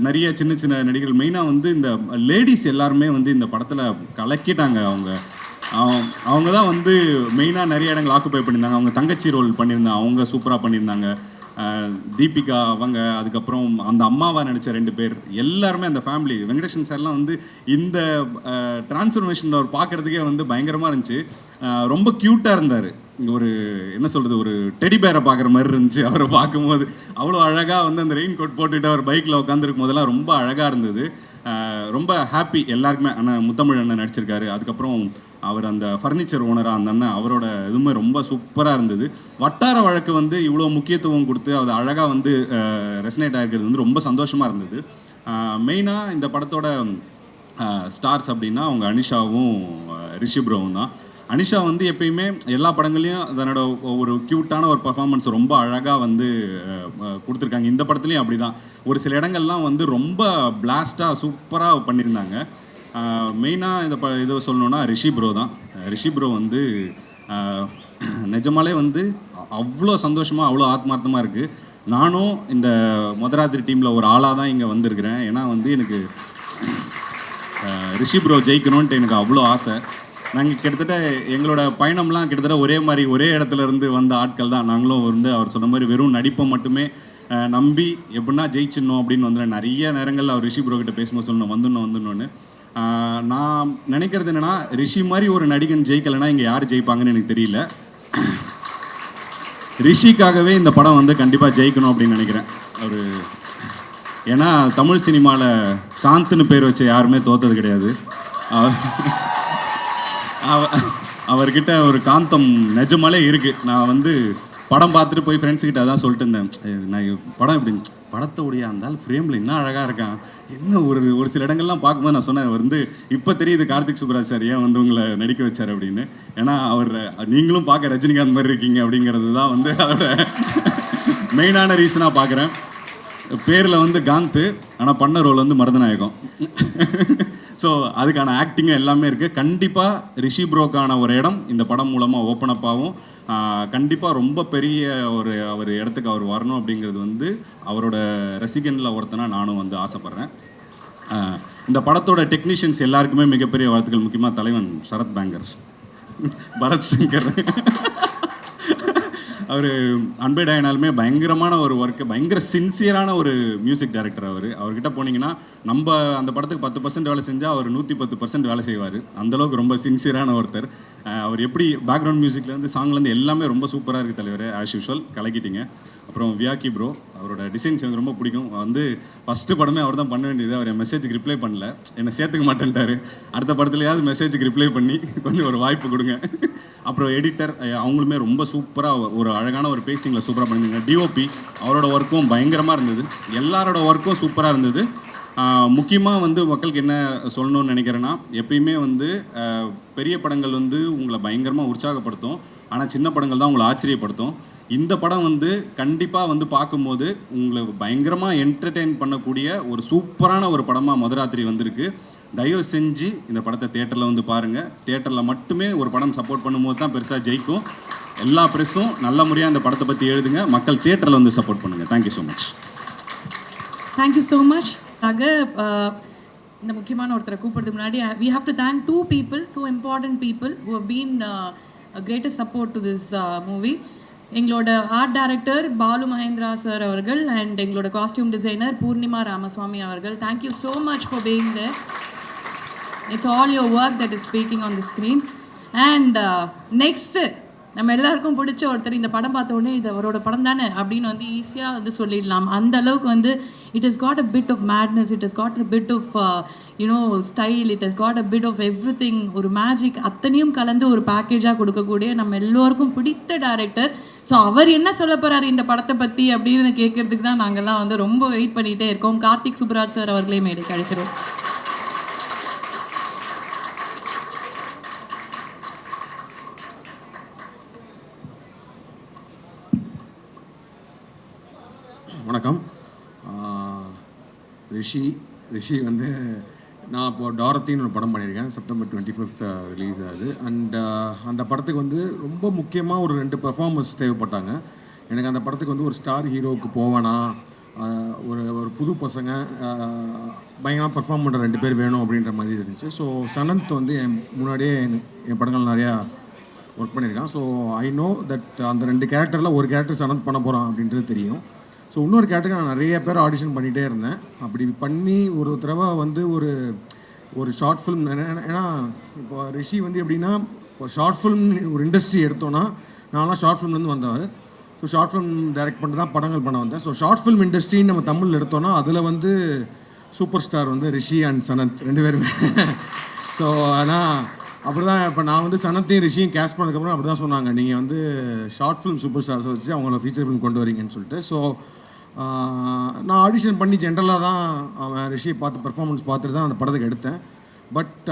நிறைய சின்ன சின்ன நடிகர்கள், மெயினாக வந்து இந்த லேடிஸ் எல்லாருமே வந்து இந்த படத்தில் கலக்கிட்டாங்க. அவங்க தான் வந்து மெயினாக நிறைய இடங்கள் ஆக்குப்பை பண்ணியிருந்தாங்க. அவங்க தங்கச்சி ரோல் பண்ணியிருந்தாங்க, அவங்க சூப்பராக பண்ணியிருந்தாங்க. தீபிகா அவங்க, அதுக்கப்புறம் அந்த அம்மாவாக நடித்த 2 பேர் எல்லாருமே அந்த ஃபேமிலி. வெங்கடேஷன் சார்லாம் வந்து இந்த டிரான்ஸ்ஃபர்மேஷனில் அவர் பார்க்குறதுக்கே வந்து பயங்கரமாக இருந்துச்சு. ரொம்ப க்யூட்டாக இருந்தார். ஒரு என்ன சொல்கிறது, ஒரு டெடி பேரை பார்க்குற மாதிரி இருந்துச்சு அவரை பார்க்கும்போது. அவ்வளோ அழகாக வந்து அந்த ரெயின் கோட் போட்டுட்டு அவர் பைக்கில் உட்காந்துருக்கும் போதெல்லாம் ரொம்ப அழகாக இருந்தது. ரொம்ப ஹாப்பி எல்லாருக்குமே. அண்ணன் முத்தமிழ் அண்ணன் நடிச்சிருக்காரு. அதுக்கப்புறம் அவர் அந்த ஃபர்னிச்சர் ஓனராக அந்த அண்ணன், அவரோட இதுவுமே ரொம்ப சூப்பராக இருந்தது. வட்டார வழக்கு வந்து இவ்வளோ முக்கியத்துவம் கொடுத்து அது அழகாக வந்து ரெசனேட் ஆகிருக்கிறது வந்து ரொம்ப சந்தோஷமாக இருந்தது. மெயினாக இந்த படத்தோட ஸ்டார்ஸ் அப்படின்னா அவங்க அனிஷாவும் ரிஷிப்ரோவும் தான். அனிஷா வந்து எப்பயுமே எல்லா படங்கள்லையும் தன்னோட ஒரு க்யூட்டான ஒரு பர்ஃபார்மன்ஸ் ரொம்ப அழகாக வந்து கொடுத்துருக்காங்க. இந்த படத்துலையும் அப்படி தான். ஒரு சில இடங்கள்லாம் வந்து ரொம்ப பிளாஸ்டாக சூப்பராக பண்ணியிருந்தாங்க. மெயினாக இதை சொல்லணுன்னா ரிஷிப்ரோ தான். ரிஷிப்ரோ வந்து நிஜமாலே வந்து அவ்வளோ சந்தோஷமாக அவ்வளோ ஆத்மார்த்தமாக இருக்குது. நானும் இந்த மொதராத்திரி டீமில் ஒரு ஆளாக தான் இங்கே வந்திருக்கிறேன். ஏன்னா வந்து எனக்கு ரிஷிப்ரோ ஜெயிக்கணுன்ட்டு எனக்கு அவ்வளோ ஆசை. நாங்கள் கிட்டத்தட்ட எங்களோட பயணம்லாம் கிட்டத்தட்ட ஒரே மாதிரி ஒரே இடத்துல இருந்து வந்த ஆட்கள் தான். நாங்களும் வந்து அவர் சொன்ன மாதிரி வெறும் நடிப்பை மட்டுமே நம்பி எப்படின்னா ஜெயிச்சிடணும் அப்படின்னு வந்து நிறைய நேரங்களில் அவர் ரிஷி ப்ரோ கிட்ட பேசும்போது சொல்லணும் வந்துடணும்னு. நான் நினைக்கிறது என்னென்னா, ரிஷி மாதிரி ஒரு நடிகன் ஜெயிக்கலைன்னா இங்கே யார் ஜெயிப்பாங்கன்னு எனக்கு தெரியல. ரிஷிக்காகவே இந்த படம் வந்து கண்டிப்பாக ஜெயிக்கணும் அப்படின்னு நினைக்கிறேன். அவர் ஏன்னா தமிழ் சினிமாவில் காந்த்னு பேர் வச்ச யாருமே தோத்தது கிடையாது. அவர்கிட்ட ஒரு காந்தம் நிஜமாலே இருக்குது. நான் வந்து படம் பார்த்துட்டு போய் ஃப்ரெண்ட்ஸுக்கிட்ட அதான் சொல்லிட்டு இருந்தேன். நான் படம் இப்படி படத்தோடைய அந்த ஃப்ரேமில் இன்னும் அழகாக இருக்கான். என்ன ஒரு சில இடங்கள்லாம் பார்க்கும்போது நான் சொன்னேன், வந்து இப்போ தெரியுது கார்த்திக் சுப்ராஜ் சார் ஏன் வந்து உங்களை நடிக்க வச்சார் அப்படின்னு. ஏன்னா அவர் நீங்களும் பார்க்க ரஜினிகாந்த் மாதிரி இருக்கீங்க அப்படிங்கிறது தான் வந்து அதோட மெயினான ரீசனாக பார்க்குறேன். பேரில் வந்து காந்த், ஆனால் பண்ண ரோல் வந்து மருதநாயகம். ஸோ அதுக்கான ஆக்டிங்கும் எல்லாமே இருக்குது. கண்டிப்பாக ரிஷி ப்ரோக்கான ஒரு இடம் இந்த படம் மூலமாக ஓப்பன் அப் ஆகும். கண்டிப்பாக ரொம்ப பெரிய அவர் இடத்துக்கு அவர் வரணும் அப்படிங்கிறது வந்து அவரோட ரசிகனில் ஒருத்தனா நானும் வந்து ஆசைப்பட்றேன். இந்த படத்தோட டெக்னீஷியன்ஸ் எல்லாருக்குமே மிகப்பெரிய வாழ்த்துக்கள். முக்கியமாக தலைவன் சரத் பேங்கர், பரத் சங்கர். அவர் அன்பே டயனாலுமே பயங்கரமான ஒரு ஒர்க்கு, பயங்கர சின்சியரான ஒரு மியூசிக் டைரக்டர். அவர்கிட்ட போனீங்கன்னா நம்ம அந்த படத்துக்கு 10% வேலை செஞ்சால் அவர் 110% வேலை செய்வார். அந்தளவுக்கு ரொம்ப சின்சியரான ஒருத்தர். அவர் எப்படி பேக்ரவுண்ட் மியூசிக்லேருந்து சாங்லேருந்து எல்லாமே ரொம்ப சூப்பராக இருக்குது தலைவர். ஆஸ் யூஷுவல் கலக்கிட்டீங்க. அப்புறம் வியாக்கி ப்ரோ, அவரோட டிசைன்ஸ் எனக்கு ரொம்ப பிடிக்கும். வந்து ஃபஸ்ட்டு படமே அவர் தான் பண்ண வேண்டியது. அவர் என் மெசேஜுக்கு ரிப்ளை பண்ணல, என்னை சேர்த்துக்க மாட்டேன்ட்டார். அடுத்த படத்துலையாவது மெசேஜுக்கு ரிப்ளை பண்ணி கொஞ்சம் ஒரு வாய்ப்பு கொடுங்க. அப்புறம் எடிட்டர் அவங்களுமே ரொம்ப சூப்பராக ஒரு அழகான ஒரு பேசிங்கில் சூப்பராக பண்ணியிருந்தாங்க. டிஓபி அவரோட ஒர்க்கும் பயங்கரமாக இருந்தது. எல்லாரோட ஒர்க்கும் சூப்பராக இருந்தது. முக்கியமாக வந்து மக்களுக்கு என்ன சொல்லணும்னு நினைக்கிறேன்னா, எப்பயுமே வந்து பெரிய படங்கள் வந்து உங்களை பயங்கரமாக உற்சாகப்படுத்தும், ஆனால் சின்ன படங்கள் தான் உங்களை ஆச்சரியப்படுத்தும். இந்த படம் வந்து கண்டிப்பாக வந்து பார்க்கும்போது உங்களுக்கு பயங்கரமாக என்டர்டெயின் பண்ணக்கூடிய ஒரு சூப்பரான ஒரு படமாக மொதராத்திரி வந்திருக்கு. தயவு செஞ்சு இந்த படத்தை தியேட்டரில் வந்து பாருங்கள். தியேட்டரில் மட்டுமே ஒரு படம் சப்போர்ட் பண்ணும்போது தான் பெருசாக ஜெயிக்கும். எல்லா ப்ரெஸ்ஸும் நல்ல முறையாக இந்த படத்தை பற்றி எழுதுங்க. மக்கள் தியேட்டரில் வந்து சப்போர்ட் பண்ணுங்கள். Thank you so much. Thank you so much. இந்த முக்கியமான ஒருத்தரை கூப்பிடுறதுக்கு முன்னாடி we have to thank two important people who have been greatest support to this movie. எங்களோட art director Balu Mahendra sir அவர்கள் அண்ட் எங்களோட காஸ்டியூம் டிசைனர் பூர்ணிமா ராமசுவாமி அவர்கள். Thank you so much for being there. It's all your work that is speaking on the screen. And next நம்ம எல்லாருக்கும் பிடிச்ச ஒருத்தர் இந்த படம் பார்த்த உடனே இது அவரோட படம் தானே அப்படின்னு வந்து ஈஸியாக வந்து சொல்லிடலாம். அந்த அளவுக்கு வந்து it is got a bit of madness, it is got a bit of you know style, it is got a bit of everything. ஒரு மேஜிக் அத்தனையும் கலந்து ஒரு பேக்கேஜாக கொடுக்கக்கூடிய நம்ம எல்லோருக்கும் பிடித்த டைரக்டர். ஸோ அவர் என்ன சொல்ல போகிறார் இந்த படத்தை பற்றி அப்படின்னு கேட்குறதுக்கு தான் நாங்கள்லாம் வந்து ரொம்ப வெயிட் பண்ணிகிட்டே இருக்கோம். கார்த்திக் சுப்ராஜ் சார் அவர்களே மேடைக்கு அழைக்கிறோம். வணக்கம். ரிஷி வந்து நான் இப்போது டாரத்தின்னு ஒரு படம் பண்ணியிருக்கேன். September 25th ரிலீஸ் ஆகுது. அண்ட் அந்த படத்துக்கு வந்து ரொம்ப முக்கியமாக ஒரு 2 பெர்ஃபார்மன்ஸ் தேவைப்பட்டாங்க. எனக்கு அந்த படத்துக்கு வந்து ஒரு ஸ்டார் ஹீரோவுக்கு போவேனா, ஒரு புது பசங்க பயங்கரமாக பெர்ஃபார்ம் பண்ணுற 2 பேர் வேணும் அப்படின்ற மாதிரி இருந்துச்சு. ஸோ சனந்த் வந்து முன்னாடியே என் படங்கள் நிறையா ஒர்க் பண்ணியிருக்கான். ஸோ ஐ நோ தட் அந்த 2 கேரக்டரில் ஒரு கேரக்டர் சனந்த் பண்ண போகிறான் அப்படின்றது தெரியும். ஸோ இன்னொரு கேரக்டருக்கு நான் நிறைய பேர் ஆடிஷன் பண்ணிகிட்டே இருந்தேன். அப்படி பண்ணி ஒரு தடவை வந்து ஒரு ஷார்ட் ஃபிலிம், ஏன்னா இப்போ ரிஷி வந்து எப்படின்னா இப்போ ஷார்ட் ஃபிலிம் ஒரு இண்டஸ்ட்ரி எடுத்தோன்னா நான்லாம் ஷார்ட் ஃபிலிம்லேருந்து வந்தேன். ஸோ ஷார்ட் ஃபிலிம் டைரக்ட் பண்ணி தான் படங்கள் பண்ண வந்தேன். ஸோ ஷார்ட் ஃபிலிம் இண்டஸ்ட்ரின்னு நம்ம தமிழில் எடுத்தோன்னா அதில் வந்து சூப்பர் ஸ்டார் வந்து ரிஷி அண்ட் சனந்த் 2 பேருமே. ஸோ ஆனால் அப்படி தான் இப்போ நான் வந்து சனத்தையும் ரிஷியும் கேஸ்ட் பண்ணதுக்கப்புறம் அப்படி தான் சொன்னாங்க, நீங்கள் வந்து ஷார்ட் ஃபிலிம் சூப்பர் ஸ்டார்ஸை வச்சு அவங்கள ஃபீச்சர் ஃபிலிம் கொண்டு வரீங்கன்னு சொல்லிட்டு. ஸோ நான் ஆடிஷன் பண்ணி ஜென்ரலாக தான் அவன் ரிஷியை பார்த்து பெர்ஃபார்மன்ஸ் பார்த்துட்டு தான் அந்த படத்துக்கு எடுத்தேன். பட்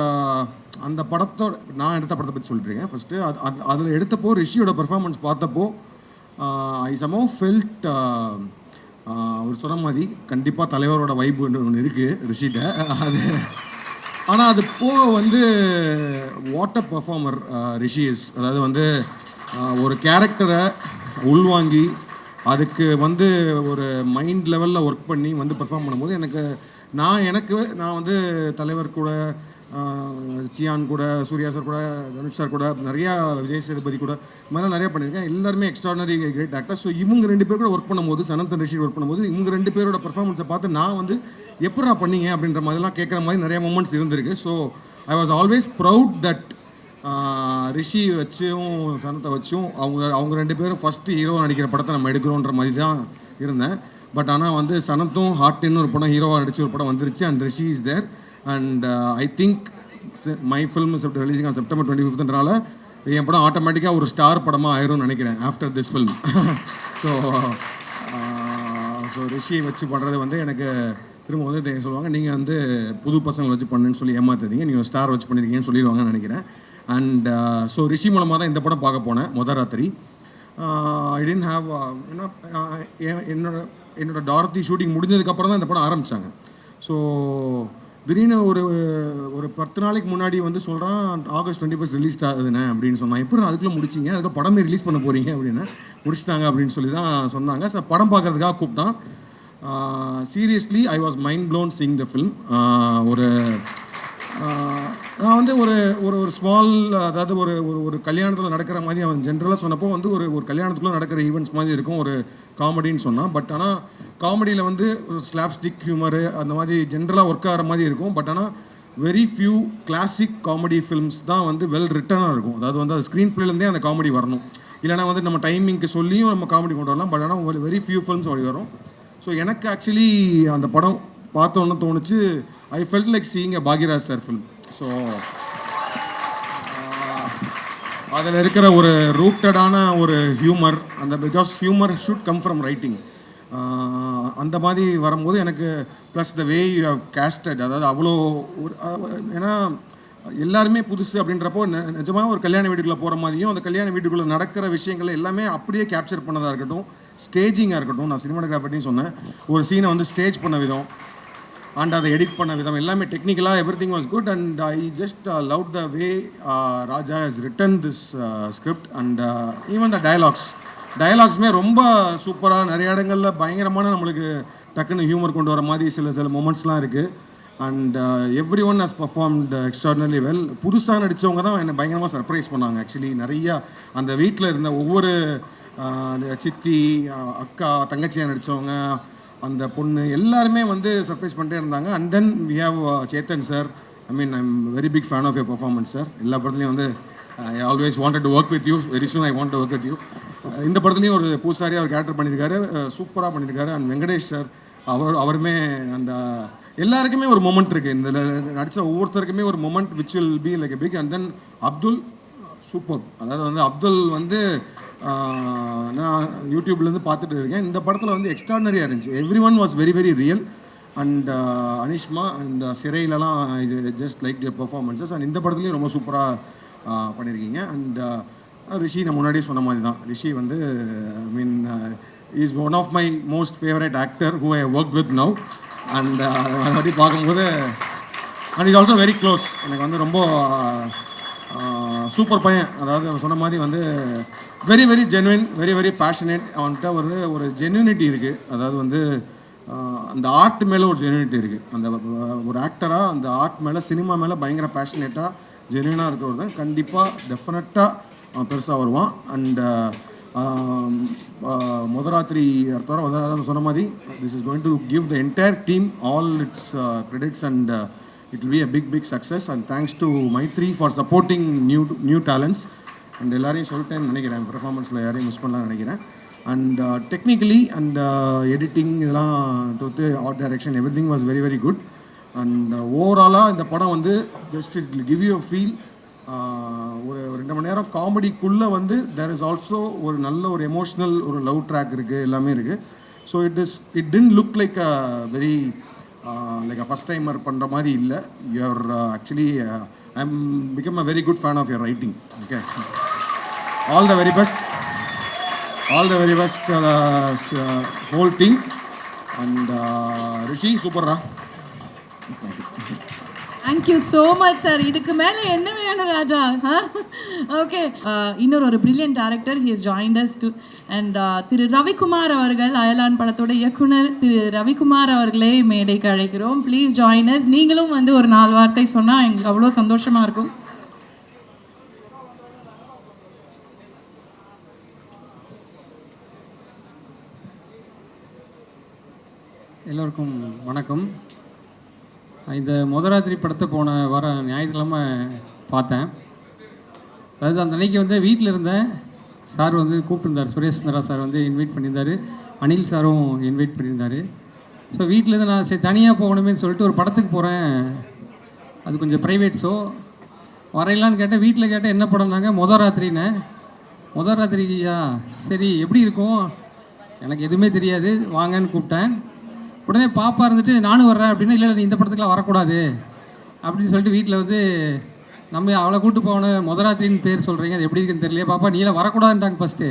அந்த படத்தோட நான் எடுத்த படத்தை பற்றி சொல்லிட்டுருக்கேன். ஃபஸ்ட்டு அதில் எடுத்தப்போ ரிஷியோட பெர்ஃபார்மன்ஸ் பார்த்தப்போ ஐ சமோ ஃபெல்ட் அவர் சொன்ன மாதிரி கண்டிப்பாக தலைவரோட வைப்பு ஒன்று இருக்குது ரிஷிகிட்ட. அது ஆனால் அது போக வந்து what a performer Rishi is. அதாவது வந்து ஒரு கேரக்டரை உள்வாங்கி அதுக்கு வந்து ஒரு மைண்ட் லெவலில் ஒர்க் பண்ணி வந்து பெர்ஃபார்ம் பண்ணும்போது நான் வந்து தலைவர் கூட, சியான் கூட, சூர்யா சார் கூட, தனுஷ் சார் கூட, நிறையா விஜய் சேதுபதி கூட இது மாதிரிலாம் நிறையா பண்ணியிருக்கேன். எல்லாருமே எக்ஸ்ட்ராடனரி கிரேட் ஆக்டர். ஸோ இவங்க 2 பேர் கூட ஒர்க் பண்ணும்போது, சனந்த் ரிஷி ஒர்க் பண்ணும்போது இவங்க 2 பேரோட பெர்ஃபார்மன்ஸை பார்த்து நான் வந்து எப்படா பண்ணீங்க அப்படின்ற மாதிரிலாம் கேட்குற மாதிரி நிறைய மூமெண்ட்ஸ் இருந்திருக்கு. So I was always proud that Rishi வச்சும் சனத்தை வச்சும் அவங்க 2 பேரும் ஃபஸ்ட்டு ஹீரோ நடிக்கிற படத்தை நம்ம எடுக்கிறோன்ற மாதிரி தான் இருந்தேன். பட் ஆனால் வந்து சனத்தும் ஹார்ட்டின்னு ஒரு படம் ஹீரோவாக நடித்த ஒரு படம் வந்துருச்சு. And Rishi is there. And I think my film is releasing on September 25th என் படம் ஆட்டோமேட்டிக்காக ஒரு ஸ்டார் படமாக ஆயிரும்னு நினைக்கிறேன் ஆஃப்டர் திஸ் ஃபில்ம். ஸோ ரிஷியை வச்சு பண்ணுறது வந்து எனக்கு திரும்ப வந்து சொல்லுவாங்க, நீங்கள் வந்து புது பசங்களை வச்சு பண்ணுன்னு சொல்லி ஏமாத்தாதீங்க, நீங்கள் ஸ்டார் வச்சு பண்ணியிருக்கீங்கன்னு சொல்லிடுவாங்கன்னு நினைக்கிறேன். அண்ட் ஸோ ரிஷி மூலமாக தான் இந்த படம் பார்க்க போனேன் முதராத்திரி. ஐ டென்ட் ஹாவ் என்னோட டாரத்தி ஷூட்டிங் முடிஞ்சதுக்கப்புறம் தான் இந்த படம் ஆரம்பித்தாங்க. ஸோ திடீர்னு ஒரு 10 நாளைக்கு முன்னாடி வந்து சொல்கிறான் August 21st ரிலீஸ் ஆகுதுண்ணே அப்படின்னு சொன்னான். எப்படி அதுக்குள்ளே முடிச்சிங்க, அதுக்குள்ள படமே ரிலீஸ் பண்ண போகிறீங்க அப்படின்னு. முடிச்சிட்டாங்க அப்படின்னு சொல்லி தான் சொன்னாங்க. ஸோ படம் பார்க்குறதுக்காக கூப்பிட்டான். Seriously I was mind blown seeing the film. நான் வந்து ஒரு ஸ்மால், அதாவது ஒரு கல்யாணத்தில் நடக்கிற மாதிரி அவன் ஜென்ரலாக சொன்னப்போ வந்து ஒரு கல்யாணத்துக்குள்ளே நடக்கிற ஈவெண்ட்ஸ் மாதிரி இருக்கும் ஒரு காமெடின்னு சொன்னான். பட் ஆனால் காமெடியில் வந்து ஒரு ஸ்லாப்ஸ்டிக் ஹியூமரு அந்த மாதிரி ஜென்ரலாக ஒர்க் ஆகிற மாதிரி இருக்கும். பட் ஆனால் very few classic comedy films தான் வந்து வெல் ரிட்டனாக இருக்கும். அதாவது வந்து அது ஸ்க்ரீன் பிளேலேருந்தே அந்த காமெடி வரணும். இல்லைனா வந்து நம்ம டைமிங்க்கு சொல்லியும் நம்ம காமெடி கொண்டு வரலாம். பட் ஆனால் வெரி ஃபியூ ஃபில்ம்ஸ் அப்படி வரும். ஸோ எனக்கு ஆக்சுவலி அந்த படம் பார்த்தோன்னு தோணுச்சு, I felt like seeing a Bhagyaraj sir film. So அதில் இருக்கிற ஒரு ரூட்டடான ஒரு ஹியூமர், அந்த because humour should come from writing, அந்த மாதிரி வரும்போது எனக்கு plus the way you have casted, அதாவது அவ்வளோ ஒரு ஏன்னா எல்லாருமே புதுசு அப்படின்றப்போ நிஜமாக ஒரு கல்யாண வீட்டுக்குள்ளே போகிற மாதிரியும் அந்த கல்யாண வீட்டுக்குள்ளே நடக்கிற விஷயங்கள் எல்லாமே அப்படியே கேப்சர் பண்ணதாக இருக்கட்டும், ஸ்டேஜிங்காக இருக்கட்டும். நான் சினிமாட்டோகிராஃபர்ட்டையும் சொன்னேன், ஒரு சீனை வந்து ஸ்டேஜ் பண்ண விதம் அண்ட் அதை எடிட் பண்ண விதம் எல்லாமே டெக்னிக்கலாக everything was good. And I just love the way Raja has written this script. And even the டயலாக்ஸுமே ரொம்ப சூப்பராக, நிறைய இடங்களில் பயங்கரமான நம்மளுக்கு டக்குன்னு ஹியூமர் கொண்டு வர மாதிரி சில மூமெண்ட்ஸ்லாம் இருக்குது. And every one has performed extraordinary well. புதுசாக நடித்தவங்க தான் என்னை பயங்கரமாக சர்ப்ரைஸ் பண்ணாங்க. ஆக்சுவலி நிறையா அந்த வீட்டில் இருந்த ஒவ்வொரு சித்தி, அக்கா, தங்கச்சியாக நடித்தவங்க, அந்த பொண்ணு எல்லாருமே வந்து சர்ப்ரைஸ் பண்ணிட்டே இருந்தாங்க. And then we have Chetan sir. I mean I am very big fan of your performance sir. எல்லா படத்துலையும் வந்து I always wanted to work with you, very soon I want to work with you. இந்த படத்துலையும் ஒரு பூசாரியாக ஒரு கேரக்டர் பண்ணியிருக்காரு, சூப்பராக பண்ணியிருக்காரு. அண்ட் வெங்கடேஷ் சார் அவருமே அந்த எல்லாருக்குமே ஒரு மொமெண்ட் இருக்குது. இந்த நடித்த ஒவ்வொருத்தருக்குமே ஒரு moment which will be like a big. And then Abdul super. அதாவது வந்து அப்துல் வந்து நான் யூடியூப்லேருந்து பார்த்துட்டு இருக்கேன். இந்த படத்தில் வந்து எக்ஸ்ட்ரானரியாக இருந்துச்சு. Everyone was very very real. And Anishma and சிறையிலலாம் இது just like your performances. And இந்த படத்துலேயும் ரொம்ப சூப்பராக பண்ணியிருக்கீங்க. அண்ட் ரிஷி நான் முன்னாடியே சொன்ன மாதிரி தான். ரிஷி வந்து I mean is one of my most favourite actor who I work with now. And அதை பற்றி பார்க்கும்போது and is also very close. எனக்கு வந்து ரொம்ப சூப்பர் பையன். அதாவது அவன் சொன்ன மாதிரி வந்து very very genuine, very very passionate. அவன்கிட்ட ஒரு ஜென்யூனிட்டி இருக்குது. அதாவது வந்து அந்த ஆர்ட் மேலே ஒரு ஜென்யூனிட்டி இருக்குது. அந்த ஒரு ஆக்டராக அந்த ஆர்ட் மேலே, சினிமா மேலே பயங்கர பேஷனேட்டாக ஜென்யூனாக இருக்கிறவர் தான் கண்டிப்பாக டெஃபினட்டாக அவன் பெருசாக வருவான். அண்ட் முதராத்திரி தவிர வந்து அதாவது சொன்ன மாதிரி this is going to give the entire team all it's credits and it will be a big success. And thanks to Maitri for supporting new talents. And எல்லாரையும் சொல்லிட்டேன்னு நினைக்கிறேன், பெர்ஃபார்மன்ஸில் யாரையும் மிஸ் பண்ணலாம்னு நினைக்கிறேன். அண்ட் டெக்னிக்கலி அண்ட் எடிட்டிங் இதெல்லாம் தவிர்த்து art direction every thing was very very good. And ஓவராலாக இந்த படம் வந்து just it will give you a feel. ஒரு 2 மணி நேரம் காமெடிக்குள்ளே வந்து தேர் இஸ் ஆல்சோ ஒரு நல்ல ஒரு எமோஷ்னல் ஒரு லவ் ட்ராக் இருக்குது, எல்லாமே இருக்குது. So it didn't look like a very like a first timer பண்ணுற மாதிரி இல்லை. You're actually I am become a very good fan of your writing. Okay, all the very best, all the very best whole team. And Rishi சூப்பர்ரா. Thank you so much sir. இதுக்கு மேலே என்ன வேணும் ராஜா? ஓகே, இன்னொரு ஒரு brilliant director he has joined us too. And Thiru Ravikumar அவர்கள், அயலான் படத்தோட இயக்குனர் திரு ரவிக்குமார் அவர்களே மேடைக்கு அழைக்கிறோம். Please join us. நீங்களும் வந்து ஒரு 4 வார்த்தை சொன்னால் எங்களுக்கு அவ்வளோ சந்தோஷமாக இருக்கும். எல்லோருக்கும் வணக்கம். இந்த முதராத்திரி படத்தை போன வாரம் ஞாயிற்றுக்கிழமை பார்த்தேன். அதாவது அந்த அன்னைக்கு வந்து வீட்டில் இருந்தேன். சார் வந்து கூப்பிட்டுருந்தார், சுரேஷ் சந்திரா சார் வந்து இன்வைட் பண்ணியிருந்தார், அனில் சாரும் இன்வைட் பண்ணியிருந்தார். ஸோ வீட்டிலேருந்து நான் சரி தனியாக போகணுமேனு சொல்லிட்டு ஒரு படத்துக்கு போகிறேன். அது கொஞ்சம் ப்ரைவேட் ஷோ. வரையலான்னு கேட்டேன். வீட்டில் கேட்டேன் என்ன படம்னாங்க, முதராத்திரின்னு. முதராத்திரியா, சரி எப்படி இருக்கும், எனக்கு எதுவுமே தெரியாது, வாங்கன்னு கூப்பிட்டேன். உடனே பாப்பா இருந்துட்டு நானும் வர்றேன் அப்படின்னா, இல்லை நீ இந்த படத்துக்குலாம் வரக்கூடாது அப்படின்னு சொல்லிட்டு வீட்டில் வந்து நம்ம அவளை கூப்பிட்டு போகணும், முதராத்திரின்னு பேர் சொல்கிறீங்க, அது எப்படி இருக்குன்னு தெரியலையே பாப்பா, நீலாம் வரக்கூடாதுன்ட்டாங்க ஃபஸ்ட்டு.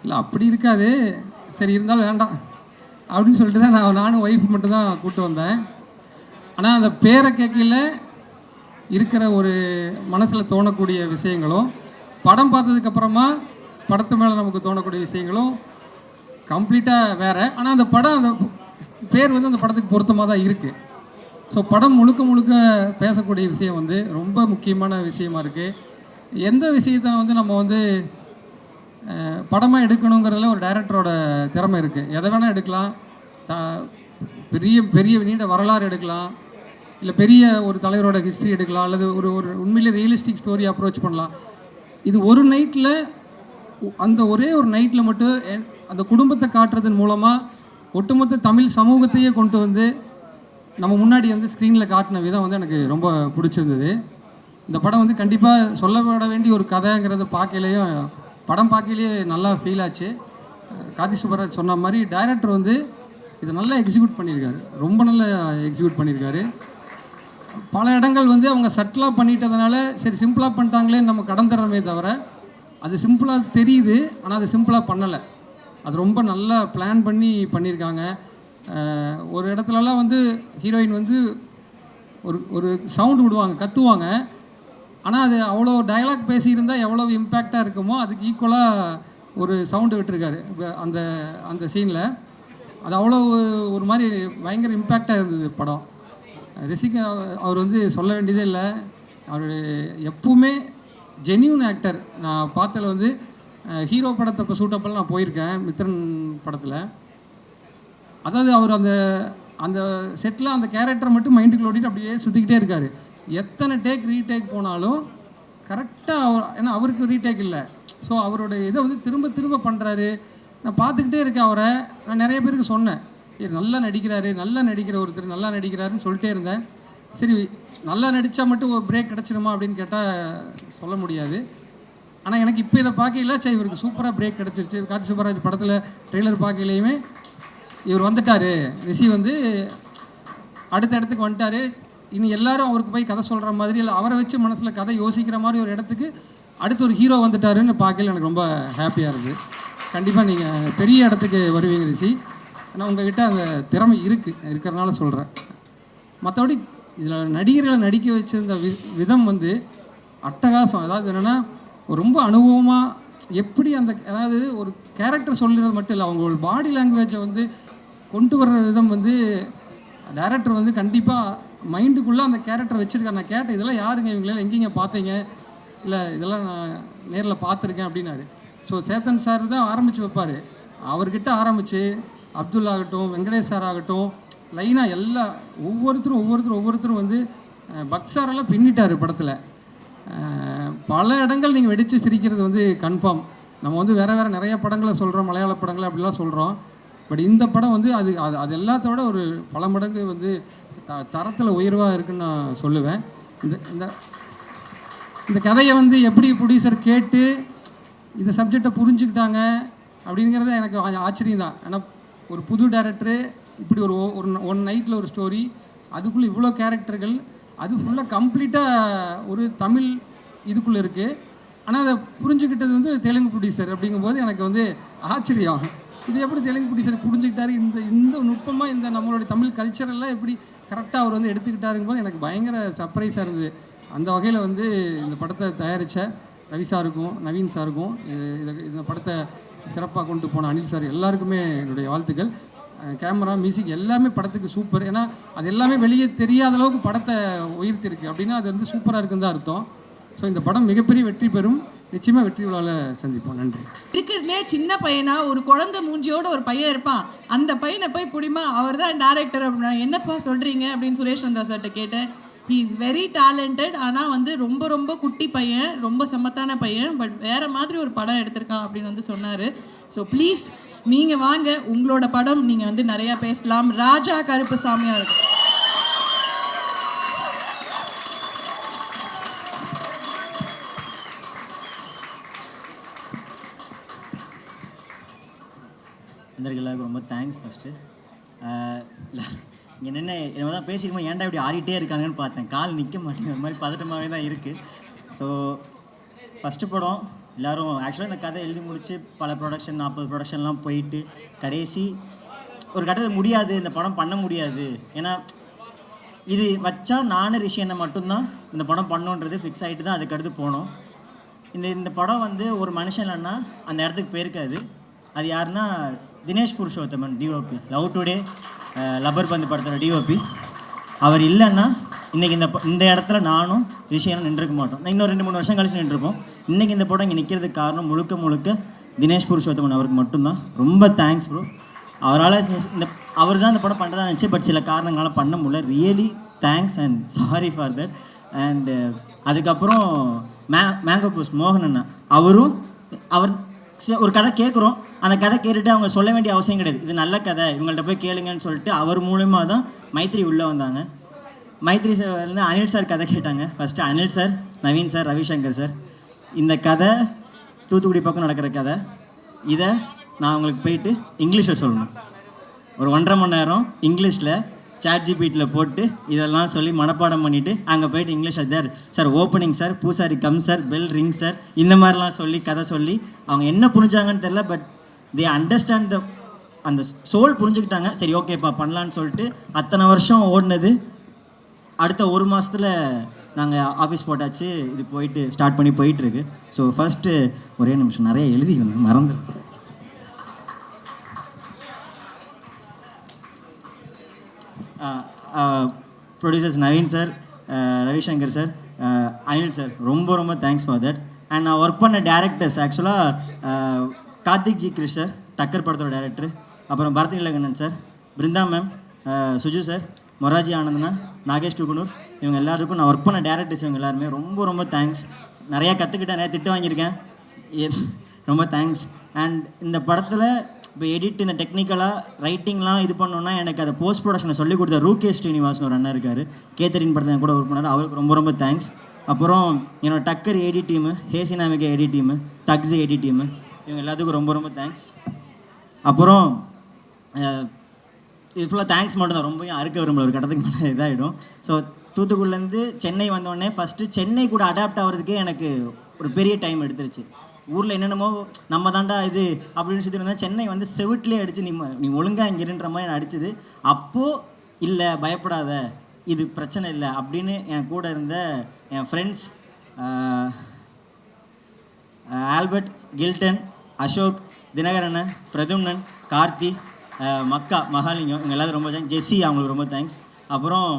இல்லை அப்படி இருக்காது, சரி இருந்தாலும் வேண்டாம் அப்படின்னு சொல்லிட்டு தான் நானும் ஒய்ஃப் மட்டும்தான் கூப்பிட்டு வந்தேன். ஆனால் அந்த பேரை கேட்கல இருக்கிற ஒரு மனசில் தோணக்கூடிய விஷயங்களும், படம் பார்த்ததுக்கப்புறமா படத்து மேலே நமக்கு தோணக்கூடிய விஷயங்களும் கம்ப்ளீட்டாக வேறு. ஆனால் அந்த படம், அந்த பேர் வந்து அந்த படத்துக்கு பொருத்தமாக தான் இருக்குது. ஸோ படம் முழுக்க முழுக்க பேசக்கூடிய விஷயம் வந்து ரொம்ப முக்கியமான விஷயமா இருக்குது. எந்த விஷயத்தை வந்து நம்ம வந்து படமாக எடுக்கணுங்கிறதுல ஒரு டைரக்டரோட திறமை இருக்குது. எதை வேணால் எடுக்கலாம். பெரிய பெரிய நீண்ட வரலாறு எடுக்கலாம், இல்லை பெரிய ஒரு தலைவரோட ஹிஸ்ட்ரி எடுக்கலாம், அல்லது ஒரு ஒரு உண்மையிலே ரியலிஸ்டிக் ஸ்டோரி அப்ரோச் பண்ணலாம். இது ஒரு நைட்டில், அந்த ஒரே ஒரு நைட்டில் மட்டும் அந்த குடும்பத்தை காட்டுறதன் மூலமாக ஒட்டுமொத்த தமிழ் சமூகத்தையே கொண்டு வந்து நம்ம முன்னாடி வந்து ஸ்க்ரீனில் காட்டின விதம் வந்து எனக்கு ரொம்ப பிடிச்சிருந்தது. இந்த படம் வந்து கண்டிப்பாக சொல்லப்பட வேண்டிய ஒரு கதைங்கிறத பார்க்கலையும், படம் பார்க்கலையே நல்லா ஃபீல் ஆச்சு. கார்த்தி சுப்பராஜ் சொன்ன மாதிரி டைரக்டர் வந்து இதை நல்லா எக்ஸிக்யூட் பண்ணியிருக்காரு, ரொம்ப நல்லா எக்ஸிக்யூட் பண்ணியிருக்காரு. பல இடங்கள் வந்து அவங்க சட்டிலாக பண்ணிட்டதுனால சரி சிம்பிளாக பண்ணிட்டாங்களேன்னு நம்ம கடந்துடுறோமே தவிர, அது சிம்பிளாக தெரியுது, ஆனால் அது சிம்பிளாக பண்ணலை. அது ரொம்ப நல்லா பிளான் பண்ணி பண்ணியிருக்காங்க. ஒரு இடத்துலலாம் வந்து ஹீரோயின் வந்து ஒரு ஒரு சவுண்டு விடுவாங்க, கத்துவாங்க. ஆனால் அது அவ்வளோ டயலாக் பேசியிருந்தால் எவ்வளோ இம்பேக்டாக இருக்குமோ அதுக்கு ஈக்குவலாக ஒரு சவுண்டு விட்டுருக்காரு அந்த அந்த சீனில். அது அவ்வளோ ஒரு மாதிரி பயங்கர இம்பேக்டாக இருந்தது படம். ரிஷிக் அவர் வந்து சொல்ல வேண்டியதே இல்லை. அவர் எப்பவுமே ஜென்யூன் ஆக்டர். நான் பார்த்ததில் வந்து ஹீரோ படத்தை இப்போ சூட்டப்பெல்லாம் நான் போயிருக்கேன் மித்ரன் படத்தில். அதாவது அவர் அந்த அந்த செட்டில் அந்த கேரக்டரை மட்டும் மைண்டுக்குள்ள ஓட்டிட்டு அப்படியே சுற்றிக்கிட்டே இருக்கார். எத்தனை டேக் ரீடேக் போனாலும் கரெக்டாக அவர், ஏன்னா அவருக்கு ரீடேக் இல்லை. ஸோ அவரோட இதை வந்து திரும்ப திரும்ப பண்ணுறாரு. நான் பார்த்துக்கிட்டே இருக்கேன் அவரை. நான் நிறைய பேருக்கு சொன்னேன், நல்லா நடிக்கிறாரு, நல்லா நடிக்கிற ஒருத்தர் நல்லா நடிக்கிறாருன்னு சொல்லிட்டே இருந்தேன். சரி, நல்லா நடித்தா மட்டும் ஒரு பிரேக் கிடச்சிருமா அப்படின்னு கேட்டால் சொல்ல முடியாது. ஆனால் எனக்கு இப்போ இதை பார்க்கல, சரி இவருக்கு சூப்பராக பிரேக் கிடச்சிருச்சு. கார்த்தி சுப்பராஜ் படத்தில் ட்ரெய்லர் பார்க்கலையுமே இவர் வந்துட்டார், ரிஷி வந்து அடுத்த இடத்துக்கு வந்துட்டார், இனி எல்லாரும் அவருக்கு போய் கதை சொல்கிற மாதிரி இல்லை அவரை வச்சு மனசில் கதை யோசிக்கிற மாதிரி ஒரு இடத்துக்கு அடுத்து ஒரு ஹீரோ வந்துட்டாருன்னு பார்க்கல எனக்கு ரொம்ப ஹாப்பியாக இருக்குது. கண்டிப்பாக நீங்கள் பெரிய இடத்துக்கு வருவீங்க ரிஷி. ஆனால் உங்ககிட்ட அந்த திறமை இருக்கிறனால சொல்கிறேன். மற்றபடி இதில் நடிகர்களை நடிக்க வச்சிருந்த விதம் வந்து அட்டகாசம். அதாவது என்னென்னா ரொம்ப அனுபவமாக எப்படி அந்த, அதாவது ஒரு கேரக்டர் சொல்கிறது மட்டும் இல்லை, அவங்களோட பாடி லாங்குவேஜை வந்து கொண்டு வர்ற விதம் வந்து டைரக்டர் வந்து கண்டிப்பாக மைண்டுக்குள்ளே அந்த கேரக்டர் வச்சுருக்காரு. நான் கேட்டேன், இதெல்லாம் யாருங்க, இவங்களெல்லாம் எங்கேங்க பார்த்தீங்க, இல்லை இதெல்லாம் நான் நேரில் பார்த்துருக்கேன் அப்படின்னாரு. ஸோ சேத்தன் சார் தான் ஆரம்பித்து வைப்பார். அவர்கிட்ட ஆரம்பித்து அப்துல் ஆகட்டும், வெங்கடேஷ் சார் ஆகட்டும், லைனாக எல்லா ஒவ்வொருத்தரும் வந்து பக்ஸாரெல்லாம் பின்னிட்டார் படத்தில். பல இடங்கள் நீங்கள் வெடித்து சிரிக்கிறது வந்து கன்ஃபார்ம். நம்ம வந்து வேறு நிறைய படங்களை சொல்கிறோம், மலையாள படங்களை அப்படிலாம் சொல்கிறோம். பட் இந்த படம் வந்து அது அது அது எல்லாத்தோட ஒரு பல மடங்கு வந்து தரத்தில் உயர்வாக இருக்குன்னு நான் சொல்லுவேன். இந்த இந்த இந்த கதையை வந்து எப்படி ப்ரொடியூசர் கேட்டு இந்த சப்ஜெக்டை புரிஞ்சுக்கிட்டாங்க அப்படிங்கிறத எனக்கு ஆச்சரியம் தான். ஏன்னா ஒரு புது டைரக்டரு இப்படி ஒரு ஒன் நைட்டில் ஒரு ஸ்டோரி, அதுக்குள்ளே இவ்வளோ கேரக்டர்கள், அது ஃபுல்லாக கம்ப்ளீட்டாக ஒரு தமிழ் இதுக்குள்ளே இருக்குது. ஆனால் அதை புரிஞ்சுக்கிட்டது வந்து தெலுங்கு ப்ரொடியூசர் அப்படிங்கும்போது எனக்கு வந்து ஆச்சரியம். இது எப்படி தெலுங்கு ப்ரொடியூசர் புரிஞ்சுக்கிட்டாரு, இந்த நுட்பமாக இந்த நம்மளுடைய தமிழ் கல்ச்சரெல்லாம் எப்படி கரெக்டாக அவர் வந்து எடுத்துக்கிட்டாருங்கும்போது எனக்கு பயங்கர சர்ப்ரைஸாக இருந்தது. அந்த வகையில் வந்து இந்த படத்தை தயாரித்த ரவி சாருக்கும் நவீன் சாருக்கும் இந்த படத்தை சிறப்பாக கொண்டு போன அனில் சார் எல்லாருக்குமே என்னுடைய வாழ்த்துக்கள். கேமரா, மியூசிக் எல்லாமே படத்துக்கு சூப்பர். ஏன்னா அது எல்லாமே வெளியே தெரியாத அளவுக்கு படத்தை உயர்த்திருக்கு அப்படின்னா அது வந்து சூப்பராக இருக்குன்னு தான் அர்த்தம். ஸோ இந்த படம் மிகப்பெரிய வெற்றி பெறும். நிச்சயமாக வெற்றி விழாவில் சந்திப்போம். நன்றி. இருக்கிறதுலே சின்ன பையனா ஒரு குழந்தை மூஞ்சியோட ஒரு பையன் இருப்பான், அந்த பையனை போய் பிடிமா, அவர் தான் டேரக்டர் அப்படின்னா என்னப்பா சொல்கிறீங்க அப்படின்னு சுரேஷ் வந்தா சார்கிட்ட கேட்டேன். He is very talented. ஆனால் வந்து ரொம்ப ரொம்ப குட்டி பையன், ரொம்ப சமத்தான பையன், பட் வேறு மாதிரி ஒரு படம் எடுத்திருக்கான் அப்படின்னு வந்து சொன்னார். ஸோ ப்ளீஸ் நீங்கள் வாங்க, உங்களோட படம் நீங்கள் வந்து நிறையா பேசலாம். ராஜா கருப்புசாமியாக இருக்கும். எல்லாருக்கும் ரொம்ப தேங்க்ஸ். ஃபஸ்ட்டு இங்கே நின்று என்ன தான் பேசிக்கும்போது ஏன்டா இப்படி ஆடிட்டே இருக்காங்கன்னு பார்த்தேன். கால் நிற்க மாட்டேங்குது, அது மாதிரி பதட்டமாகவே தான் இருக்குது. ஸோ ஃபஸ்ட்டு படம் எல்லோரும் ஆக்சுவலாக இந்த கதை எழுதி முடித்து பல ப்ரொடக்ஷன் 40 ப்ரொடக்ஷன்லாம் போயிட்டு கடைசி ஒரு கட்டத்தில் முடியாது, இந்த படம் பண்ண முடியாது, ஏன்னா இது வச்சா நானும் ரிஷி என்ன மட்டும்தான் இந்த படம் பண்ணோன்றது ஃபிக்ஸ் ஆகிட்டு தான் அதுக்கடுத்து போனோம். இந்த படம் வந்து ஒரு மனுஷன் இல்லைன்னா அந்த இடத்துக்கு போயிருக்காது. அது யாருன்னா Dinesh Purushothaman, DOP, love today, rubber பந்து படத்தோட டிஓபி. அவர் இல்லைன்னா இன்றைக்கி இந்த இடத்துல நானும் ரிஷியனும் நின்றுக்க மாட்டோம். நான் இன்னும் 2-3 வருஷம் கழிச்சு நின்றுருப்போம். இன்றைக்கி இந்த படம் இங்கே நிற்கிறதுக்கு காரணம் முழுக்க தினேஷ் புருஷோத்தமன் அவருக்கு மட்டும்தான். ரொம்ப தேங்க்ஸ் ப்ரோ. அவரால் அவர் தான் இந்த படம் பண்ணுறதா இருந்துச்சு, பட் சில காரணங்களால் பண்ண முடியல. Really thanks and sorry for that. And அதுக்கப்புறம் மேங்கோ போஸ்ட் மோகன் அண்ணா, அவர் ஒரு கதை கேட்குறோம், அந்த கதை கேட்டுட்டு அவங்க சொல்ல வேண்டிய அவசியம் கிடையாது, இது நல்ல கதை இவங்கள்ட்ட போய் கேளுங்கன்னு சொல்லிட்டு அவர் மூலமாக தான் மைத்ரி உள்ளே வந்தாங்க. மைத்ரி சார் வந்து அனில் சார் கதை கேட்டாங்க. First Anil sir, Naveen sir, Ravishankar sir, இந்த கதை தூத்துக்குடி பக்கம் நடக்கிற கதை, இதை நான் உங்களுக்கு போயிட்டு இங்கிலீஷில் சொல்லணும். ஒரு 1.5 மணி நேரம் இங்கிலீஷில் ChatGPTயில் போட்டு இதெல்லாம் சொல்லி மனப்பாடம் பண்ணிவிட்டு அங்கே போயிட்டு இங்கிலீஷில் சார் ஓப்பனிங் சார், பூசாரி come sir, bell ring sir, இந்த மாதிரிலாம் சொல்லி கதை சொல்லி அவங்க என்ன புரிஞ்சாங்கன்னு தெரில, பட் தே அண்டர்ஸ்டாண்ட் அந்த சோல் புரிஞ்சுக்கிட்டாங்க. சரி ஓகேப்பா பண்ணலான்னு சொல்லிட்டு அத்தனை வருஷம் ஓடினது அடுத்த 1 மாதத்தில் நாங்கள் ஆஃபீஸ் போட்டாச்சு. இது போயிட்டு ஸ்டார்ட் பண்ணி போயிட்டுருக்கு. ஸோ ஃபஸ்ட்டு ஒரே நிமிஷம், நிறைய எழுதிக்கணும் மறந்துடும். Producers Naveen sir, Ravishankar sir, Anil sir, ரொம்ப ரொம்ப தேங்க்ஸ் ஃபார் தட். அண்ட் நான் ஒர்க் பண்ண டேரக்டர்ஸ் ஆக்சுவலாக கார்த்திக் ஜி கிருஷ் சார், டக்கர் படத்தோட டேரக்டர், அப்புறம் Bharath Nilakantan sir, Brindha ma'am, Suju sir, Moraji ஆனந்தனா, நாகேஷ் குகுனூர், இவங்க எல்லாருக்கும் நான் ஒர்க் பண்ண டேரக்டர்ஸ் இவங்க எல்லாருமே ரொம்ப ரொம்ப தேங்க்ஸ். நிறையா கற்றுக்கிட்டேன், நிறையா திட்டு வாங்கியிருக்கேன், ரொம்ப தேங்க்ஸ். அண்ட் இந்த படத்தில் இப்போ எடிட் இந்த டெக்னிக்கலாக ரைட்டிங்லாம் இது பண்ணோன்னா எனக்கு அதை போஸ்ட் ப்ரொடக்ஷனை சொல்லிக் கொடுத்த ரூகேஷ் ஸ்ரீனிவாசன் ஒரு அண்ணா இருக்கார், கேத்தரின் படத்தில் கூட ஒர்க் பண்ணார், அவருக்கு ரொம்ப ரொம்ப தேங்க்ஸ். அப்புறம் என்னோட டக்கர் ஏடி டீமு, ஹேசினாமிகா ஏடி டீமு, தக்ஸு ஏடி டீமு, இவங்க எல்லாத்துக்கும் ரொம்ப ரொம்ப தேங்க்ஸ். அப்புறம் இது ஃபுல்லாக தேங்க்ஸ் மட்டும் தான், ரொம்பவும் அறுக்க விரும்பல, ஒரு கட்டத்துக்கு மேலே இதாகிடும். ஸோ தூத்துக்குடிலேருந்து சென்னை வந்தோடனே ஃபஸ்ட்டு சென்னை கூட அடாப்ட் ஆகிறதுக்கே எனக்கு ஒரு பெரிய டைம் எடுத்துருச்சு. ஊரில் என்னென்னமோ நம்ம தாண்டா இது அப்படின்னு சொல்லி இருந்தால் சென்னை வந்து செவிட்லேயே அடித்து நீ ஒழுங்காக இங்கே இருன்ற மாதிரி நான் அடிச்சது. அப்போது இல்லை பயப்படாத, இது பிரச்சனை இல்லை அப்படின்னு என் கூட இருந்த என் friends Albert, Kilton, Ashok, Dhinakaran, Pradyumnan, Karthi, மக்கா, மகாலிங்கம், இவங்க எல்லாரும் ரொம்ப தேங்க்ஸ். ஜெஸ்ஸி, அவங்களுக்கு ரொம்ப தேங்க்ஸ். அப்புறம்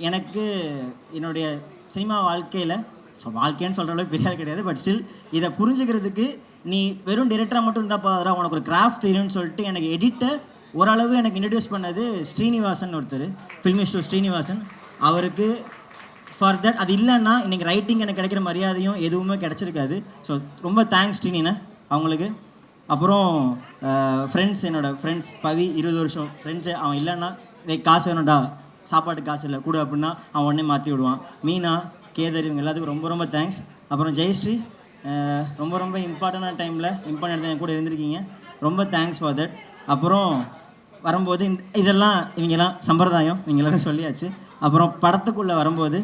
எனக்கு என்னுடைய சினிமா வாழ்க்கையில், ஸோ வாழ்க்கைன்னு சொல்கிற அளவுக்கு பெரிய ஆள் கிடையாது, பட் ஸ்டில் இதை புரிஞ்சுக்கிறதுக்கு நீ வெறும் டிரெக்டராக மட்டும் இருந்தால் பாதுரா, உனக்கு ஒரு கிராஃப்ட் தெரியும்னு சொல்லிட்டு எனக்கு எடிட்டை ஓரளவு எனக்கு இன்ட்ரடியூஸ் பண்ணது ஸ்ரீனிவாசன் ஒருத்தர், ஃபில்மிஸ்டர் ஸ்ரீனிவாசன். அவருக்கு ஃபார் தட், அது இல்லைன்னா இன்றைக்கி ரைட்டிங் எனக்கு கிடைக்கிற மரியாதையும் எதுவுமே கிடச்சிருக்காது. ஸோ ரொம்ப தேங்க்ஸ் ஸ்ரீனிண்ணே அவங்களுக்கு. அப்புறம் ஃப்ரெண்ட்ஸ், என்னோடய ஃப்ரெண்ட்ஸ் பவி, 20 வருஷம் ஃப்ரெண்ட்ஸு, அவன் இல்லைன்னா காசு வேணும்டா, சாப்பாட்டுக்கு காசு இல்லை கூட அப்படின்னா அவன் உடனே மாற்றி விடுவான். மீனா, கேதர், இவங்க எல்லாத்துக்கும் ரொம்ப ரொம்ப தேங்க்ஸ். அப்புறம் ஜெயஸ்ரீ, ரொம்ப ரொம்ப இம்பார்ட்டண்டான டைமில் இம்பார்ட்டன்ட் என் கூட இருந்திருக்கீங்க, ரொம்ப தேங்க்ஸ் ஃபார் தட். அப்புறம் வரும்போது இதெல்லாம் இவங்கெல்லாம் சம்பிரதாயம், இவங்கெல்லாம் சொல்லியாச்சு. அப்புறம் படத்துக்குள்ளே வரும்போது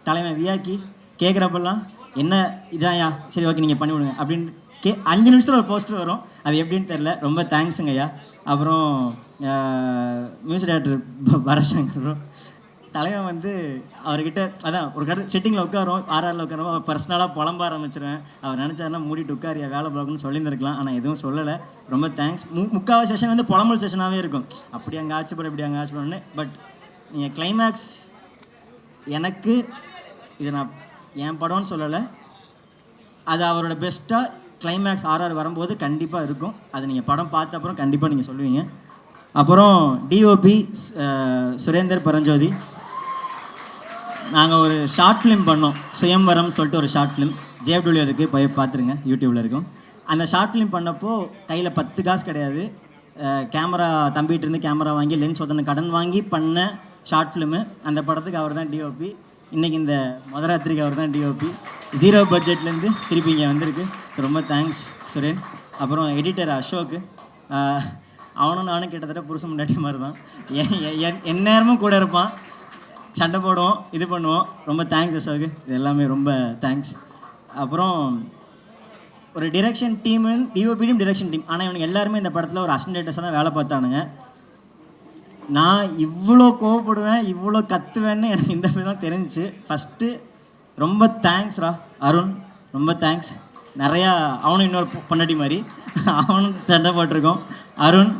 தலைமை வியாக்கி கேட்குறப்பெல்லாம் என்ன இதாயா, சரி ஓகே நீங்கள் பண்ணிவிடுங்க அப்படின்னு 5 நிமிஷத்தில் ஒரு போஸ்டர் வரும், அது எப்படின்னு தெரில, ரொம்ப தேங்க்ஸுங்க ஐயா. அப்புறம் மியூசிக் டைரக்டர் பரசங்கர் தலைவன் வந்து அவர்கிட்ட அதான் ஒரு கடை செட்டிங்கில் உட்காரோம், ஆர்ஆரில் உட்காரோம், அவர் பர்சனலாக புலம்ப ஆரம்பிச்சிருவேன். அவர் நினச்சாருன்னா மூடிட்டு உட்காரியா வேலை பார்க்கணும்னு சொல்லியிருந்திருக்கலாம், ஆனால் எதுவும் சொல்லலை, ரொம்ப தேங்க்ஸ். முக்காவது செஷன் வந்து புலம்பல் செஷனாகவே இருக்கும், அப்படி அங்கே ஆச்சுப்பட இப்படி அங்கே ஆச்சுப்படன்னு. பட் நீங்கள் கிளைமேக்ஸ் எனக்கு இது நான் என் படம்னு சொல்லலை, அது அவரோட பெஸ்ட்டாக கிளைமேக்ஸ் ஆர்ஆர் வரும்போது கண்டிப்பாக இருக்கும், அது நீங்கள் படம் பார்த்த அப்புறம் கண்டிப்பாக நீங்கள் சொல்லுவீங்க. அப்புறம் டிஓபி சுரேந்தர் பரஞ்சோதி, நாங்கள் ஒரு ஷார்ட் ஃபிலிம் பண்ணோம், சுயம்வரம் சொல்லிட்டு ஒரு ஷார்ட் ஃபிலிம், ஜேப்டூலில் இருக்குது, போய் பார்த்துருங்க, யூடியூப்பில் இருக்கும். அந்த ஷார்ட் ஃபிலிம் பண்ணப்போ கையில் 10 காசு கிடையாது, கேமரா தம்பிகிட்ட இருந்து கேமரா வாங்கி லென்ஸ் ஒருத்தனை கடன் வாங்கி பண்ண ஷார்ட் ஃபிலிமு. அந்த படத்துக்கு அவர் தான் டிஓபி. இன்றைக்கி இந்த மொதராத்திரிக்கு அவர் தான் டிஓபி. 0 பட்ஜெட்லேருந்து திருப்பி இங்கே வந்திருக்கு. ஸோ ரொம்ப தேங்க்ஸ் சுரேன். அப்புறம் எடிட்டர் அசோக்கு, அவனும் நானும் கிட்டத்தட்ட புருஷன் முன்னாடி மாதிரி தான், என் நேரமும் கூட இருப்பான், சண்டை போடுவோம், இது பண்ணுவோம். ரொம்ப தேங்க்ஸ் அசோக்கு, இது எல்லாமே ரொம்ப தேங்க்ஸ். அப்புறம் ஒரு டிரெக்ஷன் டீமு, டிஓபியும் டிரெக்ஷன் டீம், ஆனால் இவனுக்கு எல்லாருமே இந்த படத்தில் ஒரு அசிஸ்டன்ட் டைரக்டர்ஸாக தான் வேலை பார்த்தானுங்க. நான் இவ்வளோ கோவப்படுவேன், இவ்வளோ கத்துவேன்னு எனக்கு இந்த மாதிரி தான் தெரிஞ்சிச்சு. ஃபஸ்ட்டு ரொம்ப தேங்க்ஸ்ரா அருண், ரொம்ப தேங்க்ஸ். நிறையா அவனும் இன்னொரு பொண்டாட்டி மாதிரி அவனும் சண்டை போட்டிருக்கோம். அருண்,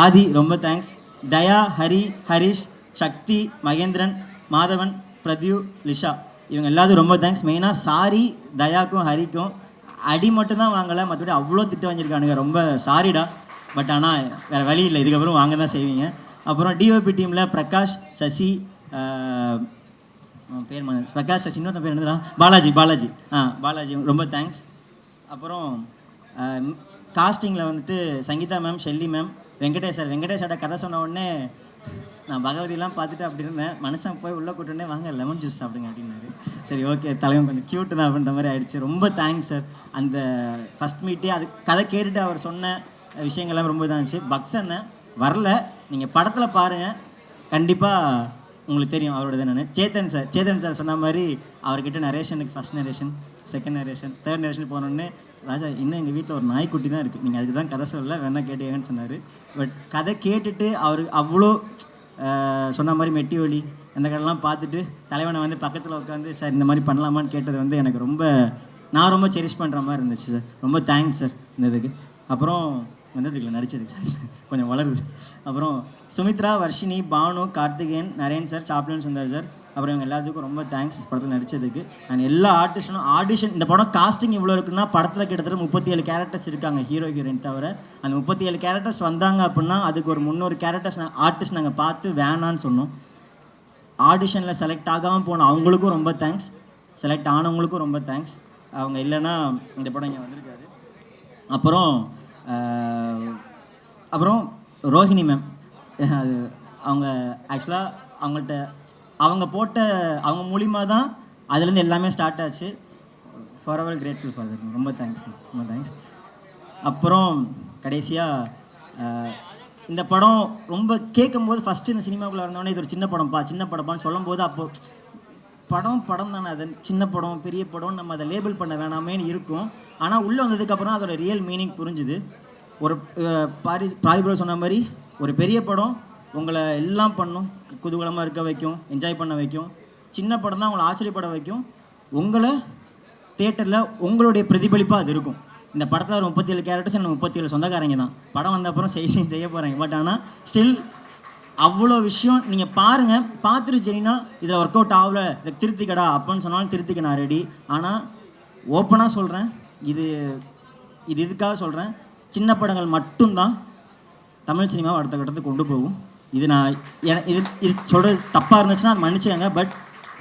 ஆதி ரொம்ப தேங்க்ஸ். தயா, ஹரி, ஹரிஷ், சக்தி, மகேந்திரன், மாதவன், பிரத்யூ, லிஷா, இவங்க எல்லாத்துக்கும் ரொம்ப தேங்க்ஸ். மெயினாக சாரி தயாக்கும் ஹரிக்கும், அடி மட்டும்தான் வாங்கலை, மற்றபடி அவ்வளோ திட்டு வாங்கியிருக்கானுங்க, ரொம்ப சாரிடா. பட் ஆனால் வேறு வழி இல்லை, இதுக்கப்புறம் வாங்க தான் செய்வீங்க. அப்புறம் டிஓபி டீமில் பிரகாஷ், சசி, பேர் பிரகாஷ், சசி, இன்னொரு பேர் என்னதுடா, பாலாஜி, பாலாஜி ரொம்ப தேங்க்ஸ். அப்புறம் காஸ்டிங்கில் வந்துட்டு சங்கீதா மேம், ஷெல்லி மேம், வெங்கடேஷோட கதை சொன்ன உடனே நான் பகவதியெலாம் பார்த்துட்டு அப்படி இருந்தேன், மனுஷன் போய் உள்ளே கூட்டுனே வாங்க லெமன் ஜூஸ் சாப்பிடுங்க அப்படின்னாரு. சரி ஓகே தலைவன் கொஞ்சம் க்யூட்டு தான் அப்படின்ற மாதிரி ஆயிடுச்சு. ரொம்ப தேங்க்ஸ் சார். அந்த ஃபஸ்ட் மீட்டே அது கதை கேட்டுட்டு அவர் சொன்ன விஷயங்கள்லாம் ரொம்ப இதாக இருந்துச்சு. பக்ஸன்னு வரல, நீங்கள் படத்தில் பாருங்கள், கண்டிப்பாக உங்களுக்கு தெரியும் அவரோட என்னென்னு. சேத்தன் சார் சொன்ன மாதிரி அவர்கிட்ட நரேஷனுக்கு first narration, second narration, third narration போனோடனே ராஜா இன்னும் எங்கள் வீட்டில் ஒரு நாய்க்குட்டி தான் இருக்குது, நீங்கள் அதுக்கு தான் கதை சொல்லலை, வேணா கேட்டீங்கன்னு சொன்னார். பட் கதை கேட்டுட்டு அவர் அவ்வளோ சொன்ன மாதிரி மெட்டி ஒலி அந்த கடைலாம் பார்த்துட்டு தலைவனை வந்து பக்கத்தில் உட்காந்து சார் இந்த மாதிரி பண்ணலாமான்னு கேட்டது வந்து எனக்கு நான் ரொம்ப செரிஷ் பண்ணுற மாதிரி இருந்துச்சு சார். ரொம்ப தேங்க்ஸ் சார் இந்த இதுக்கு. அப்புறம் வந்ததுக்குள்ள நடித்ததுக்கு சார் கொஞ்சம் வளருது. அப்புறம் சுமித்ரா, வர்ஷினி, பானு, கார்த்திகேயன், நரேன் சார், சாப்லன் சுந்தர் சார், அப்புறம் இவங்க எல்லாத்துக்கும் ரொம்ப தேங்க்ஸ் படத்தில் நடித்ததுக்கு. அண்ட் எல்லா ஆர்டிஸ்டும் ஆடிஷன் இந்த படம் காஸ்டிங் இவ்வளோ இருக்குன்னா படத்தில் கிட்டத்தட்ட 37 கேரக்டர்ஸ் இருக்காங்க ஹீரோ ஹீரோயின் தவிர. அந்த 37 கேரக்டர்ஸ் வந்தாங்க அப்படின்னா அதுக்கு ஒரு 300 கேரக்டர்ஸ் ஆர்டிஸ்ட் நாங்கள் பார்த்து வேணான்னு சொன்னோம். ஆடிஷனில் செலக்ட் ஆகாமல் போன அவங்களுக்கும் ரொம்ப தேங்க்ஸ், செலக்ட் ஆனவங்களுக்கும் ரொம்ப தேங்க்ஸ். அவங்க இல்லைன்னா இந்த படம் இங்கே வந்திருக்காது. அப்புறம் ரோஹிணி மேம், அது அவங்க ஆக்சுவலாக அவங்க மூலிமா தான் அதுலேருந்து எல்லாமே ஸ்டார்ட் ஆச்சு. For ever grateful for that. ரொம்ப தேங்க்ஸ், ரொம்ப தேங்க்ஸ். அப்புறம் கடைசியாக இந்த படம் ரொம்ப கேட்கும்போது ஃபஸ்ட்டு இந்த சினிமாக்குள்ளே இருந்தோடனே இது ஒரு சின்ன படப்பான்னு சொல்லும்போது அப்போது படம் தானே, அது சின்ன படம் பெரிய படம் நம்ம அதை லேபிள் பண்ண வேணாமேன்னு இருக்கும். ஆனால் உள்ளே வந்ததுக்கப்புறம் அதோட ரியல் மீனிங் புரிஞ்சுது. ஒரு ப்ரோ சொன்ன மாதிரி ஒரு பெரிய படம் உங்களை எல்லாம் பண்ணும், குதூகலமாக இருக்க வைக்கும், என்ஜாய் பண்ண வைக்கும். சின்ன படம் தான் உங்களை ஆச்சரியப்பட வைக்கும். உங்களை தேட்டரில் உங்களுடைய பிரதிபலிப்பாக அது இருக்கும். இந்த படத்தில் ஒரு 37 கேரக்டர்ஸ் எனக்கு 37 சொந்தக்காரங்க தான். படம் வந்த அப்புறம் செய்ய போகிறாங்க. பட் ஆனால் ஸ்டில் அவ்வளோ விஷயம் நீங்கள் பாருங்கள், பார்த்துட்டு சரினா இதில் ஒர்க் அவுட் ஆகல, இதை திருத்திக்கடா அப்படின்னு சொன்னாலும் திருத்திக்க நான் ரெடி. ஆனால் ஓப்பனாக சொல்கிறேன், இது இதுக்காக சொல்கிறேன், சின்ன படங்கள் மட்டும்தான் தமிழ் சினிமாவை அடுத்த கட்டத்துக்கு கொண்டு போகும். இது நான் இது சொல்கிறது தப்பாக இருந்துச்சுன்னா அது மன்னிச்சுக்கங்க. பட்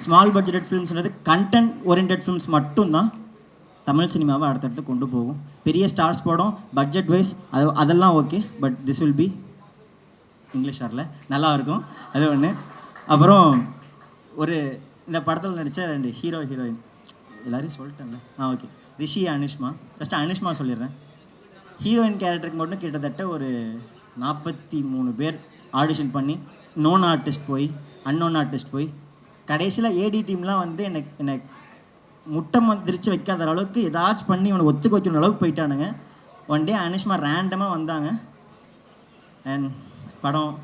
ஸ்மால் பட்ஜெட் ஃபிலிம்ஸ்ன்றது கண்டென்ட் ஓரியன்ட் ஃபிலிம்ஸ் மட்டும்தான் தமிழ் சினிமாவை அடுத்தடுத்து கொண்டு போகும். பெரிய ஸ்டார்ஸ் படம் பட்ஜெட் வைஸ் அதெல்லாம் okay, but this will be English வரல, நல்லா இருக்கும் அது ஒன்று. அப்புறம் இந்த படத்தில் நடித்த 2 ஹீரோ ஹீரோயின் எல்லாரையும் சொல்லிட்டேன்ல. ஓகே, ரிஷி அனுஷ்மா. ஃபஸ்ட்டு அனுஷ்மா சொல்லிடுறேன். ஹீரோயின் கேரக்டருக்கு மட்டும் கிட்டத்தட்ட ஒரு 43 பேர் ஆடிஷன் பண்ணி நோன் ஆர்டிஸ்ட் போய் அன்னோன் ஆர்டிஸ்ட் போய் கடைசியில் ஏடி டீம்லாம் வந்து என்னை முட்டை மந்திரிச்சு வைக்காத அளவுக்கு ஏதாச்சும் பண்ணி இவனை ஒத்துக்க வைக்கணும் அளவுக்கு போயிட்டானுங்க. ஒன் டே அனுஷ்மா ரேண்டமாக வந்தாங்க. அண்ட் படம்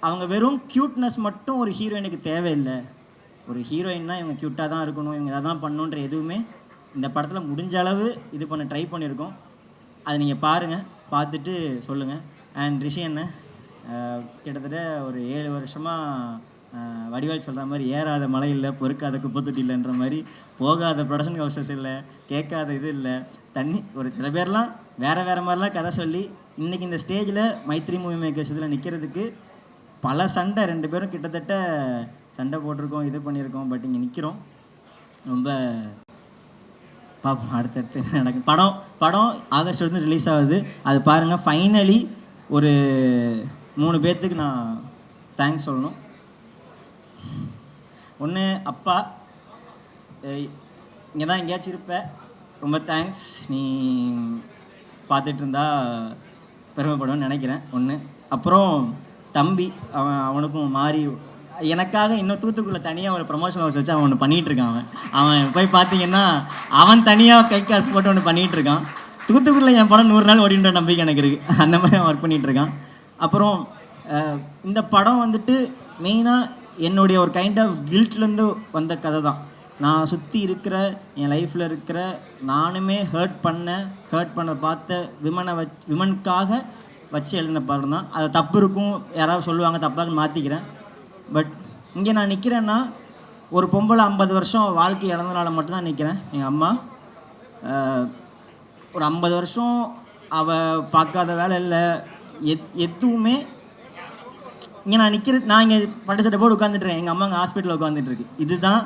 அவங்க வெறும் க்யூட்னஸ் மட்டும் ஒரு ஹீரோயினுக்கு தேவையில்லை. ஒரு ஹீரோயின்னா இவங்க க்யூட்டாக தான் இருக்கணும், இவங்க இதை தான் பண்ணணுன்ற எதுவுமே இந்த படத்தில் முடிஞ்ச அளவு இது பண்ண ட்ரை பண்ணியிருக்கோம். அதை நீங்கள் பாருங்கள், பார்த்துட்டு சொல்லுங்கள். அண்ட் ரிஷி அண்ணன் கிட்டத்தட்ட ஒரு 7 வருஷமாக வடிவேல் சொல்கிற மாதிரி ஏறாத மலை இல்லை, பொறுக்காத குப்பத்தொட்டி இல்லைன்ற மாதிரி போகாத ப்ரொடக்ஷன் ஹவுசஸ் இல்லை, கேட்காத இது இல்லை, தண்ணி ஒரு சில பேர்லாம் வேறு மாதிரிலாம் கதை சொல்லி இன்றைக்கி இந்த ஸ்டேஜில் மைத்ரி மூவி மேக்கர்ஸ் இதில் நிற்கிறதுக்கு பல சண்டை, 2 பேரும் கிட்டத்தட்ட சண்டை போட்டிருக்கோம், இது பண்ணியிருக்கோம். பட் இங்கே நிற்கிறோம். ரொம்ப பார்ப்போம் அடுத்தடுத்து நடக்கும். படம் ஆகஸ்ட் வந்து ரிலீஸ் ஆகுது, அது பாருங்கள். ஃபைனலி ஒரு 3 பேர்த்துக்கு நான் தேங்க்ஸ் சொல்லணும். ஒன்று அப்பா, இங்கே தான் எங்கேயாச்சும் இருப்பேன், ரொம்ப தேங்க்ஸ், நீ பார்த்துட்டு இருந்தா பெருமைப்படுவேன்னு நினைக்கிறேன். ஒன்று. அப்புறம் தம்பி, அவனுக்கும் மாறி எனக்காக இன்னும் தூத்துக்குடியில் தனியாக ஒரு ப்ரொமோஷன் ஹவுஸ் வச்சு அவன் ஒன்று பண்ணிகிட்ருக்கான். அவன் போய் பார்த்தீங்கன்னா அவன் தனியாக கை காசு போட்டு ஒன்று பண்ணிகிட்ருக்கான். தூத்துக்குடியில் என் படம் 100 நாள் ஓடின்ற நம்பிக்கை எனக்கு இருக்குது. அந்த மாதிரி அவன் ஒர்க் பண்ணிகிட்ருக்கான். அப்புறம் இந்த படம் வந்துட்டு மெயினாக என்னுடைய ஒரு கைண்ட் ஆஃப் கில்ட்லேருந்து வந்த கதை தான். நான் சுற்றி இருக்கிற என் லைஃப்பில் இருக்கிற நானுமே ஹர்ட் பண்ண பார்த்த விமனுக்காக வச்சு எழுதின படம் தான். அது தப்பு இருக்கும், யாராவது சொல்லுவாங்க, தப்பாக மாற்றிக்கிறேன். பட் இங்கே நான் நிற்கிறேன்னா ஒரு பொம்பளை 50 வருஷம் வாழ்க்கை இழந்தனால மட்டும்தான் நிற்கிறேன். எங்கள் அம்மா ஒரு 50 வருஷம் அவள் பார்க்காத வேலை இல்லை, எதுவுமே. இங்கே நான் இங்கே பட்டு சட்டை போட்டு உட்காந்துட்டுருக்கேன், எங்கள் அம்மா அங்கே ஹாஸ்பிட்டலில் உட்காந்துட்டுருக்கு. இதுதான்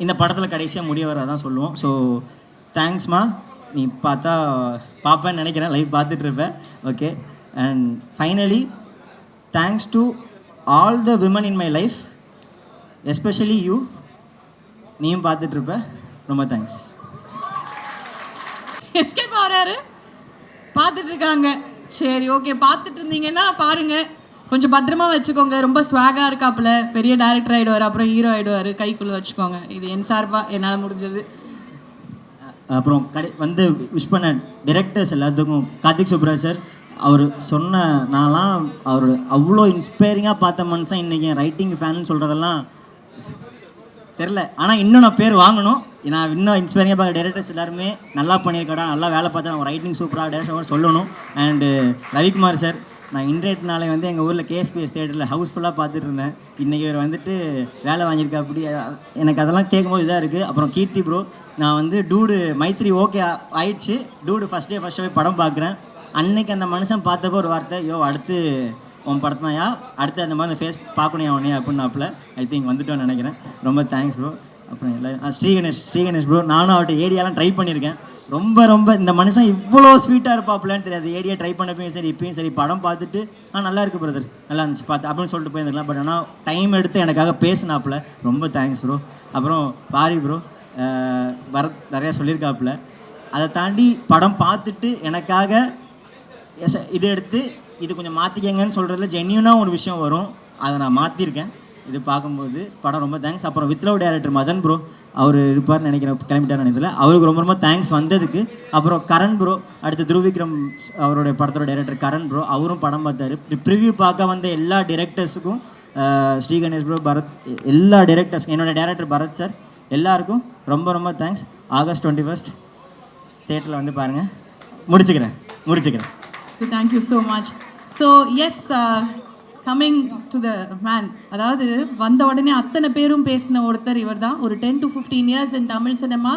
இந்த படத்தில் கடைசியாக முடிய வரதான் சொல்லுவோம். ஸோ தேங்க்ஸ்மா, நீ பார்ப்பேன்னு நினைக்கிறேன், லைவ் பார்த்துட்ருப்பேன். Okay. And finally thanks to all the women in my life, especially you. நீயும் பார்த்துட்ருப்ப, ரொம்ப தேங்க்ஸ். எஸ்கேப் ஆகிறாரு, பார்த்துட்டு இருக்காங்க. சரி, ஓகே, பார்த்துட்டு இருந்தீங்கன்னா பாருங்கள், கொஞ்சம் பத்திரமா வச்சுக்கோங்க. ரொம்ப ஸ்வாகாக இருக்காப்புல, பெரிய டேரக்டர் ஆகிடுவார், அப்புறம் ஹீரோ ஆகிடுவார். கைக்குள்ளே வச்சுக்கோங்க. இது என் சார்பாக என்னால் முடிஞ்சது. அப்புறம் வந்து விஷ் பண்ண டிரெக்டர்ஸ் எல்லாத்துக்கும், கார்த்திக் சுப்ராஜ் சார், அவர் சொன்ன நான்லாம் அவர் அவ்வளோ இன்ஸ்பைரிங்காக பார்த்த மனுஷன். இன்றைக்கி என் ரைட்டிங் ஃபேன்னு சொல்கிறதெல்லாம் தெரில, ஆனால் இன்னும் நான் பேர் வாங்கணும். நான் இன்னும் இன்ஸ்பைரிங்காக பார்க்க டேரக்டர்ஸ் எல்லாருமே நல்லா பண்ணியிருக்கடா, நல்லா வேலை பார்த்தா, ரைட்டிங் சூப்பராக டேரக்டர் சொல்லணும். அண்டு ரவிக்குமார் சார், நான் இன்டர்நெட்னாலே வந்து எங்கள் ஊரில் கேஎஸ்பிஎஸ் தேட்டரில் ஹவுஸ்ஃபுல்லாக பார்த்துட்டு இருந்தேன். இன்றைக்கி இவர் வந்துட்டு வேலை வாங்கியிருக்கா. அப்படி எனக்கு அதெல்லாம் கேட்கும்போது இதாக இருக்குது. அப்புறம் கீர்த்தி ப்ரோ, நான் வந்து டூடு மைத்ரி ஓகே ஆயிடுச்சு, டூடு ஃபஸ்ட் டே படம் பார்க்குறேன். அன்னைக்கு அந்த மனுஷன் பார்த்தப்போ ஒரு வார்த்தை, அடுத்து உன் படத்து தான்யா, அடுத்து அந்த மாதிரி ஃபேஸ் பார்க்கணும் அவனே அப்படின்னாப்புல. ஐ திங்க் வந்துட்டோன்னு நினைக்கிறேன். ரொம்ப தேங்க்ஸ் ப்ரோ. அப்புறம் எல்லாம் ஸ்ரீகணேஷ் ப்ரோ, நானும் அவர்கிட்ட ஏடியாலாம் ட்ரை பண்ணியிருக்கேன். ரொம்ப இந்த மனுஷன் இவ்வளோ ஸ்வீட்டாக இருப்பாப்புலன்னு தெரியாது. ஏடியா ட்ரை பண்ணப்பையும் சரி, இப்பயும் சரி, படம் பார்த்துட்டு நல்லா இருக்குது பிரதர், நல்லா இருந்துச்சு பார்த்து அப்படின்னு சொல்லிட்டு போயிருந்துக்கலாம். பட் ஆனால் டைம் எடுத்து எனக்காக பேசினாப்புல. ரொம்ப தேங்க்ஸ் ப்ரோ. அப்புறம் பாரி ப்ரோ, பரத் நிறையா சொல்லியிருக்காப்புல. அதை தாண்டி படம் பார்த்துட்டு எனக்காக இது எடுத்து இது கொஞ்சம் மாற்றிக்கங்கன்னு சொல்கிறதுல ஜென்யூனாக ஒரு விஷயம் வரும். அதை நான் மாற்றிருக்கேன் இது பார்க்கும்போது. படம் ரொம்ப தேங்க்ஸ். அப்புறம் with love director Madhan bro, அவர் இருப்பார்னு நினைக்கிறேன், கிளம்பிட்டார் நினைக்கல. அவருக்கு ரொம்ப தேங்க்ஸ் வந்ததுக்கு. அப்புறம் கரண் ப்ரோ, அடுத்து துருவிக்ரம் அவருடைய படத்தோட டைரக்டர் கரண் ப்ரோ, அவரும் படம் பார்த்தாரு. ப்ரிவ்யூ பார்க்க வந்த எல்லா டைரக்டர்ஸுக்கும், ஸ்ரீகணேஷ் ப்ரோ, பரத், எல்லா டைரக்டர்ஸ், என்னோட டைரக்டர் பரத் சார், எல்லாருக்கும் ரொம்ப தேங்க்ஸ். August 21 தேட்டரில் வந்து பாருங்கள். முடிச்சுக்கிறேன். Thank you so much. So yes, coming to the man, அதாவது வந்த உடனே அத்தனை பேரும் பேசின ஒருத்தர் இவர் தான். ஒரு 10 to 15 years in Tamil cinema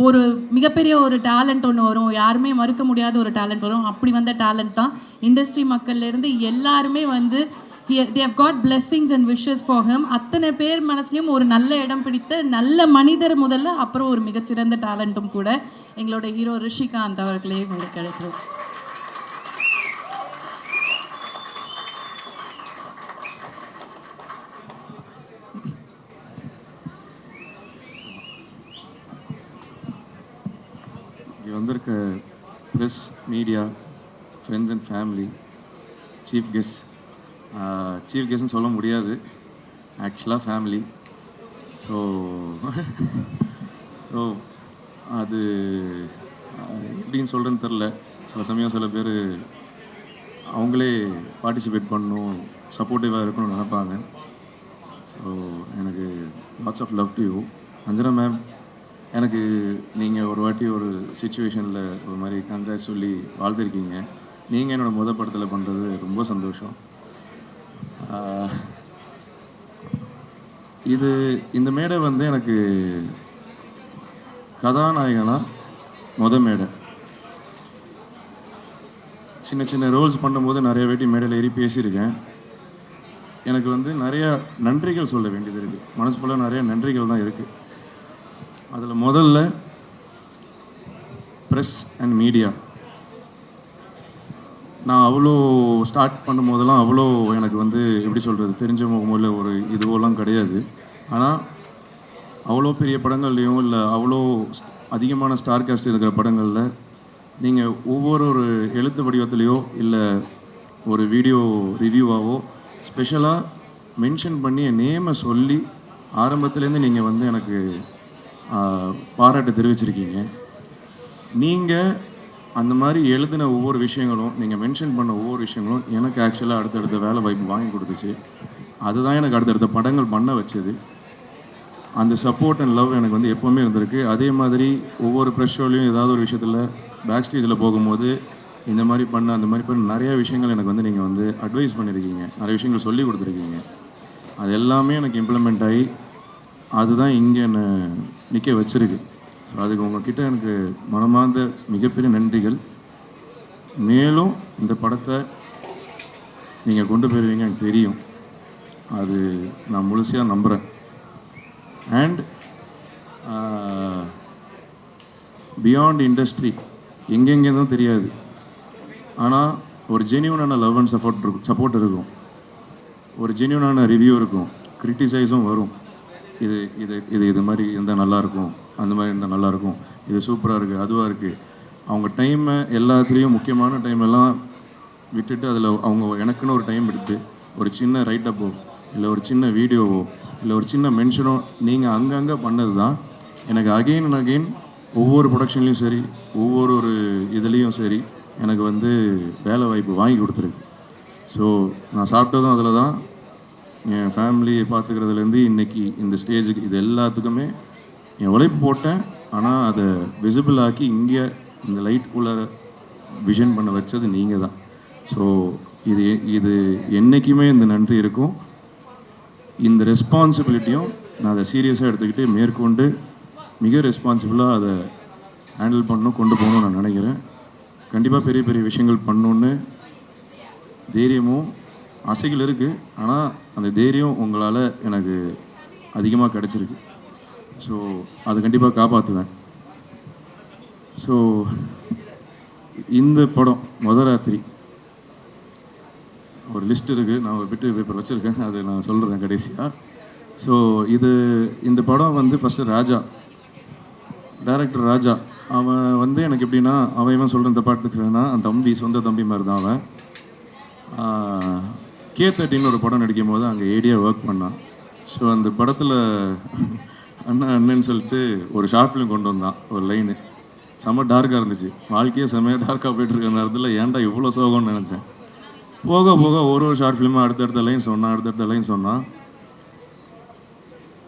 ஒரு மிகப்பெரிய ஒரு டேலண்ட் ஒன்று வரும், யாருமே மறுக்க முடியாத ஒரு டேலண்ட் வரும். அப்படி வந்த டேலண்ட் தான். இண்டஸ்ட்ரி மக்கள்லேருந்து எல்லாருமே வந்து they have got blessings and wishes for him. அத்தனை பேர் மனசுலையும் ஒரு நல்ல இடம் பிடித்த நல்ல மனிதர் முதல்ல, அப்புறம் ஒரு மிகச்சிறந்த டேலண்ட்டும் கூட எங்களோட ஹீரோ ரிஷிகாந்த் அவர்களே உங்களுக்கு கிடைக்கும். இங்கே வந்திருக்க press, media, friends and family, chief கெஸ்ட்னு சொல்ல முடியாது, ஆக்சுவலாக ஃபேமிலி. ஸோ அது எப்படின்னு சொல்கிறேன்னு தெரில. சில சமயம் சில பேர் அவங்களே பார்ட்டிசிபேட் பண்ணணும், சப்போர்ட்டிவாக இருக்கணும்னு நினைப்பாங்க. ஸோ எனக்கு lots of love to you. Anjana ma'am, எனக்கு நீங்கள் ஒரு வாட்டி ஒரு சுச்சுவேஷனில் ஒரு மாதிரி கங்க்ராட்ஸ் சொல்லி வாழ்த்துருக்கீங்க. நீங்கள் என்னோடய படத்தில் பண்ணுறது ரொம்ப சந்தோஷம். இந்த மேடை வந்து எனக்கு கதாநாயகனாக மேடை. சின்ன ரோல்ஸ் பண்ணும்போது நிறைய வாட்டி மேடையில் ஏறி பேசியிருக்கேன். எனக்கு வந்து நிறையா நன்றிகள் சொல்ல வேண்டியது இருக்குது. மனசு ஃபுல்லாக நிறைய நன்றிகள் தான் இருக்குது. அதில் முதல்ல ப்ரெஸ் அண்ட் மீடியா. நான் அவ்வளோ ஸ்டார்ட் பண்ணும்போதெல்லாம் அவ்வளோ எனக்கு வந்து எப்படி சொல்கிறது, தெரிஞ்ச முகமில் ஒரு இதுவெல்லாம் கிடையாது. ஆனால் அவ்வளோ பெரிய படங்கள்லேயும் இல்லை அவ்வளோ அதிகமான ஸ்டார் காஸ்ட் இருக்கிற படங்களில் நீங்கள் ஒவ்வொரு எழுத்து வடிவத்துலேயோ இல்லை ஒரு வீடியோ ரிவ்யூவாவோ ஸ்பெஷலாக மென்ஷன் பண்ணி என் நேமை சொல்லி ஆரம்பத்துலேருந்து நீங்கள் வந்து எனக்கு பாராட்டு தெரிவிச்சிருக்கீங்க. நீங்கள் அந்த மாதிரி எழுதின ஒவ்வொரு விஷயங்களும், நீங்கள் மென்ஷன் பண்ண ஒவ்வொரு விஷயங்களும் எனக்கு ஆக்சுவலாக அடுத்தடுத்த வேலை வாய்ப்பு வாங்கி கொடுத்துச்சு. அதுதான் எனக்கு அடுத்தடுத்த படங்கள் பண்ண வச்சது. அந்த சப்போர்ட் அண்ட் லவ் எனக்கு வந்து எப்போவுமே இருந்திருக்கு. அதே மாதிரி ஒவ்வொரு ப்ரெஸ் ஷோலையும் ஏதாவது ஒரு விஷயத்தில் பேக் ஸ்டேஜில் போகும்போது இந்த மாதிரி பண்ண அந்த மாதிரி பண்ண நிறையா விஷயங்கள் எனக்கு வந்து நீங்கள் வந்து அட்வைஸ் பண்ணியிருக்கீங்க, நிறைய விஷயங்கள் சொல்லி கொடுத்துருக்கீங்க. அது எல்லாமே எனக்கு இம்ப்ளிமெண்ட் ஆகி அதுதான் இங்கே என்னை நிற்க வச்சுருக்கு. ஸோ அதுக்கு உங்கள்கிட்ட எனக்கு மனமார்ந்த மிகப்பெரிய நன்றிகள். மேலும் இந்த படத்தை நீங்கள் கொண்டு போயிருவீங்க எனக்கு தெரியும், அது நான் முழுமையாக நம்புகிறேன். அண்ட் பியாண்ட் இண்டஸ்ட்ரி எங்கெங்கேருந்தும் தெரியாது, ஆனால் ஒரு ஜென்யூனான லவ் அண்ட் சப்போர்ட் இருக்கும், ஒரு ஜென்யூனான ரிவ்யூ இருக்கும், கிரிட்டிசைஸும் வரும். இது மாதிரி இருந்தால் நல்லாயிருக்கும், அந்த மாதிரி இருந்தால் நல்லாயிருக்கும், இது சூப்பராக இருக்குது, அதுவாக இருக்குது. அவங்க டைமை எல்லாத்துலேயும் முக்கியமான டைம் எல்லாம் விட்டுட்டு அதில் அவங்க எனக்குன்னு ஒரு டைம் எடுத்து ஒரு சின்ன ரைட்டப்போ இல்லை ஒரு சின்ன வீடியோவோ இல்லை ஒரு சின்ன மென்ஷனோ நீங்கள் அங்கங்கே பண்ணது தான் எனக்கு அகெயின் அண்ட் அகெயின் ஒவ்வொரு ப்ரொடக்ஷன்லேயும் சரி ஒவ்வொரு இதுலேயும் சரி எனக்கு வந்து வேலை வாய்ப்பு வாங்கி கொடுத்துருக்கு. ஸோ நான் சாப்பிட்டதும் அதில் தான், என் ஃபேமிலியை பார்த்துக்கிறதுலேருந்து இன்றைக்கி இந்த ஸ்டேஜுக்கு இது எல்லாத்துக்குமே என் உழைப்பு போட்டேன். ஆனால் அதை விசிபிள் ஆக்கி இங்கே இந்த லைட் குள்ளே விஷன் பண்ண வச்சது நீங்கள் தான். ஸோ இது இது என்றைக்குமே இந்த நன்றி இருக்கும். இந்த ரெஸ்பான்சிபிலிட்டியும் நான் அதை சீரியஸாக எடுத்துக்கிட்டு மேற்கொண்டு மிக ரெஸ்பான்சிபிளாக அதை ஹேண்டில் பண்ணணும், கொண்டு போகணும்னு நான் நினைக்கிறேன். கண்டிப்பாக பெரிய பெரிய விஷயங்கள் பண்ணணுன்னு தைரியமும் ஆசைகள் இருக்குது. ஆனால் அந்த தைரியம் உங்களால் எனக்கு அதிகமாக கிடச்சிருக்கு. ஸோ அதை கண்டிப்பாக காப்பாற்றுவேன். ஸோ இந்த படம் மொதராத்திரி ஒரு லிஸ்ட் இருக்குது, நான் ஒரு பிட்டு பேப்பர் வச்சுருக்கேன், அது நான் சொல்கிறேன் கடைசியாக. ஸோ இந்த படம் வந்து ஃபஸ்ட்டு ராஜா, டைரக்டர் ராஜா, அவன் வந்து எனக்கு எப்படின்னா, அவன் சொல்கிற இந்த படத்துக்கு வேணால் அந்த தம்பி சொந்த தம்பி மாதிரி தான் அவன். K13 ஒரு படம் நடிக்கும் போது அங்கே ஏடியாக ஒர்க் பண்ணான். ஸோ அந்த படத்தில் அண்ணன்னு சொல்லிட்டு ஒரு ஷார்ட் ஃபிலிம் கொண்டு வந்தான். ஒரு லைனு செம்ம டார்க்காக இருந்துச்சு. வாழ்க்கையே செம்மையாக டார்க்காக போய்ட்டுருக்க நேரத்தில் ஏன்டா இவ்வளோ சோகம்னு நினச்சேன். போக போக ஒரு ஷார்ட் ஃபிலிமாக அடுத்தடுத்த லைன் சொன்னான்.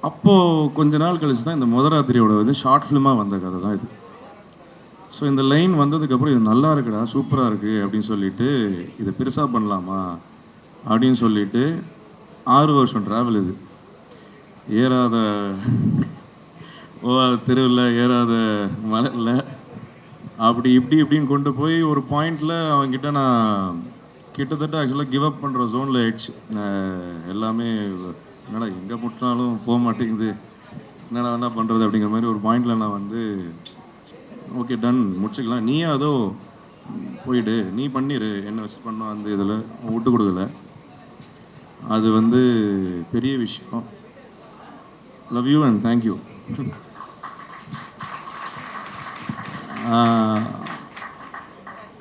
அப்போது கொஞ்ச நாள் கழிச்சு தான் இந்த மொதராத்திரியோட வந்து ஷார்ட் ஃபிலிமாக வந்த கதை தான் இது. ஸோ இந்த லைன் வந்ததுக்கப்புறம் இது நல்லா இருக்குடா, சூப்பராக இருக்குது அப்படின்னு சொல்லிட்டு இதை பெருசாக பண்ணலாமா அப்படின்னு சொல்லிட்டு 6 வருஷம் ட்ராவல் இது. ஏறாத தெருவில், ஏறாத மலையில், அப்படி இப்படின்னு கொண்டு போய் ஒரு பாயிண்டில் அவங்ககிட்ட நான் கிட்டத்தட்ட ஆக்சுவலாக கிவ் அப் பண்ணுற ஜோனில் ஆயிடுச்சு. எல்லாமே என்னடா எங்கே முட்டினாலும் போக மாட்டேங்குது, என்னடா என்ன பண்ணுறது அப்படிங்கிற மாதிரி ஒரு பாயிண்டில் நான் வந்து ஓகே டன் முடிச்சுக்கலாம், நீயே அதோ போயிடு, நீ பண்ணிடு, என்ன வச்சு பண்ணோம் அந்த இதில் விட்டு கொடுக்கல. அது வந்து பெரிய விஷயம். Love you and thank you.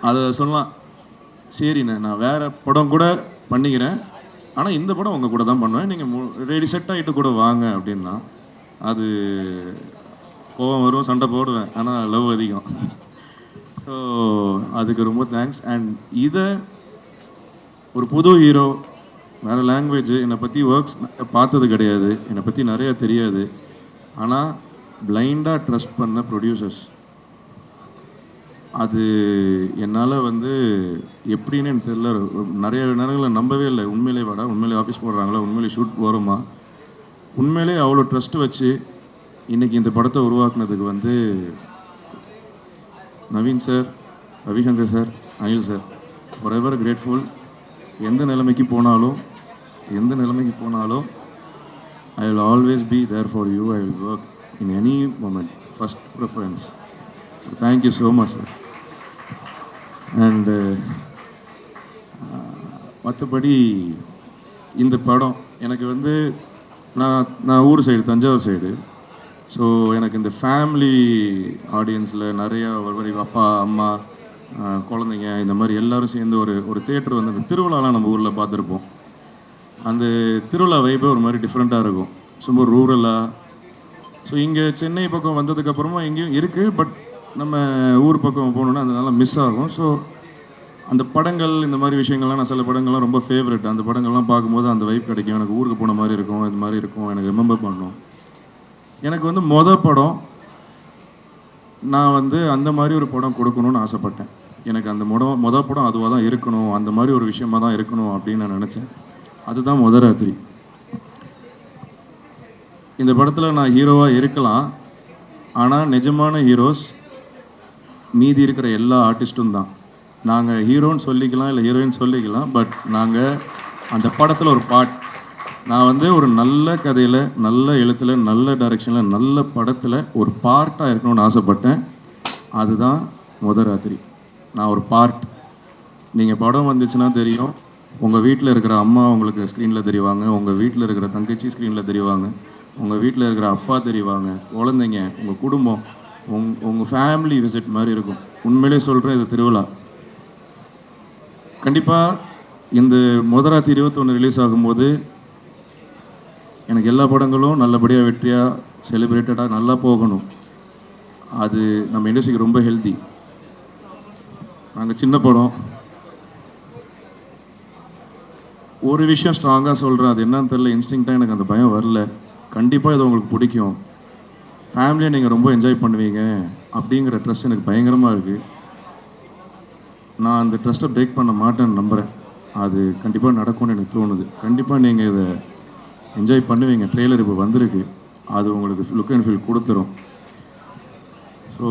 அதை சொல்லலாம். சரிண்ணே, நான் வேறு படம் கூட பண்ணிக்கிறேன், ஆனால் இந்த படம் உங்கள் கூட தான் பண்ணுவேன், நீங்கள் ரெடி செட் ஆகிட்டு கூட வாங்க அப்படின்னா அது கோவம் வரும், சண்டை போடுவேன், ஆனால் லவ் அதிகம். ஸோ அதுக்கு ரொம்ப தேங்க்ஸ். அண்ட் இதை ஒரு புது ஹீரோ, வேறு லாங்குவேஜ், என்னை பற்றி ஒர்க்ஸ் பார்த்தது கிடையாது, என்னை பற்றி நிறையா தெரியாது, ஆனால் பிளைண்டாக ட்ரஸ்ட் பண்ண ப்ரொடியூசர்ஸ், அது என்னால் வந்து எப்படின்னு எனக்கு தெரியல. நிறைய நேரங்களில் நம்பவே இல்லை, உண்மையிலே வாடா, உண்மையிலே ஆஃபீஸ் போடுறாங்களா, உண்மையிலே ஷூட் போகிறோமா, உண்மையிலே அவ்வளோ ட்ரஸ்ட்டு வச்சு இன்றைக்கி இந்த படத்தை உருவாக்குனதுக்கு வந்து Naveen sir, Ravishankar sir, Anil sir, forever grateful. எந்த நிலைமைக்கு போனாலும் I will always be there for you. I will work in any moment, first preference. So thank you so much sir. And மற்றபடி இந்த படம் எனக்கு வந்து நான் ஊர் சைடு, தஞ்சாவூர் சைடு. ஸோ எனக்கு இந்த ஃபேமிலி ஆடியன்ஸில் நிறையா ஒரு அப்பா அம்மா குழந்தைங்க இந்த மாதிரி எல்லோரும் சேர்ந்து ஒரு தேட்டர் வந்து அந்த திருவிழாலாம் நம்ம ஊரில் பார்த்துருப்போம். அந்த திருவிழா வைப்பே ஒரு மாதிரி டிஃப்ரெண்ட்டாக இருக்கும், ரொம்ப ரூரலாக. ஸோ இங்கே சென்னை பக்கம் வந்ததுக்கப்புறமா எங்கேயும் இருக்குது, பட் நம்ம ஊர் பக்கம் போகணுன்னா அதனால மிஸ் ஆகும். ஸோ அந்த படங்கள், இந்த மாதிரி விஷயங்கள்லாம் நான் சில படங்கள்லாம் ரொம்ப ஃபேவரெட். அந்த படங்கள்லாம் பார்க்கும்போது அந்த வைப் கிடைக்கும், எனக்கு ஊருக்கு போன மாதிரி இருக்கும், இது மாதிரி இருக்கும், எனக்கு ரிமெம்பர் பண்ணணும். எனக்கு வந்து படம் நான் வந்து அந்த மாதிரி ஒரு படம் கொடுக்கணும்னு ஆசைப்பட்டேன். எனக்கு அந்த படம் அதுவாக தான் இருக்கணும், அந்த மாதிரி ஒரு விஷயமாக தான் இருக்கணும் அப்படின்னு நான் நினச்சேன். அதுதான் மொதராத்திரி. இந்த படத்தில் நான் ஹீரோவாக இருக்கலாம், ஆனால் நிஜமான ஹீரோஸ் மீதி இருக்கிற எல்லா ஆர்டிஸ்ட்டும் தான். நாங்கள் ஹீரோன்னு சொல்லிக்கலாம், இல்லை ஹீரோயின் சொல்லிக்கலாம், பட் நாங்கள் அந்த படத்தில் ஒரு பார்ட். நான் வந்து ஒரு நல்ல கதையில், நல்ல எழுத்தில், நல்ல டைரெக்ஷனில், நல்ல படத்தில் ஒரு பார்ட்டாக இருக்கணும்னு ஆசைப்பட்டேன். அதுதான் மொதராத்திரி. நான் ஒரு பார்ட். நீங்கள் படம் வந்துச்சுன்னா தெரியும், உங்கள் வீட்டில் இருக்கிற அம்மா உங்களுக்கு ஸ்க்ரீனில் தெரிவாங்க, உங்கள் வீட்டில் இருக்கிற தங்கச்சி ஸ்க்ரீனில் தெரிவாங்க, உங்கள் வீட்டில் இருக்கிற அப்பா தெரிவாங்க, குழந்தைங்க, உங்கள் குடும்பம், உங்கள் ஃபேமிலி விசிட் மாதிரி இருக்கும். உண்மையிலே சொல்கிறேன், இது திருவிழா. கண்டிப்பாக இந்த மொதராத்திரி 21 ரிலீஸ் ஆகும்போது எனக்கு எல்லா படங்களும் நல்லபடியாக வெற்றியாக செலிப்ரேட்டடாக நல்லா போகணும். அது நம்ம இண்டஸ்ட்ரிக்கு ரொம்ப ஹெல்தி. நாங்கள் சின்ன படம். ஒரு விஷயம் ஸ்ட்ராங்காக சொல்கிறேன், அது என்னன்னு தெரியல, இன்ஸ்டிங்க்டாக எனக்கு அந்த பயம் வரல. கண்டிப்பாக இது உங்களுக்கு பிடிக்கும், ஃபேமிலியை நீங்கள் ரொம்ப என்ஜாய் பண்ணுவீங்க அப்படிங்கிற ட்ரஸ்ட் எனக்கு பயங்கரமாக இருக்குது. நான் அந்த ட்ரஸ்ட்டை பிரேக் பண்ண மாட்டேன்னு நம்புகிறேன். அது கண்டிப்பாக நடக்கும்னு எனக்கு தோணுது. கண்டிப்பாக நீங்கள் இதை என்ஜாய் பண்ணுவீங்க. ட்ரெய்லர் இப்போ வந்திருக்கு, அது உங்களுக்கு லுக் அண்ட் ஃபீல் கொடுத்துரும். ஸோ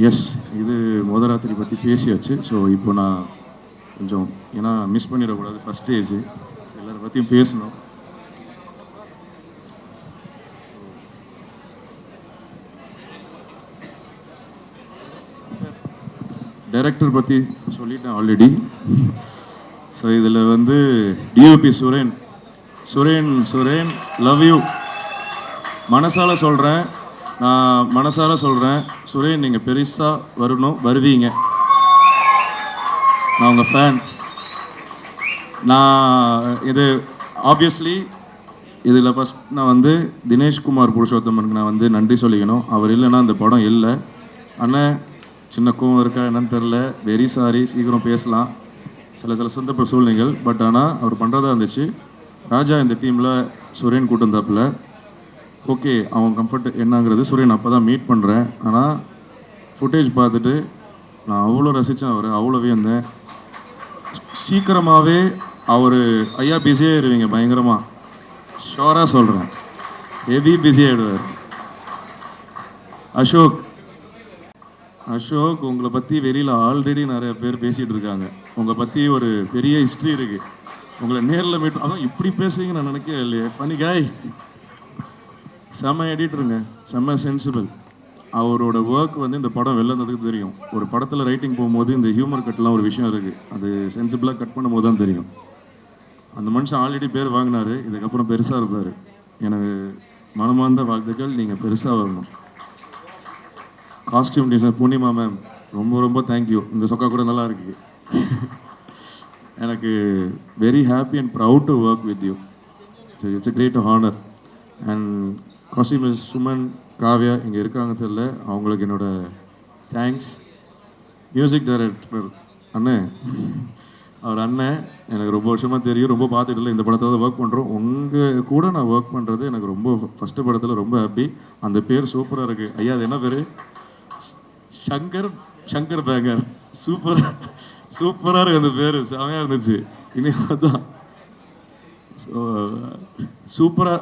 எஸ், இது முதராத்திரி பற்றி பேசியாச்சு. ஸோ இப்போ நான் கொஞ்சம், ஏன்னா மிஸ் பண்ணிடக்கூடாது, ஃபஸ்ட் ஸ்டேஜ் எல்லாரை பற்றியும் பேசணும். டைரக்டர் பற்றி சொல்லிட்டேன் ஆல்ரெடி. ஸோ இதில் வந்து DOP Suren Suren Suren love you. மனசால் சொல்கிறேன், நான் மனசால் சொல்கிறேன், சுரேன் நீங்கள் பெருசாக வரணும், வருவீங்க. நான் உங்கள் ஃபேன். நான் இது ஆப்வியஸ்லி இதில் ஃபஸ்ட் நான் வந்து தினேஷ்குமார் புருஷோத்தமனுக்கு நான் வந்து நன்றி சொல்லிக்கணும். அவர் இல்லைன்னா அந்த படம் இல்லை. அண்ணன் சின்ன கோவம் இருக்கா என்னன்னு தெரில, வெரி சாரி, சீக்கிரம் பேசலாம், சில சந்தர்ப்ப சூழ்நிலைகள். பட் ஆனால் அவர் பண்ணுறதா இருந்துச்சு. ராஜா இந்த டீமில் சுரேன் கூட்டு வந்தாப்புல. ஓகே, அவன் கம்ஃபர்ட் என்னங்கிறது சுரேன் அப்போ தான் மீட் பண்ணுறேன். ஆனால் ஃபுட்டேஜ் பார்த்துட்டு நான் அவ்வளோ ரசித்தேன், அவர் அவ்வளோவே இருந்தேன். சீக்கிரமாகவே அவர் ஐயா பிஸியாக இருவீங்க பயங்கரமாக, ஷோராக சொல்கிறேன், ஹெவி பிஸி ஆகிடுவார். அசோக் உங்களை பற்றி வெளியில் ஆல்ரெடி நிறைய பேர் பேசிகிட்டு இருக்காங்க. உங்களை பற்றி ஒரு பெரிய ஹிஸ்ட்ரி இருக்குது. உங்களை நேரில் மீட், அதான் இப்படி பேசுவீங்க நான் நினைக்கவே இல்லையே. ஃபனி காய், செம்ம எடிட்டருங்க, செம்ம சென்சிபிள். அவரோட ஒர்க் வந்து இந்த படம் வெளில வந்ததுக்கு தெரியும். ஒரு படத்தில் ரைட்டிங் போகும்போது இந்த ஹியூமர் கட்லாம் ஒரு விஷயம் இருக்குது, அது சென்சிபிளாக கட் பண்ணும்போது தான் தெரியும். அந்த மனுஷன் ஆல்ரெடி பேர் வாங்கினார், இதுக்கப்புறம் பெருசாக இருப்பார். எனக்கு மனமார்ந்த வாழ்த்துக்கள், நீங்கள் பெருசாக வரணும். காஸ்டியூம் டிசைனர் பூர்ணிமா மேம், ரொம்ப ரொம்ப தேங்க்யூ. இந்த சொக்கா கூட நல்லா இருக்கு. எனக்கு very happy and proud to work with you. It's a great honour. And costume Suman, Kavya இங்கே இருக்காங்க தெரியல, அவங்களுக்கு என்னோட தேங்க்ஸ். மியூசிக் டைரக்டர் அண்ணன், அவர் அண்ணன் எனக்கு ரொம்ப வருஷமாக தெரியும், ரொம்ப பார்த்துட்டு இல்லை, இந்த படத்தில் தான் ஒர்க் பண்ணுறோம். உங்கள் கூட நான் ஒர்க் பண்ணுறது எனக்கு ரொம்ப, ஃபஸ்ட்டு படத்தில் ரொம்ப ஹாப்பி. அந்த பேர் சூப்பராக இருக்குது. ஐயா அது என்ன பேர்? சங்கர் பேங்கர். சூப்பராக இருக்குது அந்த பேர், செமையாக இருந்துச்சு. இனி அதுதான் ஸோ சூப்பராக.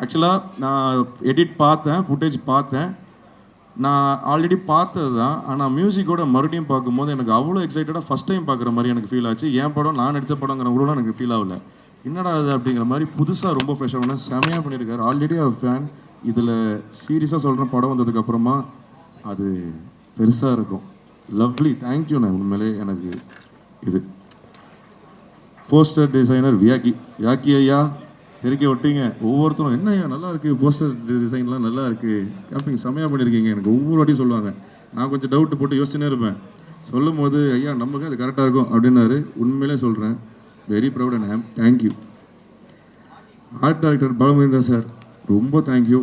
ஆக்சுவலாக நான் எடிட் பார்த்தேன், ஃபுட்டேஜ் பார்த்தேன், நான் ஆல்ரெடி பார்த்தது தான். ஆனால் மியூசிக்கோட மறுபடியும் பார்க்கும்போது எனக்கு அவ்வளோ எக்ஸைட்டடாக ஃபஸ்ட் டைம் பார்க்குற மாதிரி எனக்கு ஃபீல் ஆச்சு. என் படம், நான் நடித்த படங்கிற கூட எனக்கு ஃபீல் ஆகலை. என்னடா அது அப்படிங்கிற மாதிரி புதுசாக ரொம்ப ஃப்ரெஷ்ஷாக செமையாக பண்ணியிருக்காரு. ஆல்ரெடி அவர் ஃபேன். இதில் சீரியஸாக சொல்கிற படம் வந்ததுக்கப்புறமா அது பெருசாக இருக்கும். லவ்லி, தேங்க்யூண்ணே. உண்மையிலே எனக்கு இது போஸ்டர் டிசைனர் வியாக்கி ஐயா தெரிக்க விட்டீங்க. ஒவ்வொருத்தரும் என்ன ஐயா நல்லா இருக்குது, போஸ்டர் டிசைன்லாம் நல்லா இருக்குது, கேம்பிங் செமையாக பண்ணியிருக்கீங்க. எனக்கு ஒவ்வொரு வாட்டியும் சொல்லுவாங்க. நான் கொஞ்சம் டவுட்டு போட்டு யோசிச்சுனே இருப்பேன். சொல்லும் போது ஐயா நமக்கு அது கரெக்டாக இருக்கும் அப்படின்னாரு. உண்மையிலே சொல்கிறேன், very proud and thank you. Art director Balamendra sir, ரொம்ப தேங்க்யூ.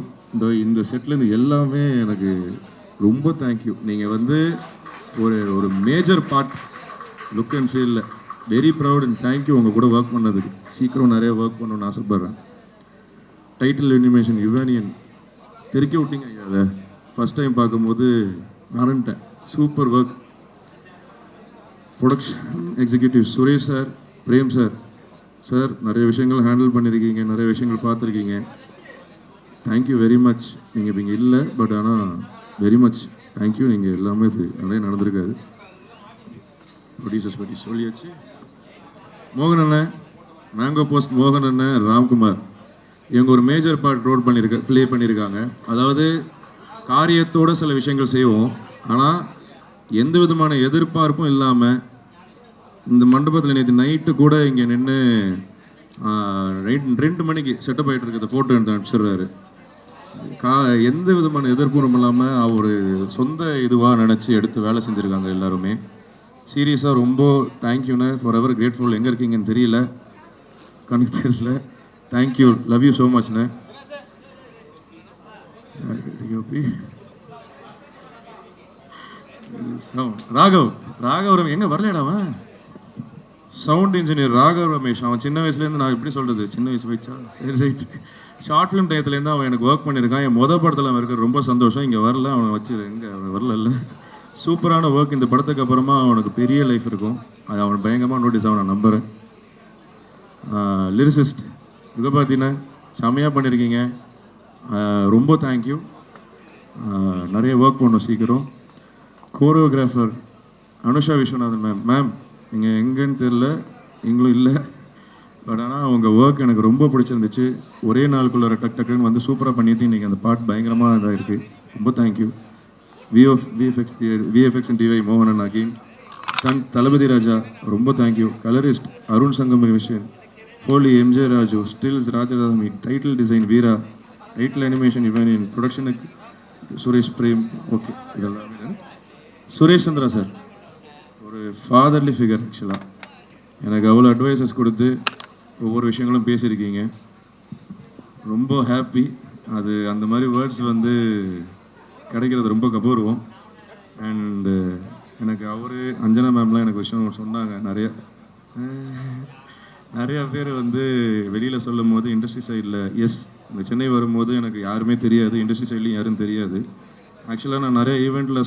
இந்த செட்லேருந்து எல்லாமே எனக்கு ரொம்ப தேங்க்யூ. நீங்கள் வந்து ஒரு மேஜர் பார்ட் லுக் அண்ட் ஃபீலில். வெரி ப்ரௌட் அண்ட் தேங்க்யூ உங்கள் கூட ஒர்க் பண்ணதுக்கு. சீக்கிரம் நிறைய ஒர்க் பண்ணணும்னு ஆசைப்பட்றேன். டைட்டில் அனிமேஷன் யுவானியன் தெரிக்க விட்டீங்க ஐயா. அதை ஃபஸ்ட் டைம் பார்க்கும்போது மறந்துட்டேன். Super work. Production executive Suresh sir, Prem sir நிறைய விஷயங்கள் ஹேண்டில் பண்ணியிருக்கீங்க, நிறைய விஷயங்கள் பார்த்துருக்கீங்க. Thank you very much. நீங்கள் இப்போ இங்கே இல்லை, பட் ஆனால் வெரி மச் தேங்க்யூ. நீங்கள் எல்லாமே இது நிறைய நடந்திருக்காது. ப்ரொடியூசர்ஸ் பற்றி சொல்லியாச்சு. மோகன் அண்ணன், மேங்கோ போஸ்ட் மோகன் அண்ணன், ராம்குமார், இவங்க ஒரு மேஜர் பார்ட் ப்ளே பண்ணியிருக்காங்க. அதாவது காரியத்தோடு சில விஷயங்கள் செய்வோம், ஆனால் எந்த விதமான எதிர்பார்ப்பும் இல்லாமல் இந்த மண்டபத்தில் நேற்று நைட்டு கூட இங்கே நின்று 2 மணிக்கு செட்டப் ஆகிட்டு இருக்கிற ஃபோட்டோ எடுத்து அனுப்பிச்சிடுறாரு. எந்த விதமான எதிர்ப்பும் இல்லாமல் அவர் சொந்த இதுவாக நினச்சி எடுத்து வேலை செஞ்சுருக்காங்க எல்லாருமே. சீரியஸாக ரொம்ப தேங்க்யூண்ணே. For ever grateful. எங்கே இருக்கீங்கன்னு தெரியல, கணக்கு தெரியல. தேங்க்யூ, லவ் யூ ஸோ மச்ண்ணே. ராகவ் எங்கே வரலடாவன்? Sound engineer Raghav Ramesh. அவன் சின்ன வயசுலேருந்து, நான் எப்படி சொல்கிறது, சின்ன வயசு போயிடுச்சா, சரி ரைட், ஷார்ட் ஃபிலிம் டயத்துலேருந்து அவன் எனக்கு ஒர்க் பண்ணியிருக்கான். என் படத்தில் அவன் இருக்க ரொம்ப சந்தோஷம். இங்கே வரல, அவனை வச்சு எங்கே அவன் வரல. சூப்பரான ஒர்க். இந்த படத்துக்கு அப்புறமா அவனுக்கு பெரிய லைஃப் இருக்கும். அது அவன் பயங்கரமாக நோட்டீஸ் ஆகும், நான் நம்புகிறேன். லிரிசிஸ்ட் யுகபாத்தின செம்மையாக பண்ணியிருக்கீங்க. ரொம்ப தேங்க்யூ. நிறைய ஒர்க் பண்ணோம் சீக்கிரம். கோரியோகிராஃபர் அனுஷா விஸ்வநாதன் மேம் நீங்கள் எங்கேன்னு தெரில, எங்களும் இல்லை. பட் ஆனால் உங்கள் ஒர்க் எனக்கு ரொம்ப பிடிச்சிருந்துச்சு. ஒரே நாளுக்குள்ள டக்குன்னு வந்து சூப்பராக பண்ணிட்டு இன்றைக்கி அந்த பாட் பயங்கரமாக இதாக இருக்குது. ரொம்ப தேங்க்யூ. விஎஃப்எக்ஸ் அண்ட் டிவை மோகனன் அகெயின். தளபதி ராஜா ரொம்ப thank you. Colourist Arun Sangamari Vishayan. Foley MJ Raju. Stills Rajarami. Title design Veera. Title animation இவன். ப்ரொடக்ஷனுக்கு சுரேஷ் பிரேம். ஓகே, இதெல்லாம் சுரேஷ் சந்திரா சார் ஒரு ஃபாதர்லி ஃபிகர். ஆக்சுவலாக எனக்கு அவ்வளோ அட்வைசஸ் கொடுத்து ஒவ்வொரு விஷயங்களும் பேசியிருக்கீங்க. ரொம்ப ஹாப்பி. அது அந்த மாதிரி வேர்ட்ஸ் வந்து கிடைக்கிறது ரொம்ப கபூர்வம். அண்டு எனக்கு அவர் அஞ்சனா மேம்லாம் எனக்கு விஷயம் சொன்னாங்க. நிறையா பேர் வந்து வெளியில் சொல்லும் போது இண்டஸ்ட்ரி சைடில் இந்த சென்னை வரும்போது எனக்கு யாருமே தெரியாது, இண்டஸ்ட்ரி சைட்லேயும் யாரும் தெரியாது. ஆக்சுவலாக நான் நிறைய ஈவெண்ட்டில்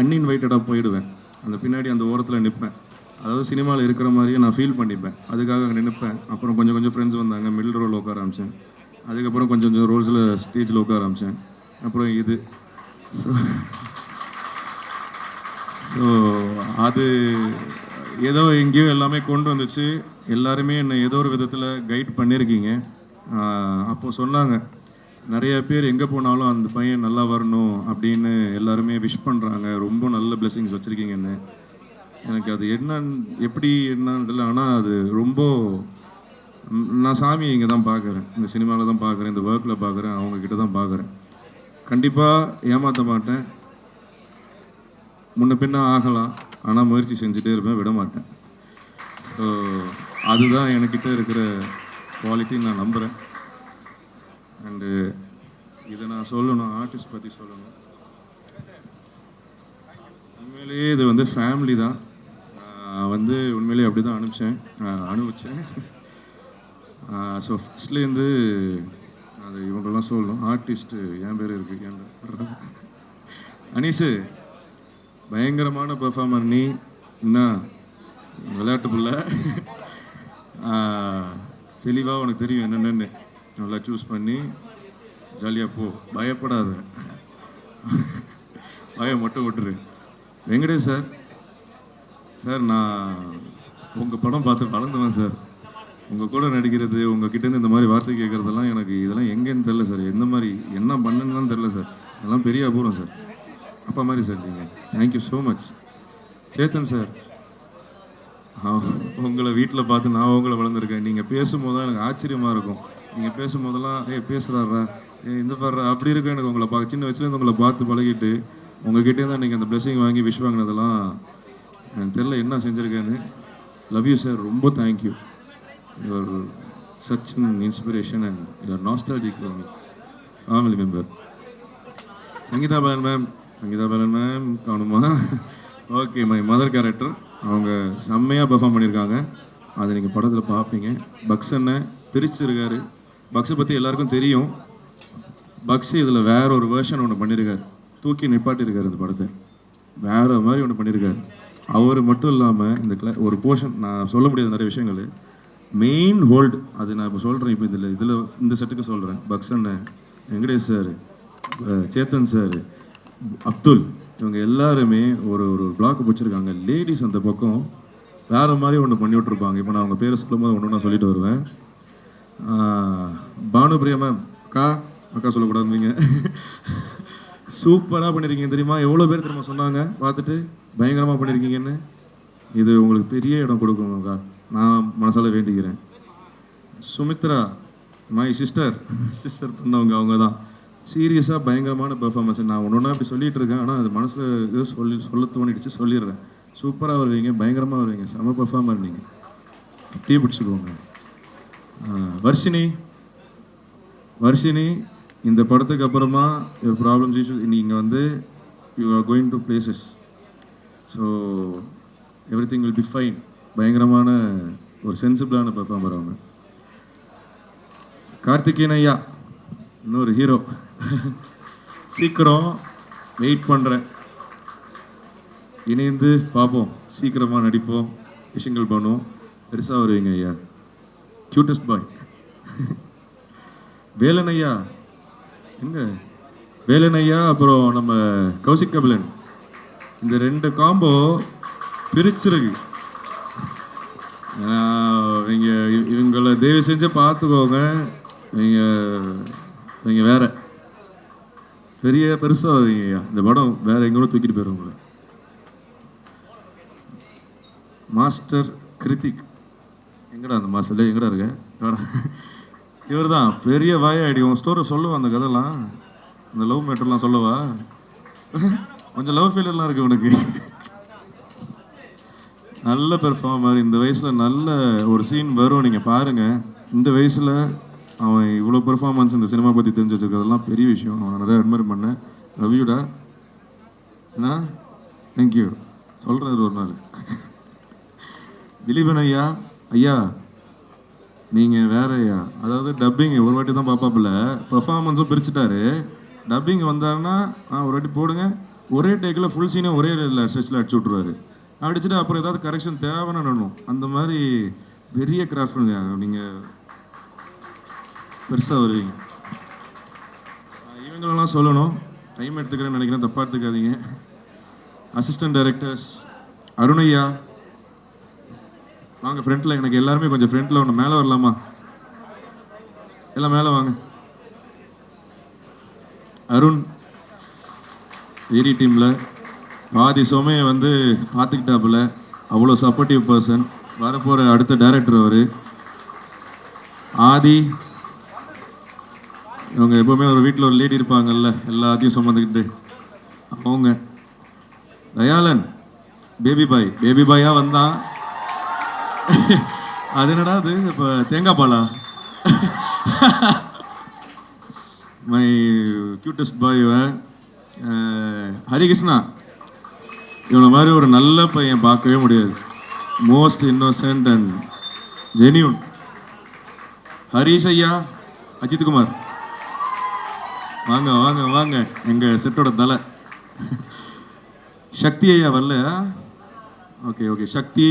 அன்இன்வைட்டடாக போயிடுவேன். அந்த பின்னாடி அந்த ஓரத்தில் நிற்பேன். அதாவது சினிமாவில் இருக்கிற மாதிரியே நான் ஃபீல் பண்ணிப்பேன். அதுக்காக அங்கே நிற்பேன். அப்புறம் கொஞ்சம் ஃப்ரெண்ட்ஸ் வந்தாங்க, மிடில் ரோல் உட்கார ஆரம்பித்தேன். அதுக்கப்புறம் கொஞ்சம் ரோல்ஸில் ஸ்டேஜில் உட்கார ஆரம்பித்தேன். அப்புறம் இது ஸோ அது ஏதோ எங்கேயோ எல்லாமே கொண்டு வந்துச்சு. எல்லாருமே என்னை ஏதோ ஒரு விதத்தில் கைட் பண்ணியிருக்கீங்க. அப்போது சொன்னாங்க நிறைய பேர் எங்கே போனாலும் அந்த பையன் நல்லா வரணும் அப்படின்னு எல்லாருமே விஷ் பண்ணுறாங்க. ரொம்ப நல்ல பிளெஸிங்ஸ் வச்சுருக்கீங்கன்னு. எனக்கு அது எப்படி என்னன்னு தெரியல. ஆனால் அது ரொம்ப நான் சாமியை இங்கே தான் பார்க்குறேன், இந்த சினிமாவில் தான் பார்க்குறேன், இந்த ஒர்க்கில் பார்க்குறேன், அவங்கக்கிட்ட தான் பார்க்குறேன். கண்டிப்பாக ஏமாற்ற மாட்டேன். முன்ன பின்ன ஆகலாம், ஆனால் முயற்சி செஞ்சுட்டே இருப்பேன், விட மாட்டேன். ஸோ அதுதான் என்கிட்ட இருக்கிற குவாலிட்டின்னு நான் நம்புகிறேன். அண்டு இதை நான் சொல்லணும், ஆர்டிஸ்ட் பற்றி சொல்லணும். உண்மையிலேயே இது வந்து ஃபேமிலி தான். வந்து உண்மையிலேயே அப்படி தான் அனுபவித்தேன். ஸோ ஃபஸ்ட்லேருந்து அது இவங்கெல்லாம் சொல்லணும். ஆர்டிஸ்ட்டு என் பேர் இருக்குது, அனீஸு பயங்கரமான பெர்ஃபார்மர். நீ என்ன விளையாட்டு புள்ள, தெளிவாக உனக்கு தெரியும் என்னென்னு. நல்லா சூஸ் பண்ணி ஜாலியாக போ, பயப்படாத, பயம் மட்டும் விட்டுரு. வெங்கடேஷ் சார் நான் உங்கள் படம் பார்த்து வளர்ந்துவேன் சார். உங்கள் கூட நடிக்கிறது, உங்கள் கிட்டேருந்து இந்த மாதிரி வார்த்தை கேட்குறதெல்லாம் எனக்கு இதெல்லாம் எங்கேன்னு தெரில சார். எந்த மாதிரி என்ன பண்ணுன்னு தெரில சார். இதெல்லாம் பெரிய அபூர்வம் சார். அப்பா மாதிரி சார் நீங்கள். Thank you so much. Chetan sir, உங்களை வீட்டில் பார்த்து நான் உங்களை வளர்ந்துருக்கேன். நீங்கள் பேசும்போது தான் எனக்கு ஆச்சரியமாக இருக்கும். நீங்கள் பேசும்போதெல்லாம் பேசுகிறாரா, இந்த பாடுறா அப்படி இருக்கும். எனக்கு உங்களை சின்ன வயசுலேருந்து உங்களை பார்த்து பழகிட்டு உங்ககிட்டே தான் நீங்கள் அந்த பிளெஸிங் வாங்கி விஷ் வாங்கினதெல்லாம் எனக்கு தெரில என்ன செஞ்சுருக்கேன்னு. Love you sir. ரொம்ப thank you. Your such an inspiration and your nostalgic for me, family member. Sangeetha Balan ma'am காணுமா? Okay, my mother character. அவங்க செம்மையாக பெர்ஃபார்ம் பண்ணியிருக்காங்க. அதை நீங்கள் படத்தில் பார்ப்பீங்க. பக்ஸ் அண்ணன் பிரிச்சிருக்காரு. பக்ஸை பற்றி எல்லாருக்கும் தெரியும். பக்ஸ் இதில் வேற ஒரு வேர்ஷன் ஒன்று பண்ணியிருக்காரு. தூக்கி நிப்பாட்டியிருக்காரு இந்த படத்தை. வேறு மாதிரி ஒன்று பண்ணியிருக்காரு. அவர் மட்டும் இல்லாமல் இந்த ஒரு போர்ஷன் நான் சொல்ல முடியாத நிறைய விஷயங்கள் மெயின் ஹோல்டு அது நான் இப்போ சொல்கிறேன். இப்போ இதில் இந்த செட்டுக்கு சொல்கிறேன். பக்ஸ் அண்ணன், வெங்கடேஷ் சார், சேத்தன் சார், அப்துல், இவங்க எல்லாருமே ஒரு பிளாக் வச்சுருக்காங்க. லேடிஸ் அந்த பக்கம் வேறு மாதிரி ஒன்று பண்ணி விட்ருப்பாங்க. இப்போ நான் அவங்க பேரை சொல்லும் போது ஒன்று நான் சொல்லிட்டு வருவேன். பானுபிரியா மேம், அக்கா சொல்லக்கூடாது. நீங்கள் சூப்பராக பண்ணியிருக்கீங்க தெரியுமா? எவ்வளோ பேர் தெரியுமா சொன்னாங்க பார்த்துட்டு பயங்கரமாக பண்ணியிருக்கீங்கன்னு. இது உங்களுக்கு பெரிய இடம் கொடுக்கணும்க்கா, நான் மனசால வேண்டிக்கிறேன். சுமித்ரா, மை சிஸ்டர் பண்ணவங்க, அவங்க தான் சீரியஸாக பயங்கரமான பெர்ஃபார்மன்ஸ். நான் ஒன்று அப்படி சொல்லிகிட்டு இருக்கேன், ஆனால் அது மனசில் ஏதோ சொல்ல தோணிடுச்சு, சொல்லிடுறேன். சூப்பராக வருவீங்க, பயங்கரமாக வருவீங்க, செம பெர்ஃபார்மர் நீங்கள். டீ பிடிச்சிக்குவோங்க. வர்ஷினி, இந்த படத்துக்கு அப்புறமா யுவர் ப்ராப்ளம்ஸ் இஷ்யூ நீங்கள் வந்து you are going to places. So every thing will be fine. பயங்கரமான ஒரு சென்சிபிளான பெர்ஃபார்மர் அவங்க. கார்த்திகேயன் ஐயா, இன்னொரு ஹீரோ. சீக்கிரம் வெயிட் பண்ணுறேன். இணைந்து பார்ப்போம், சீக்கிரமாக நடிப்போம், விஷயங்கள் பண்ணுவோம். பெருசாக வருவீங்க ஐயா. க்யூட்டஸ்ட் பாய். வேலன் ஐயா எங்க? வேலன் ஐயா அப்புறம் நம்ம கௌசிக் கபிலன், இந்த 2 காம்போ பிரிச்சிருக்கு. நீங்கள் இவங்களை தயவு செஞ்சு பார்த்துக்கோங்க. நீங்கள் வேற பெருசாக வருவீங்க ஐயா. இந்த படம் வேற எங்கூட தூக்கிட்டு போயிடும் உங்களை. மாஸ்டர் கிருத்திக் எங்கடா? அந்த மாஸ்டர்ல எங்கடா இருக்க? இவர் தான் பெரிய வாயாடி. உன் ஸ்டோரி சொல்லுவா, அந்த கதைலாம், அந்த லவ் மேட்டர்லாம் சொல்லவா? கொஞ்சம் லவ் ஃபெயிலியர்லாம் இருக்கு உனக்கு. நல்ல பெர்ஃபார்மர். இந்த வயசில் நல்ல ஒரு சீன் வரும், நீங்கள் பாருங்கள். இந்த வயசில் அவன் இவ்வளோ பெர்ஃபார்மன்ஸ் இந்த சினிமா பற்றி தெரிஞ்சு வச்சுருக்கிறதெல்லாம் பெரிய விஷயம். அவன் நிறைய அட்மையர் பண்ணேன். லவ்யூடா. என்ன? தேங்க்யூ சொல்கிறாரு ஒரு நாள். திலீபன் ஐயா, ஐயா நீங்கள் வேற ஐயா. அதாவது டப்பிங் ஒரு வாட்டி தான் பார்ப்பாப்புல, பெர்ஃபார்மன்ஸும் பிரிச்சுட்டாரு. டப்பிங் வந்தாருன்னா ஒரு வாட்டி போடுங்க, ஒரே டேக்கில் ஃபுல் சீனே ஒரே ஸ்ட்ரெச்சில் அடிச்சு விட்ருவாரு. அடிச்சுட்டு அப்புறம் ஏதாவது கரெக்ஷன் தேவைன்னு நடணும். அந்த மாதிரி பெரிய கிராஃப்ட் பண்ணுங்க. நீங்கள் பெருசாக வருவீங்க. இவங்களெல்லாம் சொல்லணும், டைம் எடுத்துக்கிறேன்னு நினைக்கிறேன், தப்பாக எடுத்துக்காதீங்க. அசிஸ்டன்ட் டைரக்டர்ஸ் அருணையா வாங்க ஃப்ரண்ட்டில். எனக்கு எல்லாருமே கொஞ்சம் ஃப்ரண்ட்டில் ஒன்று மேலே வரலாமா? எல்லாம் மேலே வாங்க. அருண் ஏரி டீமில் பாதி சோமையை வந்து பார்த்துக்கிட்டாப்புல, அவ்வளோ சப்போர்ட்டிவ் பர்சன். வரப்போகிற அடுத்த டைரக்டர் அவர். ஆதி, இவங்க எப்போவுமே ஒரு வீட்டில் ஒரு லேடி இருப்பாங்கல்ல, எல்லாத்தையும் சுமந்துக்கிட்டு அவங்க. தயாளன் பேபி பாயாக வந்தான். அது என்னடா அது இப்போ தேங்காய் பாலா? மை கியூட்டஸ்ட் பாய் இவன். ஹரிகிருஷ்ணா, இவனை மாதிரி ஒரு நல்ல பையன் பார்க்கவே முடியாது. Most innocent and genuine. Harish ஐயா, அஜித் குமார் வாங்க வாங்க வாங்க, எங்கள் செட்டோட தலை. சக்தி ஐயா வரல? Okay okay. சக்தி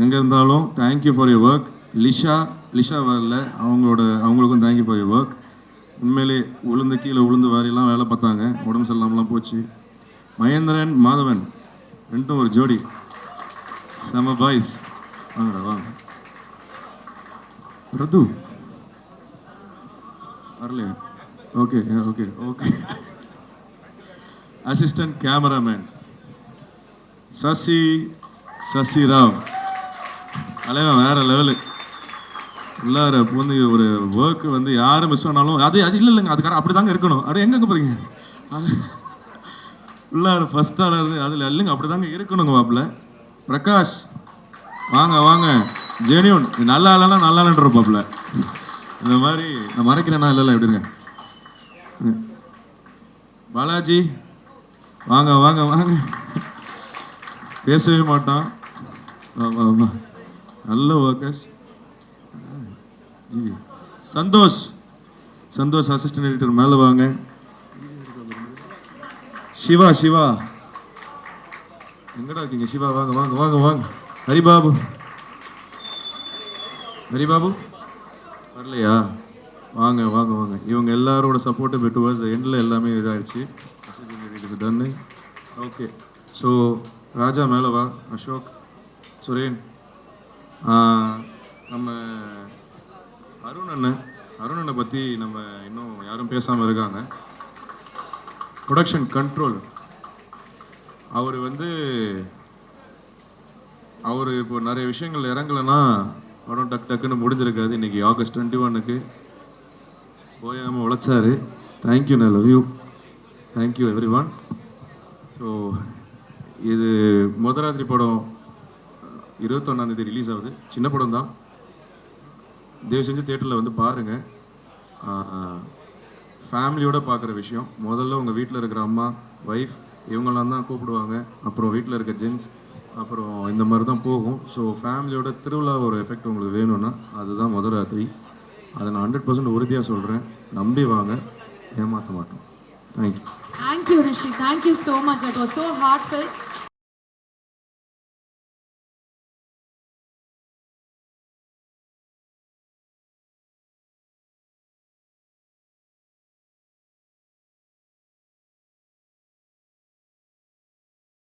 எங்கே இருந்தாலும் thank you for your work. Lisha வரல, அவங்களுக்கும் தேங்க்யூ ஃபார் யுவர் ஒர்க். உண்மையிலே கீழே உளுந்து வாரிலாம் வேலை பார்த்தாங்க, உடம்பு சரியில்லாமலாம் போச்சு. மகேந்திரன் மாதவன் ரெண்டும் ஒரு ஜோடி, செம பாய்ஸ். வாங்கடா வாங்க. பிரது வரலையா? Okay okay okay. Assistant cameramans Sasirao தலைவன் வேற லெவலு. உள்ளார வந்து ஒரு ஒர்க்கு வந்து யாரும் மிஸ் பண்ணாலும் அது இல்லைங்க, அதுக்கார அப்படி தாங்க இருக்கணும். அப்படியே எங்கே போகிறீங்க? உள்ளார ஃபர்ஸ்ட் ஆளாக அதில் இல்லைங்க, அப்படி தாங்க இருக்கணுங்க. வாப்பில் பிரகாஷ் வாங்க வாங்க. ஜெனியூன் நல்லா இல்லைன்னா நல்லா இல்லைன்றப்பாப்பில். இந்த மாதிரி நான் மறைக்கிறேன்னா இல்லை எப்படிங்க. பாலாஜி வாங்க வாங்க வாங்க. பேசவே மாட்டான். நல்ல ஒர்க்கர்ஸ். சந்தோஷ் அசிஸ்டன்ட் எடிட்டர் மேலே வாங்க. சிவா எங்கடா இருக்கீங்க? சிவா வாங்க வாங்க வாங்க வாங்க. ஹரிபாபு வரலையா? வாங்க வாங்க வாங்க. இவங்க எல்லாரோட சப்போர்ட்டு டுவர்ட்ஸ் எண்டில் எல்லாமே இதாகிடுச்சு. டன்னு. ஓகே. ஸோ ராஜா மேலே வா. அசோக், சுரேன், நம்ம அருணனை பற்றி நம்ம இன்னும் யாரும் பேசாமல் இருக்காங்க. ப்ரொடக்ஷன் கண்ட்ரோல் அவர் இப்போ நிறைய விஷயங்கள் இறங்கலைன்னா படம் டக்குன்னு முடிஞ்சிருக்காது. இன்றைக்கி ஆகஸ்ட் 21க்கு போயாமல் உழைச்சாரு. தேங்க்யூ, நான் love you. Thank you every one. So இது முதராத்திரி படம் 21ஆம் ரிலீஸ் ஆகுது. சின்ன படம் தான், தயவு செஞ்சு தியேட்டரில் வந்து பாருங்கள். ஃபேமிலியோடு பார்க்குற விஷயம். முதல்ல உங்கள் வீட்டில் இருக்கிற அம்மா, ஒய்ஃப் இவங்கெல்லாம் தான் கூப்பிடுவாங்க. அப்புறம் வீட்டில் இருக்க ஜென்ஸ், அப்புறம் இந்த மாதிரி தான் போகும். ஸோ ஃபேமிலியோட திருவிழா ஒரு எஃபெக்ட் உங்களுக்கு வேணும்னா அதுதான் முதராத்திரி. அதை நான் 100% உறுதியாக சொல்கிறேன். நம்பி வாங்க, ஏமாற்ற மாட்டோம். Thank you. Thank you, Rishi. Thank you so much. That was so heartfelt.